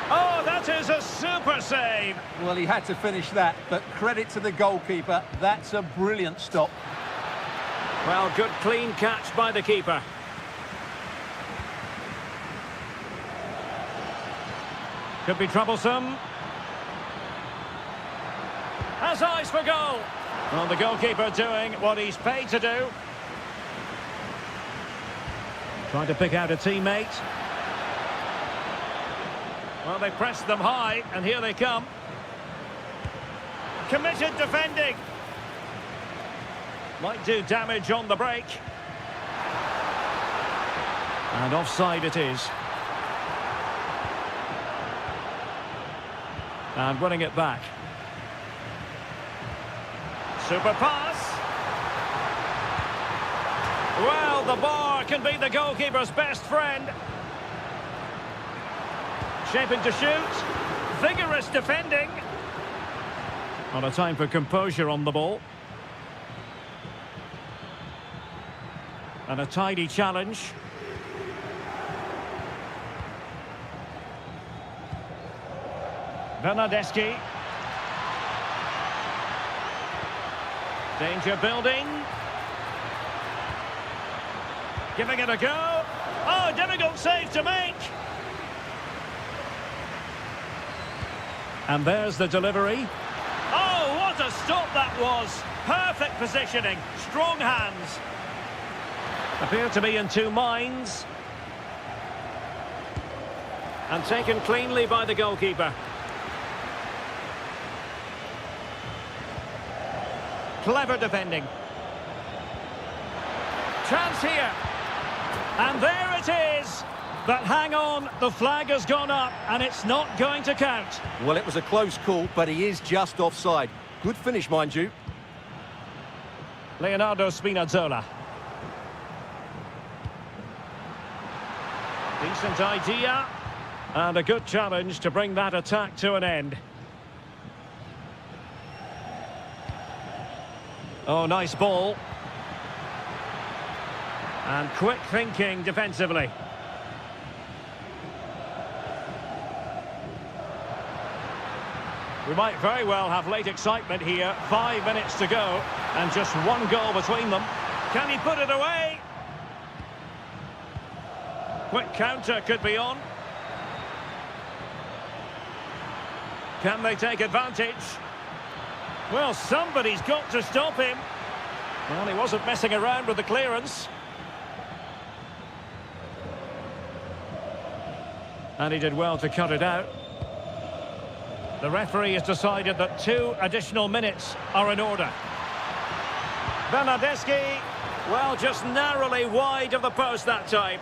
Oh, that is a super save. Well, he had to finish that, but credit to the goalkeeper. That's a brilliant stop. Well, good clean catch by the keeper. Could be troublesome. Has eyes for goal. Well, the goalkeeper doing what he's paid to do. Trying to pick out a teammate. Well, they pressed them high, and here they come. Committed defending. Might do damage on the break. And offside it is. And winning it back. Super pass. Well, the bar can be the goalkeeper's best friend. Shaping to shoot. Vigorous defending. Not a time for composure on the ball. And a tidy challenge. Bernardeschi. Danger building. Giving it a go. Oh, difficult save to make. And there's the delivery. Oh, what a stop that was. Perfect positioning. Strong hands. Appear to be in two minds. And taken cleanly by the goalkeeper. Clever defending. Chance here. And there it is. But hang on, the flag has gone up and it's not going to count. Well, it was a close call, but he is just offside. Good finish, mind you. Leonardo Spinazzola. Decent idea. And a good challenge to bring that attack to an end. Oh, nice ball. And quick thinking defensively. We might very well have late excitement here. 5 minutes to go and just one goal between them. Can he put it away? Quick counter could be on. Can they take advantage? Well, somebody's got to stop him. Well, he wasn't messing around with the clearance. And he did well to cut it out. The referee has decided that 2 additional minutes are in order. Bernardeschi, well, just narrowly wide of the post that time.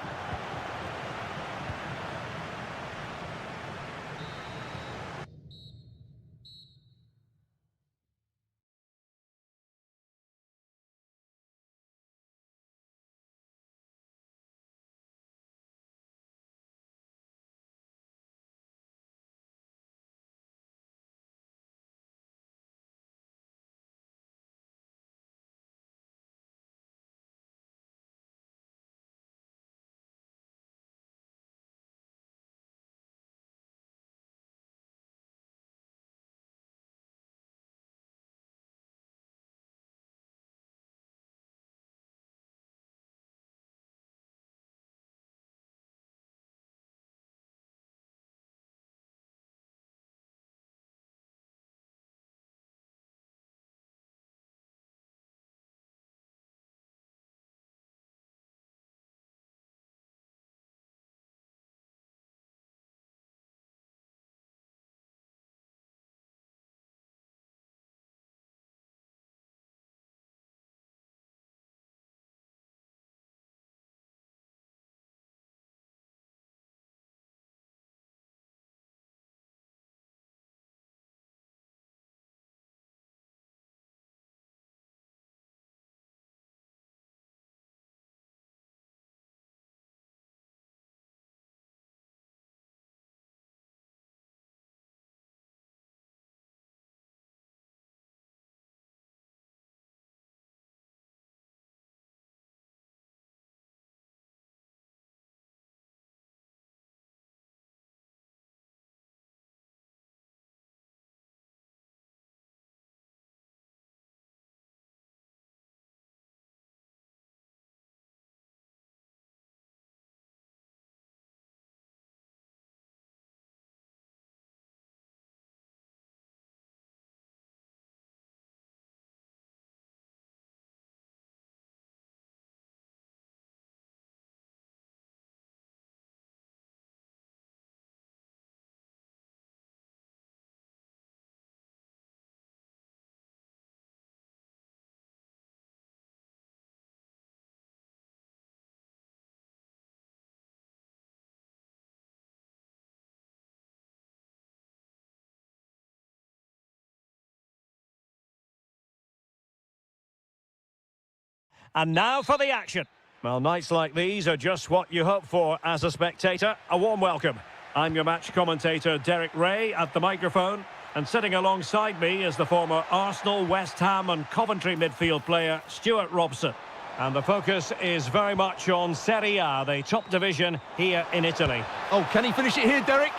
And now for the action. Well, nights like these are just what you hope for as a spectator. A warm welcome. I'm your match commentator, Derek Ray, at the microphone. And sitting alongside me is the former Arsenal, West Ham and Coventry midfield player, Stuart Robson. And the focus is very much on Serie A, the top division here in Italy. Oh, can he finish it here, Derek?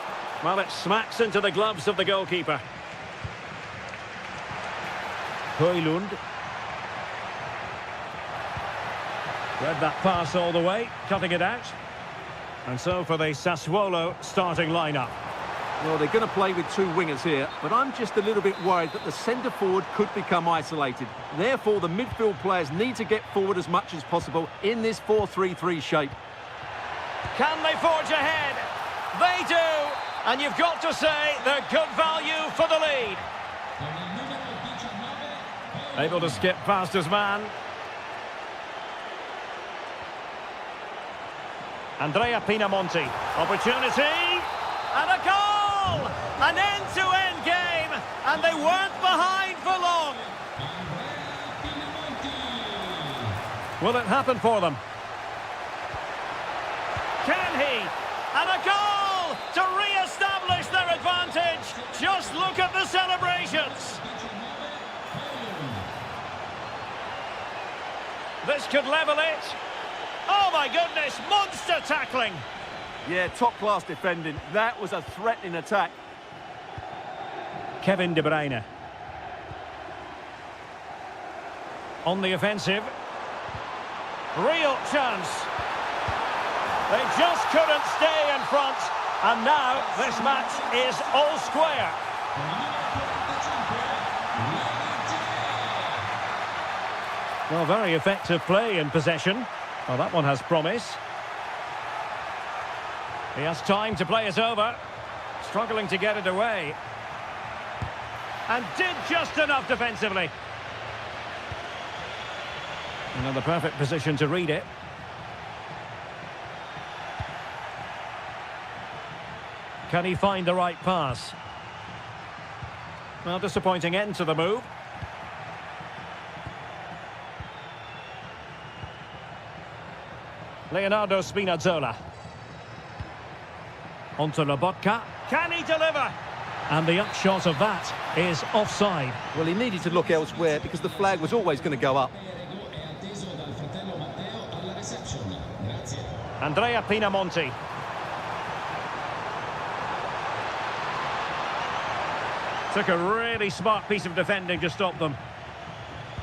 Well, it smacks into the gloves of the goalkeeper. Højlund. Read that pass all the way, cutting it out. And so for the Sassuolo starting lineup. Well, they're going to play with two wingers here, but I'm just a little bit worried that the centre forward could become isolated. Therefore, the midfield players need to get forward as much as possible in this 4-3-3 shape. Can they forge ahead? They do! And you've got to say they're good value for the lead. Able to skip past his man. Andrea Pinamonti. Opportunity. And a goal! An end-to-end game. And they weren't behind for long. Will it happen for them? Can he? And a goal to re-establish their advantage. Just look at the celebrations. This could level it. Oh my goodness, monster tackling. Yeah, top-class defending. That was a threatening attack. Kevin De Bruyne. On the offensive. Real chance. They just couldn't stay in front. And now this match is all square. Well, very effective play in possession. Well, that one has promise. He has time to play it over. Struggling to get it away. And did just enough defensively. And in the perfect position to read it. Can he find the right pass? Well, disappointing end to the move. Leonardo Spinazzola. Onto Lobotka. Can he deliver? And the upshot of that is offside. Well, he needed to look elsewhere because the flag was always going to go up. Andrea Pinamonti. Took a really smart piece of defending to stop them.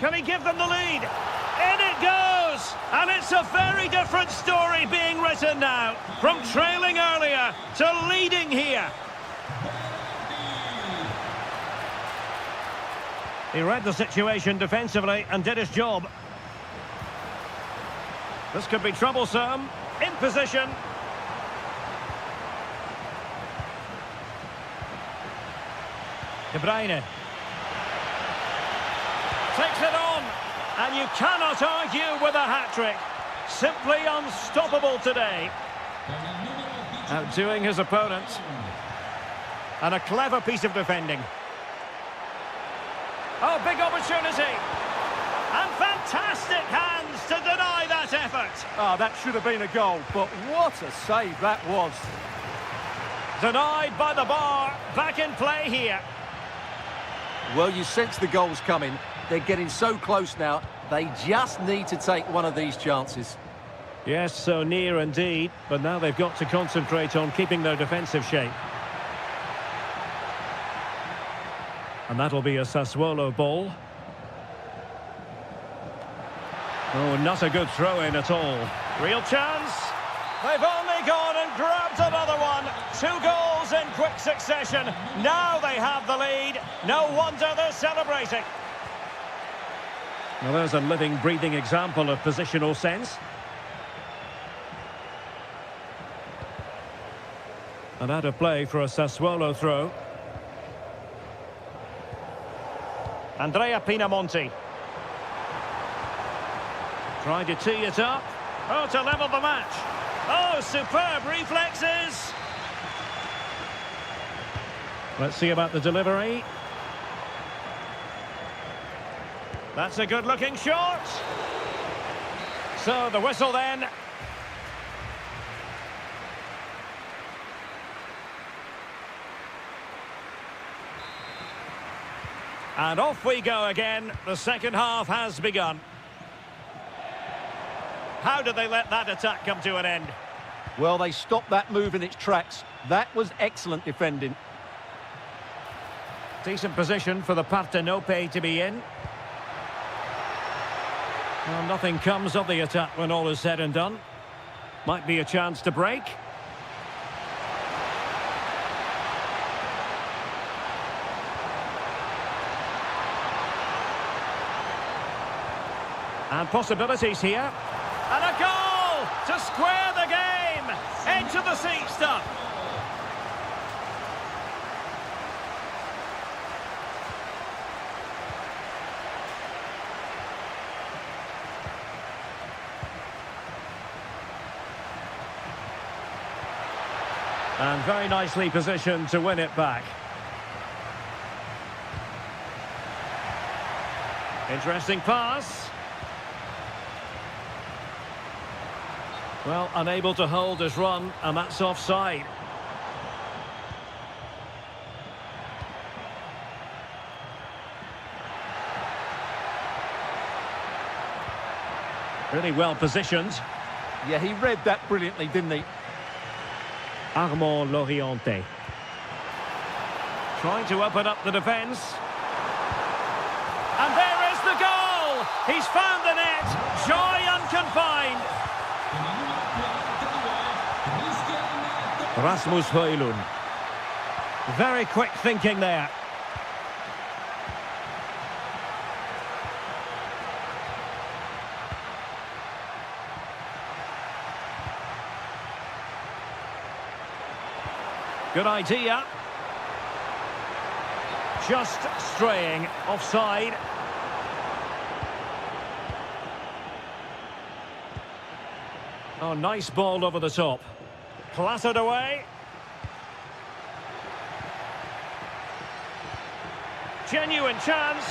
Can he give them the lead? In it goes! And it's a very different story being written now. From trailing earlier to leading here. He read the situation defensively and did his job. This could be troublesome. In position. De Bruyne. Takes it on. And you cannot argue with a hat-trick. Simply unstoppable today. Outdoing his opponent. And a clever piece of defending. Oh, big opportunity. And fantastic hands to deny that effort. Oh, that should have been a goal, but what a save that was. Denied by the bar. Back in play here. Well, you sense the goals coming. They're getting so close now. They just need to take one of these chances. Yes, so near indeed. But now they've got to concentrate on keeping their defensive shape. And that'll be a Sassuolo ball. Oh, not a good throw-in at all. Real chance. They've only gone and grabbed another one. 2 goals in quick succession. Now they have the lead. No wonder they're celebrating. Well, there's a living, breathing example of positional sense. And out of play for a Sassuolo throw. Andrea Pinamonti. Trying to tee it up. Oh, to level the match. Oh, superb reflexes. Let's see about the delivery. That's a good-looking shot. So the whistle then. And off we go again. The second half has begun. How did they let that attack come to an end? Well, they stopped that move in its tracks. That was excellent defending. Decent position for the Partenope to be in. Well, nothing comes of the attack when all is said and done. Might be a chance to break. And possibilities here. And a goal to square the game. Into the seat stuff. And very nicely positioned to win it back. Interesting pass. Well, unable to hold his run, and that's offside. Really well positioned. Yeah, he read that brilliantly, didn't he? Armand Loriente. Trying to open up the defence. And there is the goal! He's found the net! Joy unconfined! Rasmus Højlund. Very quick thinking there. Good idea. Just straying offside. Oh, nice ball over the top. Clattered away. Genuine chance.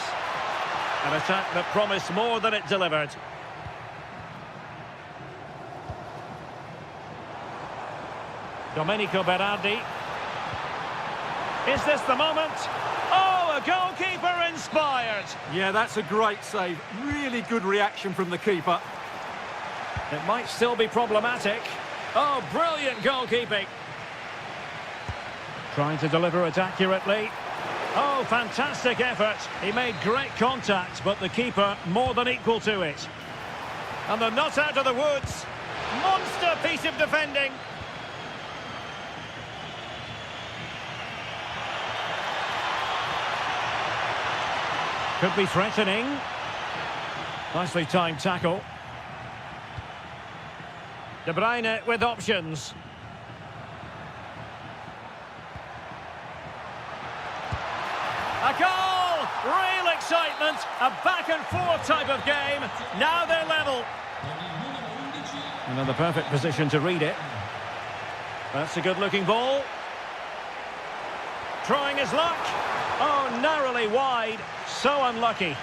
An attack that promised more than it delivered. Domenico Berardi. Is this the moment? Oh, a goalkeeper inspired. Yeah, that's a great save. Really good reaction from the keeper. It might still be problematic. Oh, brilliant goalkeeping. Trying to deliver it accurately. Oh, fantastic effort. He made great contact, but the keeper more than equal to it. And they're not out of the woods. Monster piece of defending. Could be threatening. Nicely timed tackle. De Bruyne with options. A goal! Real excitement. A back and forth type of game. Now they're level. Another perfect position to read it. That's a good looking ball. Trying his luck. Oh, narrowly wide. So unlucky.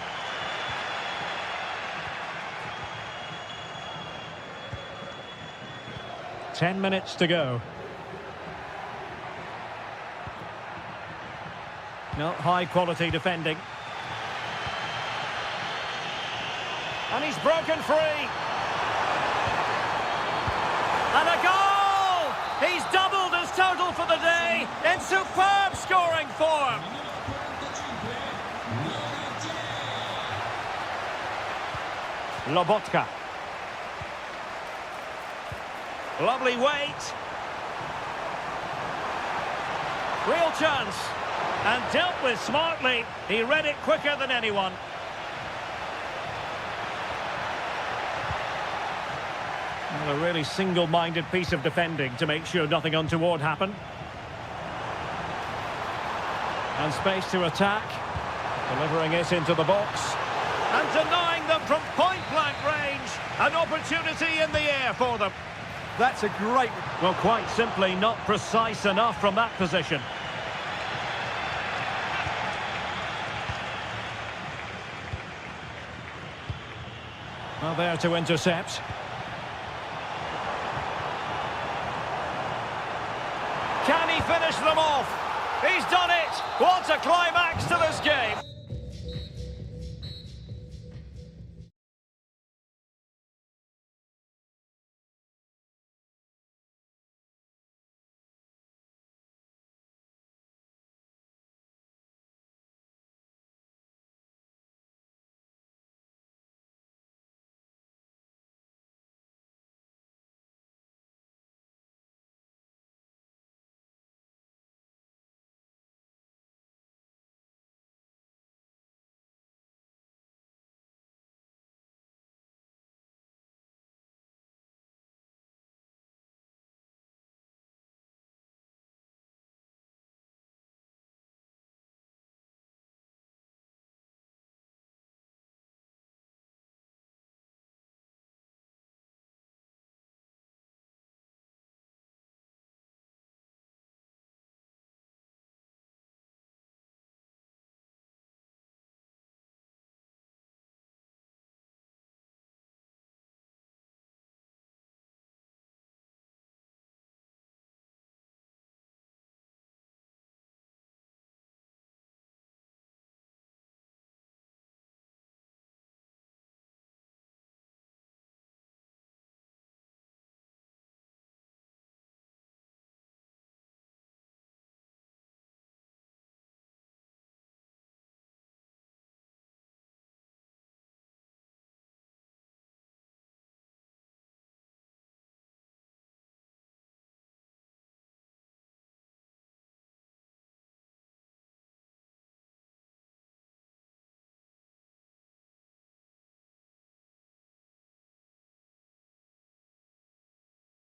Ten minutes to go. No, high quality defending. And he's broken free. And a goal! He's doubled his total for the day in superb scoring form. Lobotka. Lovely weight. Real chance. And dealt with smartly. He read it quicker than anyone. Well, a really single-minded piece of defending to make sure nothing untoward happened. And space to attack. Delivering it into the box. And denying them from point-blank range. An opportunity in the air for them. That's a great... Well, quite simply not precise enough from that position. Well, there to intercept. Can he finish them off? He's done it! What a climax to this game!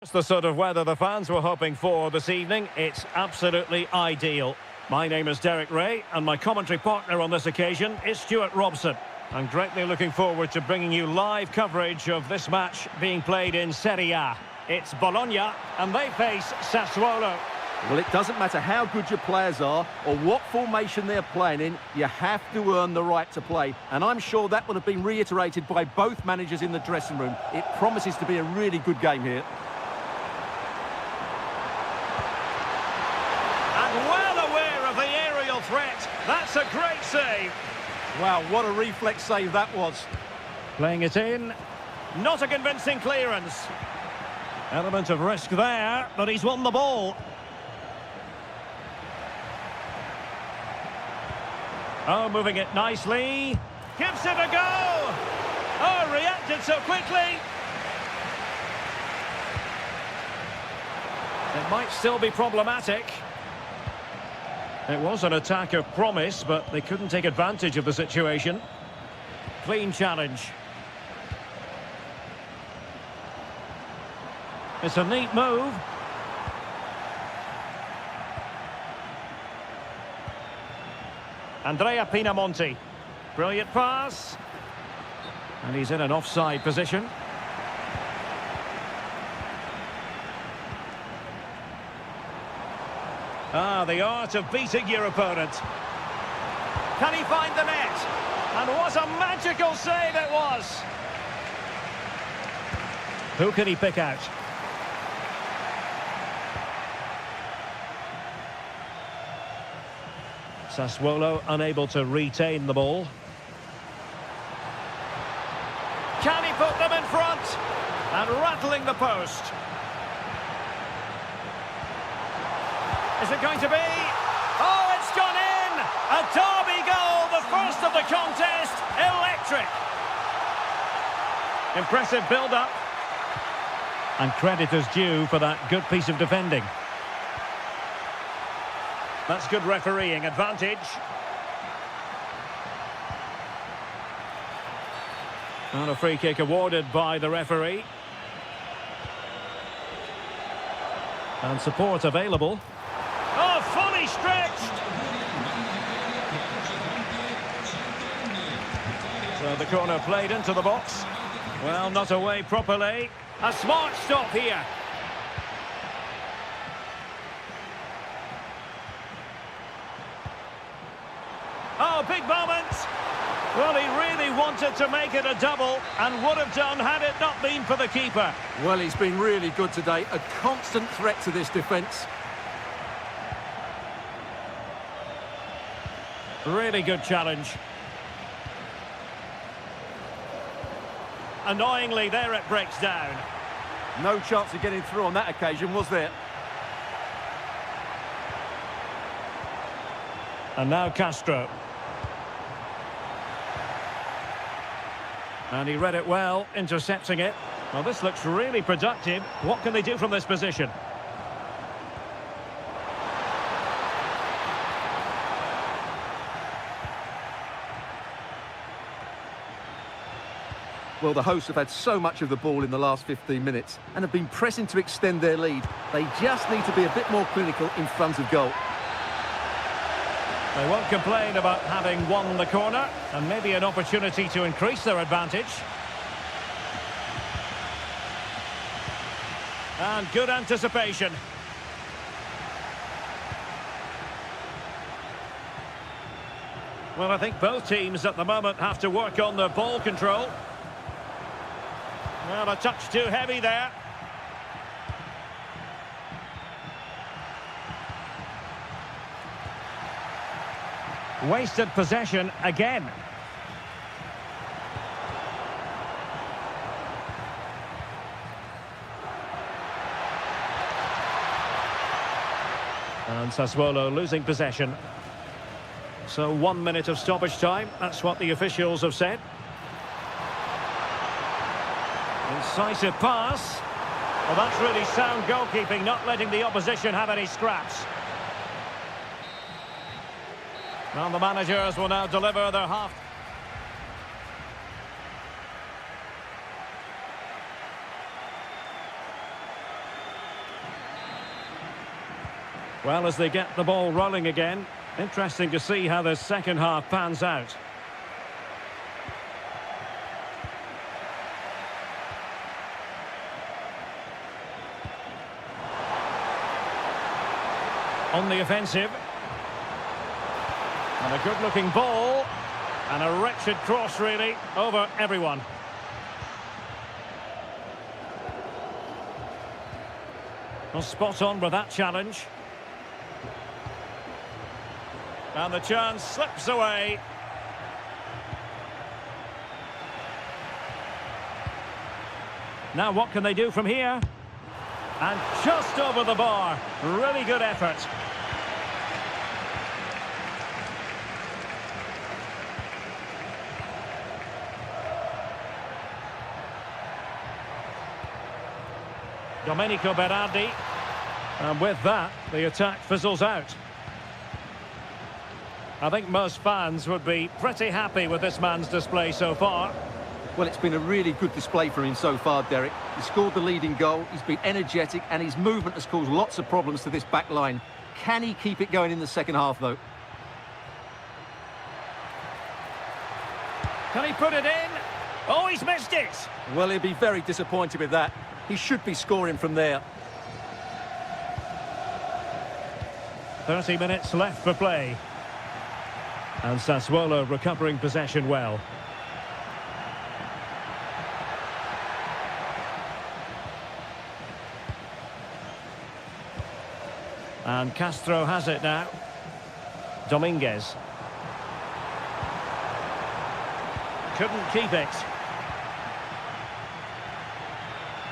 It's the sort of weather the fans were hoping for this evening. It's absolutely ideal. My name is Derek Ray, and my commentary partner on this occasion is Stuart Robson. I'm greatly looking forward to bringing you live coverage of this match being played in Serie A. It's Bologna, and they face Sassuolo. Well, it doesn't matter how good your players are or what formation they're playing in, you have to earn the right to play. And I'm sure that will have been reiterated by both managers in the dressing room. It promises to be a really good game here. Well aware of the aerial threat. That's a great save. Wow, what a reflex save that was. Playing it in. Not a convincing clearance. Element of risk there, but he's won the ball. Oh, moving it nicely. Gives it a go. Oh, reacted so quickly. It might still be problematic. It was an attack of promise, but they couldn't take advantage of the situation. Clean challenge. It's a neat move. Andrea Pinamonti. Brilliant pass. And he's in an offside position. Ah, the art of beating your opponent. Can he find the net? And what a magical save it was! Who can he pick out? Sassuolo unable to retain the ball. Can he put them in front? And rattling the post. Is it going to be? Oh, it's gone in! A derby goal, the first of the contest. Electric. Impressive build-up. And credit is due for that good piece of defending. That's good refereeing advantage. And a free kick awarded by the referee. And support available. Oh, fully stretched! So the corner played into the box. Well, not away properly. A smart stop here. Oh, big moment! Well, he really wanted to make it a double and would have done had it not been for the keeper. Well, he's been really good today. A constant threat to this defence. Really good challenge. Annoyingly, there it breaks down. No chance of getting through on that occasion, was there? And now Castro. And he read it well, intercepting it. Well, this looks really productive. What can they do from this position? Well, the hosts have had so much of the ball in the last 15 minutes and have been pressing to extend their lead. They just need to be a bit more clinical in front of goal. They won't complain about having won the corner, and maybe an opportunity to increase their advantage. And good anticipation. Well, I think both teams at the moment have to work on their ball control. Well, a touch too heavy there. Wasted possession again. And Sassuolo losing possession. So 1 minute of stoppage time. That's what the officials have said. Incisive pass. Well, that's really sound goalkeeping, not letting the opposition have any scraps. And the managers will now deliver their half. Well, as they get the ball rolling again, interesting to see how the second half pans out. On the offensive. And a good-looking ball. And a wretched cross, really, over everyone. Well, spot on with that challenge. And the chance slips away. Now what can they do from here? And just over the bar. Really good effort. Domenico Berardi. And with that, the attack fizzles out. I think most fans would be pretty happy with this man's display so far. Well, it's been a really good display for him so far, Derek. He scored the leading goal, he's been energetic, and his movement has caused lots of problems to this back line. Can he keep it going in the second half, though? Can he put it in? Oh, he's missed it! Well, he'll be very disappointed with that. He should be scoring from there. 30 minutes left for play. And Sassuolo recovering possession well. And Castro has it now. Dominguez. Couldn't keep it.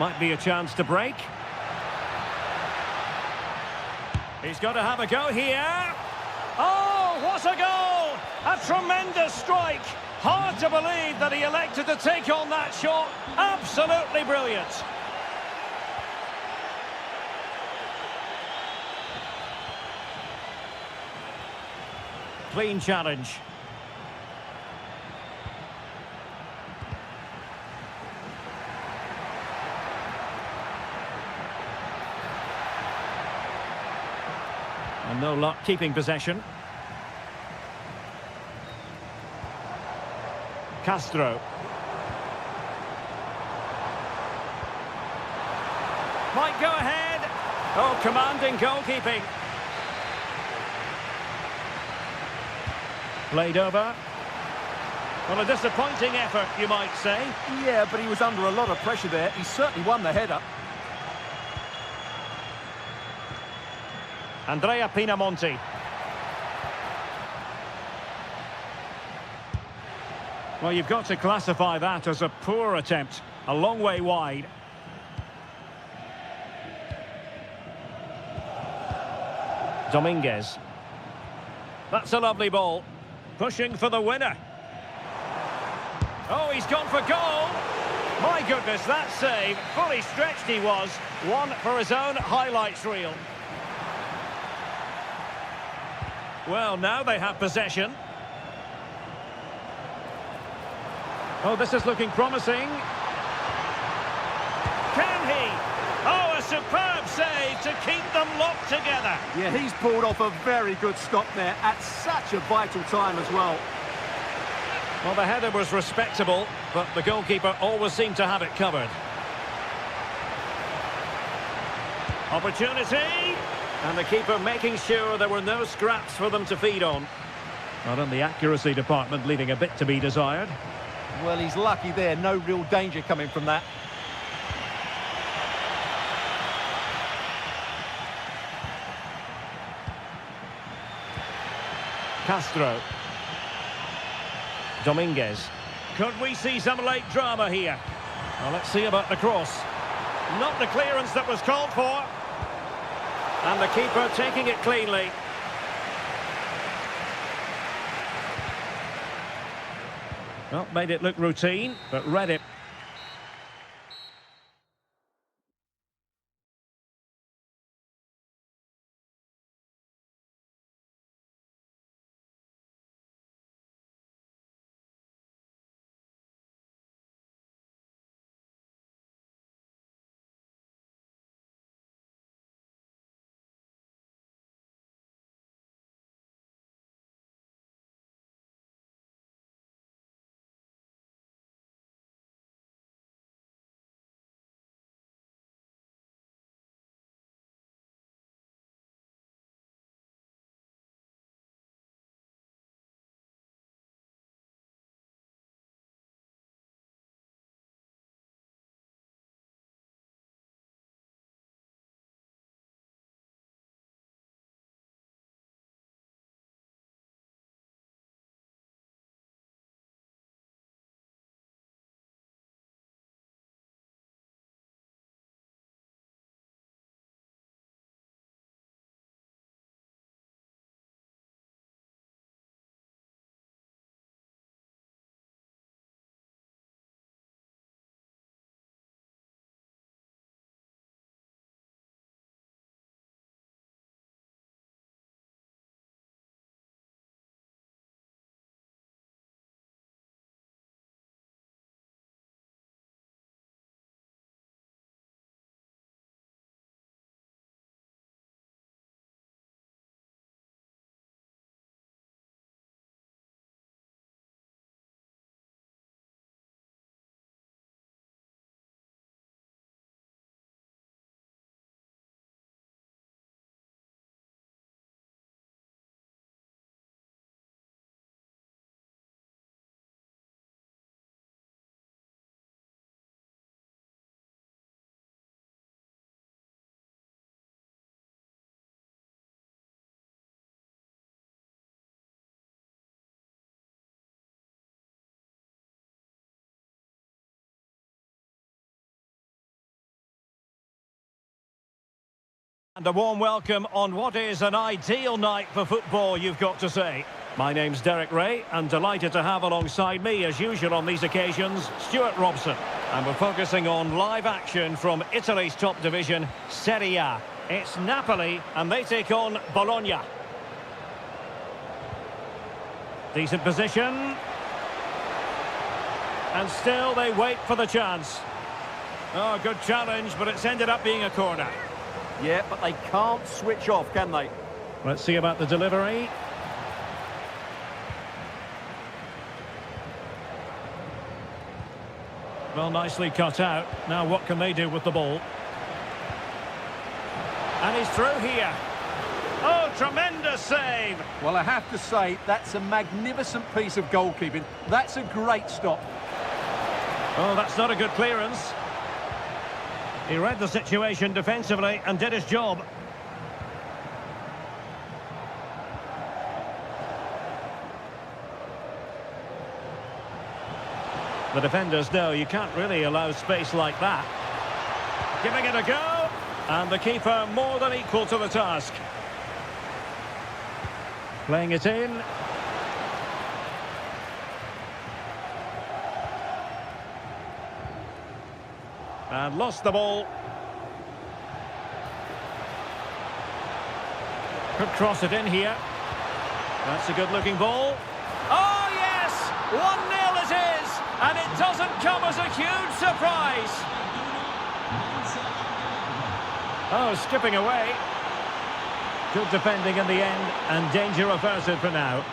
Might be a chance to break. He's got to have a go here. Oh, what a goal! A tremendous strike. Hard to believe that he elected to take on that shot. Absolutely brilliant. Clean challenge. And no luck keeping possession. Castro. Might go ahead. Oh, commanding goalkeeping. Played over. Well, a disappointing effort, you might say. Yeah, but he was under a lot of pressure there. He certainly won the header. Andrea Pinamonti. Well, you've got to classify that as a poor attempt. A long way wide. Dominguez. That's a lovely ball. Pushing for the winner. Oh, he's gone for goal. My goodness, that save. Fully stretched he was. One for his own highlights reel. Well, now they have possession. Oh, this is looking promising. Can he? Oh, a superb save to keep them locked together. Yeah, he's pulled off a very good stop there at such a vital time as well. Well, the header was respectable, but the goalkeeper always seemed to have it covered. Opportunity! And the keeper making sure there were no scraps for them to feed on. Not in the accuracy department, leaving a bit to be desired. Well, he's lucky there. No real danger coming from that. Castro. Dominguez. Could we see some late drama here? Well, let's see about the cross. Not the clearance that was called for. And the keeper taking it cleanly. Well, made it look routine, but read it. And a warm welcome on what is an ideal night for football, you've got to say. My name's Derek Ray, and delighted to have alongside me, as usual on these occasions, Stuart Robson. And we're focusing on live action from Italy's top division, Serie A. It's Napoli, and they take on Bologna. Decent position. And still they wait for the chance. Oh, good challenge, but it's ended up being a corner. Yeah, but they can't switch off, can they? Let's see about the delivery. Well, nicely cut out. Now what can they do with the ball? And he's through here. Oh, tremendous save! Well, I have to say, that's a magnificent piece of goalkeeping. That's a great stop. Oh, that's not a good clearance. He read the situation defensively and did his job. The defenders know you can't really allow space like that. Giving it a go. And the keeper more than equal to the task. Playing it in. And lost the ball. Could cross it in here. That's a good-looking ball. Oh, yes! 1-0 it is! And it doesn't come as a huge surprise. Oh, skipping away. Good defending in the end, and danger averted for now.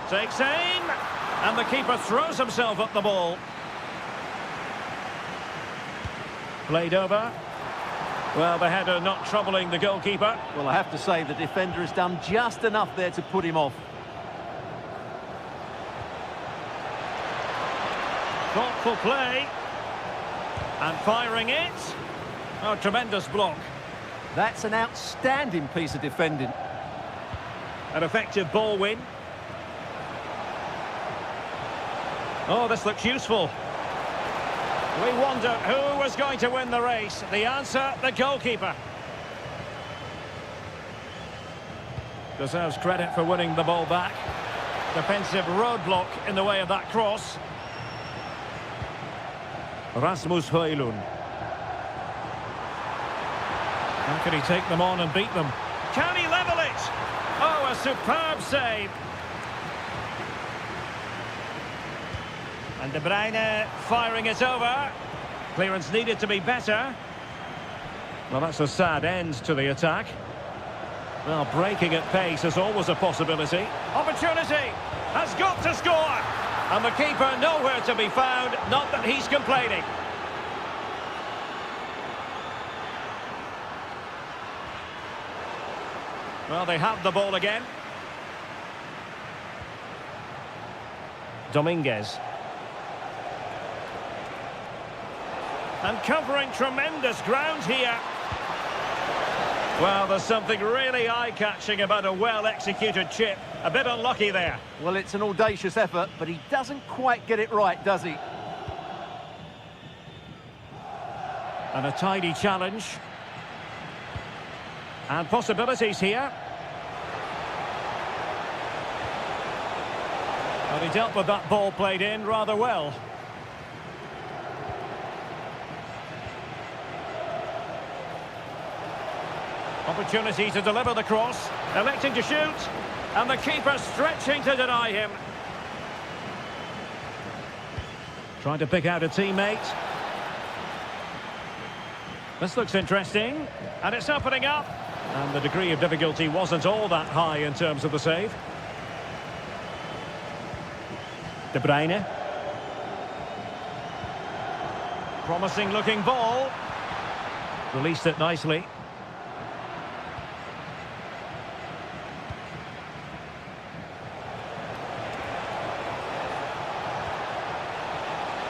Takes aim, and the keeper throws himself at the ball. Played over. Well, the header not troubling the goalkeeper. Well, I have to say the defender has done just enough there to put him off. Thoughtful play. And firing it. Oh, tremendous block. That's an outstanding piece of defending. An effective ball win. Oh, this looks useful. We wondered who was going to win the race. The answer, the goalkeeper. Deserves credit for winning the ball back. Defensive roadblock in the way of that cross. Rasmus Højlund. How can he take them on and beat them? Can he level it? Oh, a superb save. And De Bruyne firing it over. Clearance needed to be better. Well, that's a sad end to the attack. Well, breaking at pace is always a possibility. Opportunity! Has got to score! And the keeper nowhere to be found, not that he's complaining. Well, they have the ball again. Dominguez. And covering tremendous ground here. Well, there's something really eye-catching about a well-executed chip. A bit unlucky there. Well, it's an audacious effort, but he doesn't quite get it right, does he? And a tidy challenge. And possibilities here. And he dealt with that ball played in rather well. Opportunity to deliver the cross. Electing to shoot. And the keeper stretching to deny him. Trying to pick out a teammate. This looks interesting. And it's opening up. And the degree of difficulty wasn't all that high in terms of the save. De Bruyne. Promising looking ball. Released it nicely.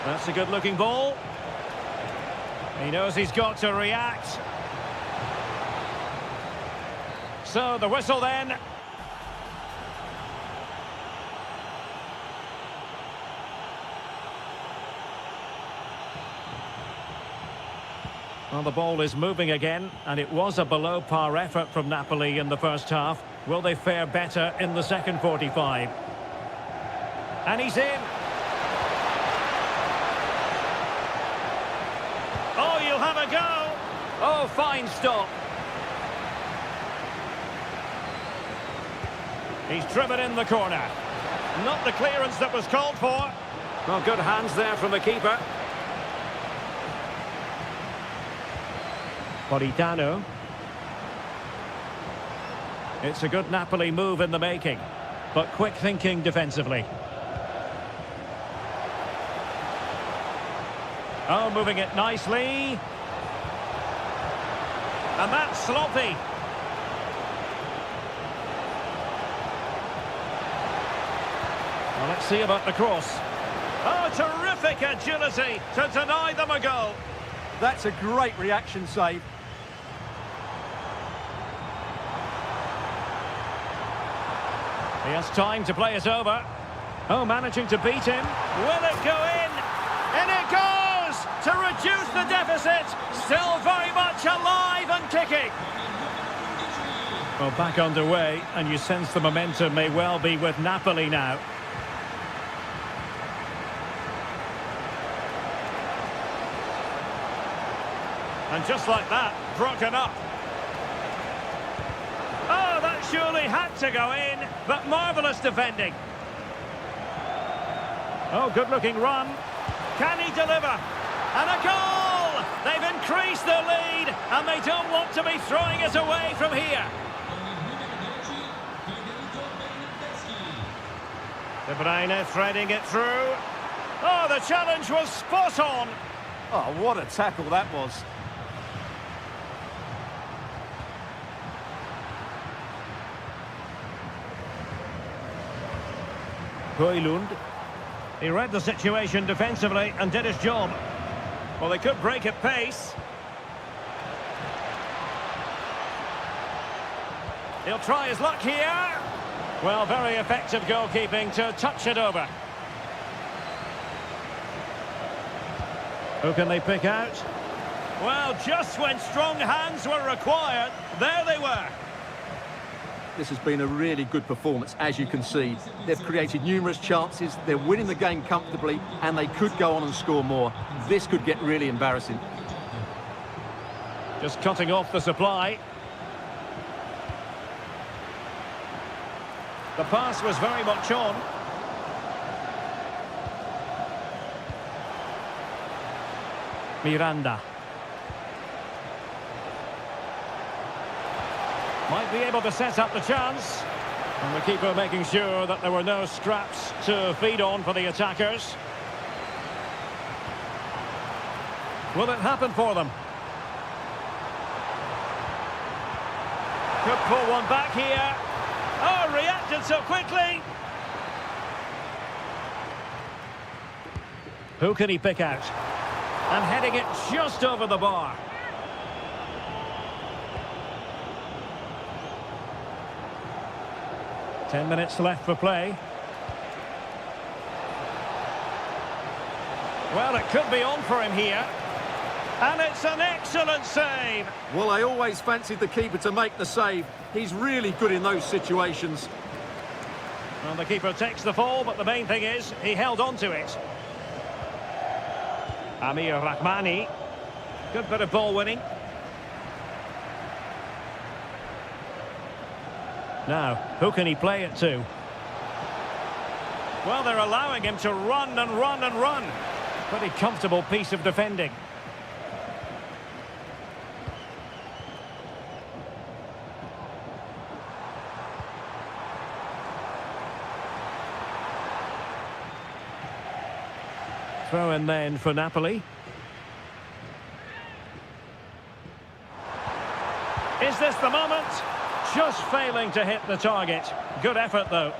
That's a good-looking ball. He knows he's got to react. So, the whistle then. Well, the ball is moving again, and it was a below-par effort from Napoli in the first half. Will they fare better in the second 45? And he's in. Oh, you'll have a go. Oh, fine stop. He's driven in the corner. Not the clearance that was called for. Well, good hands there from the keeper. Politano. It's a good Napoli move in the making, but quick thinking defensively. Oh, moving it nicely. And that's sloppy. Well, let's see about the cross. Oh, terrific agility to deny them a goal. That's a great reaction save. He has time to play it over. Oh, managing to beat him. Will it go in? In it goes! To reduce the deficit. Still very much alive and kicking. Well, back underway, and you sense the momentum may well be with Napoli now. And just like that, broken up. Oh, that surely had to go in, but marvellous defending. Oh, good-looking run. Can he deliver? And a goal! They've increased their lead, and they don't want to be throwing it away from here. De Bruyne threading it through. Oh, the challenge was spot on. Oh, what a tackle that was. Højlund. He read the situation defensively and did his job. Well, they could break at pace. He'll try his luck here. Well, very effective goalkeeping to touch it over. Who can they pick out? Well, just when strong hands were required, there they were. This has been a really good performance, as you can see. They've created numerous chances, they're winning the game comfortably, and they could go on and score more. This could get really embarrassing. Just cutting off the supply. The pass was very much on. Miranda. Might be able to set up the chance. And the keeper making sure that there were no scraps to feed on for the attackers. Will it happen for them? Could pull one back here. Oh, reacted so quickly. Who can he pick out? And heading it just over the bar. Ten minutes left for play. Well, it could be on for him here. And it's an excellent save. Well, I always fancied the keeper to make the save. He's really good in those situations. Well, the keeper takes the fall, but the main thing is he held on to it. Amir Rahmani. Good bit of ball winning. Now, who can he play it to? Well, they're allowing him to run and run and run. Pretty comfortable piece of defending. Throw in then for Napoli. Is this the moment? Just failing to hit the target. Good effort, though.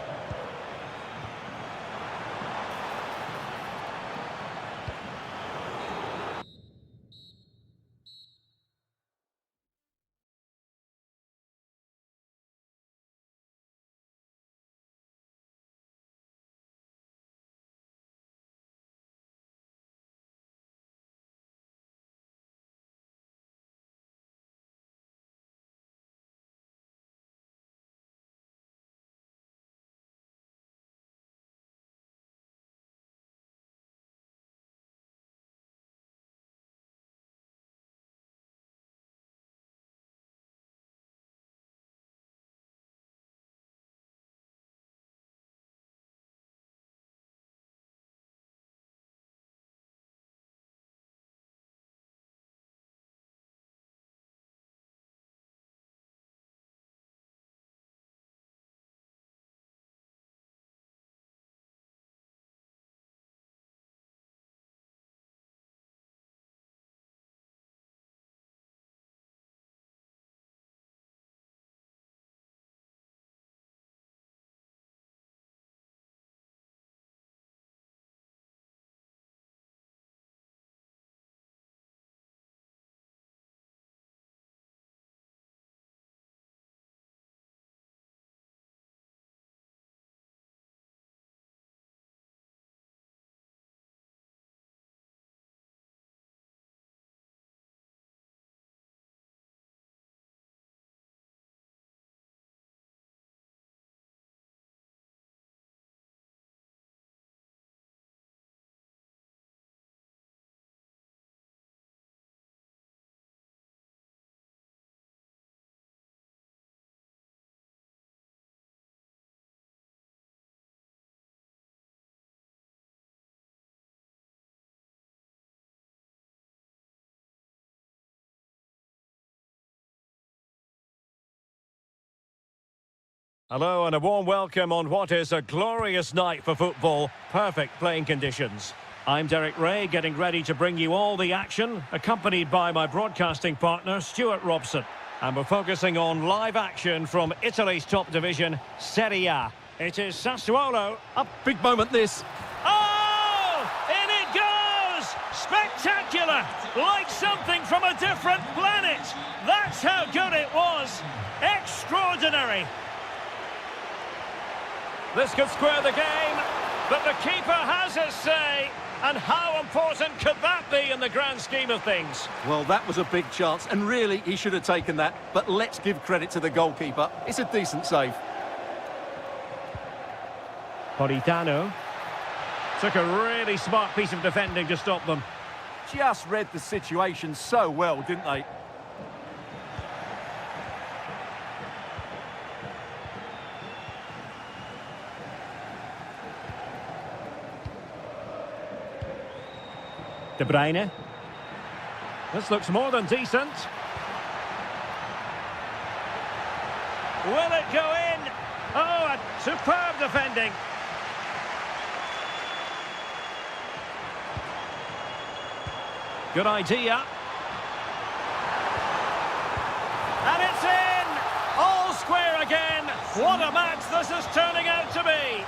Hello and a warm welcome on what is a glorious night for football. Perfect playing conditions. I'm Derek Ray, getting ready to bring you all the action, accompanied by my broadcasting partner, Stuart Robson. And we're focusing on live action from Italy's top division, Serie A. It is Sassuolo. A big moment this. Oh! In it goes! Spectacular! Like something from a different planet. That's how good it was. Extraordinary. This could square the game, but the keeper has his say. And how important could that be in the grand scheme of things? Well, that was a big chance, and really, he should have taken that. But let's give credit to the goalkeeper. It's a decent save. Politano took a really smart piece of defending to stop them. Just read the situation so well, didn't they? De Bruyne. This looks more than decent. Will it go in? Oh, a superb defending. Good idea. And it's in! All square again. What a match this is turning out to be.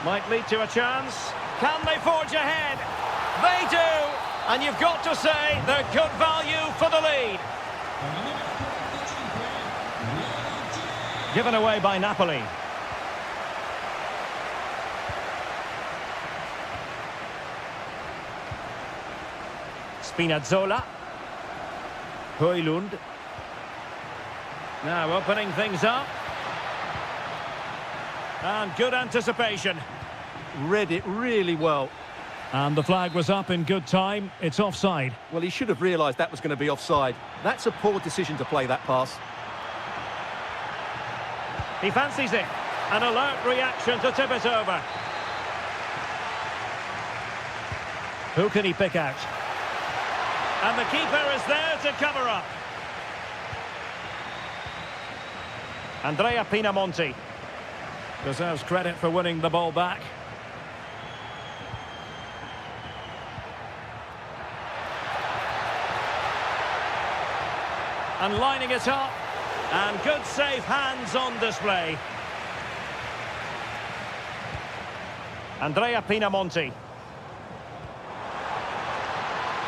Might lead to a chance. Can they forge ahead? They do! And you've got to say they're good value for the lead. Given away by Napoli. Spinazzola. Højlund. Now opening things up. And good anticipation. Read it really well. And the flag was up in good time. It's offside. Well, he should have realised that was going to be offside. That's a poor decision to play that pass. He fancies it. An alert reaction to tip it over. Who can he pick out? And the keeper is there to cover up. Andrea Pinamonti deserves credit for winning the ball back. And lining it up. And good safe hands on display. Andrea Pinamonti.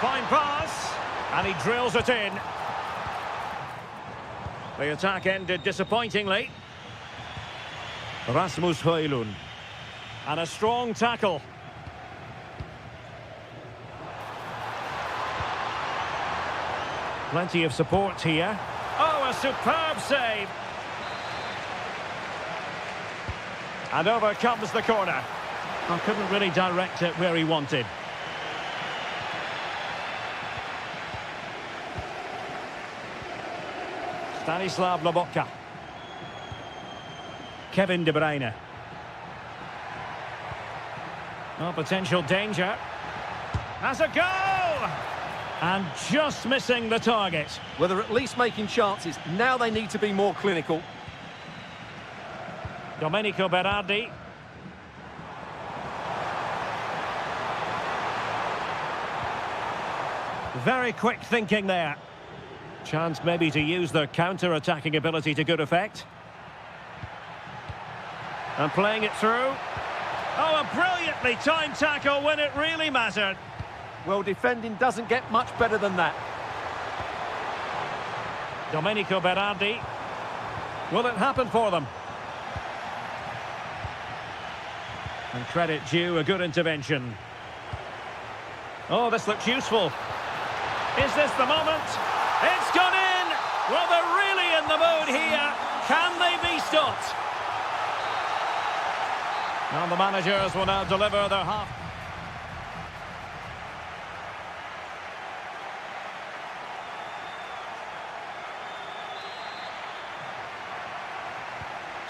Fine pass. And he drills it in. The attack ended disappointingly. Rasmus Højlund. And a strong tackle. Plenty of support here. Oh, a superb save. And over comes the corner. I couldn't really direct it where he wanted. Stanislav Lobotka. Kevin De Bruyne. Oh, potential danger. Has a goal! And just missing the target. Well, they're at least making chances. Now they need to be more clinical. Domenico Berardi. Very quick thinking there. Chance maybe to use their counter-attacking ability to good effect. And playing it through. Oh, a brilliantly timed tackle when it really mattered. Well, defending doesn't get much better than that. Domenico Berardi. Will it happen for them? And credit due, a good intervention. Oh, this looks useful. Is this the moment? It's gone in! Well, they're really in the mood here. Can they be stopped? And the managers will now deliver their half.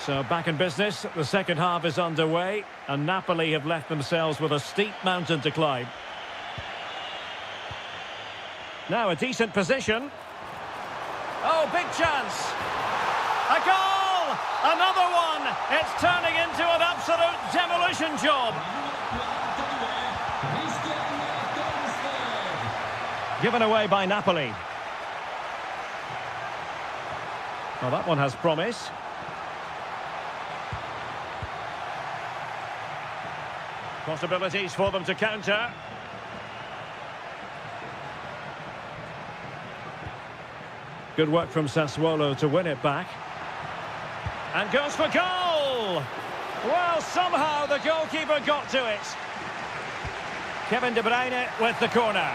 So back in business, the second half is underway, and Napoli have left themselves with a steep mountain to climb. Now a decent position. Oh, big chance. A goal! Another one! It's turning into an absolute demolition job. Given away by Napoli. Well, that one has promise. Possibilities for them to counter. Good work from Sassuolo to win it back. And goes for goal! Well, somehow the goalkeeper got to it. Kevin De Bruyne with the corner.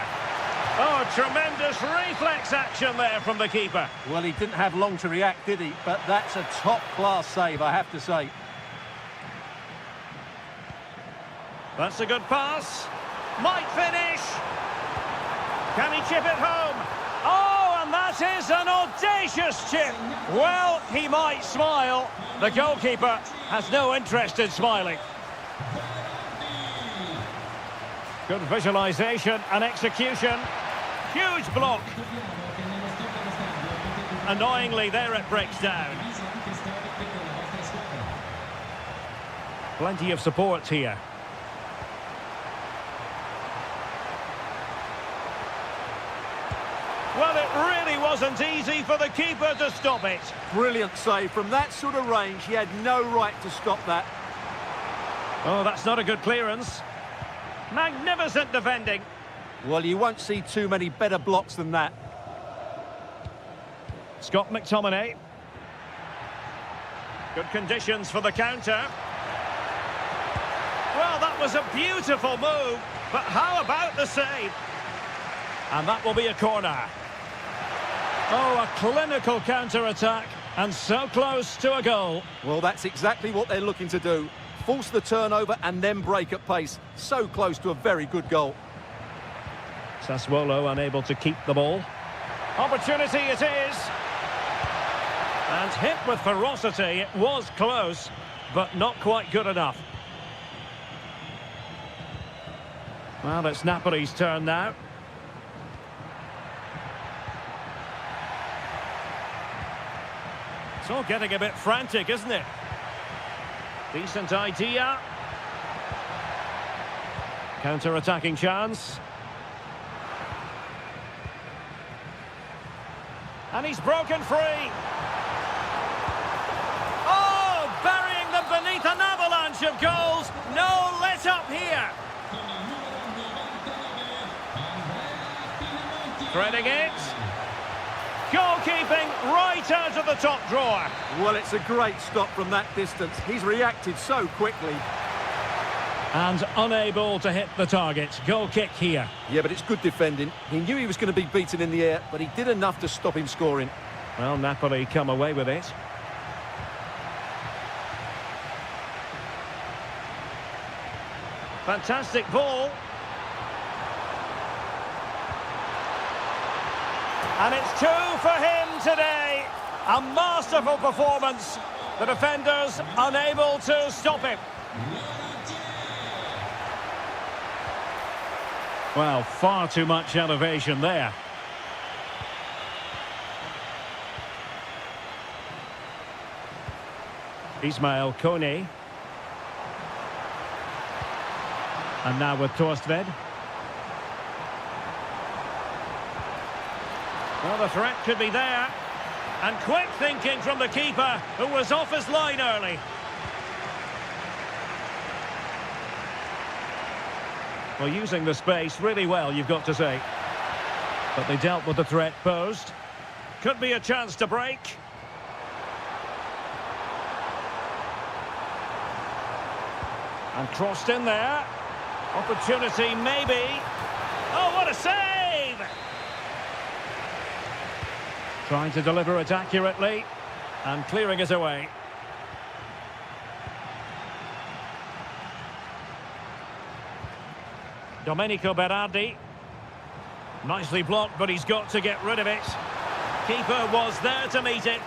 Oh, tremendous reflex action there from the keeper. Well, he didn't have long to react, did he? But that's a top-class save, I have to say. That's a good pass. Might finish. Can he chip it home? Oh, and that is an audacious chip. Well, he might smile. The goalkeeper has no interest in smiling. Good visualization and execution. Huge block. Annoyingly, there it breaks down. Plenty of support here. Well, it really wasn't easy for the keeper to stop it. Brilliant save. From that sort of range, he had no right to stop that. Oh, that's not a good clearance. Magnificent defending. Well, you won't see too many better blocks than that. Scott McTominay. Good conditions for the counter. Well, that was a beautiful move, but how about the save? And that will be a corner. Oh, a clinical counter-attack, and so close to a goal. Well, that's exactly what they're looking to do. Force the turnover and then break at pace. So close to a very good goal. Sassuolo unable to keep the ball. Opportunity it is. And hit with ferocity. It was close, but not quite good enough. Well, it's Napoli's turn now. It's all getting a bit frantic, isn't it? Decent idea. Counter-attacking chance. And he's broken free. Oh, burying them beneath an avalanche of goals. No let-up here. Threading it. Goalkeeping right out of the top drawer. Well, it's a great stop from that distance. He's reacted so quickly. And unable to hit the target. Goal kick here. Yeah, but it's good defending. He knew he was going to be beaten in the air, but he did enough to stop him scoring. Well, Napoli come away with it. Fantastic ball. And it's 2 for him today. A masterful performance. The defenders unable to stop him. Well, far too much elevation there. Ismail Kone. And now with Torstved. Well, the threat could be there. And quick thinking from the keeper, who was off his line early. Well, using the space really well, you've got to say. But they dealt with the threat posed. Could be a chance to break. And crossed in there. Opportunity, maybe. Oh, what a save! Trying to deliver it accurately. And clearing it away. Domenico Berardi. Nicely blocked, but he's got to get rid of it. Keeper was there to meet it.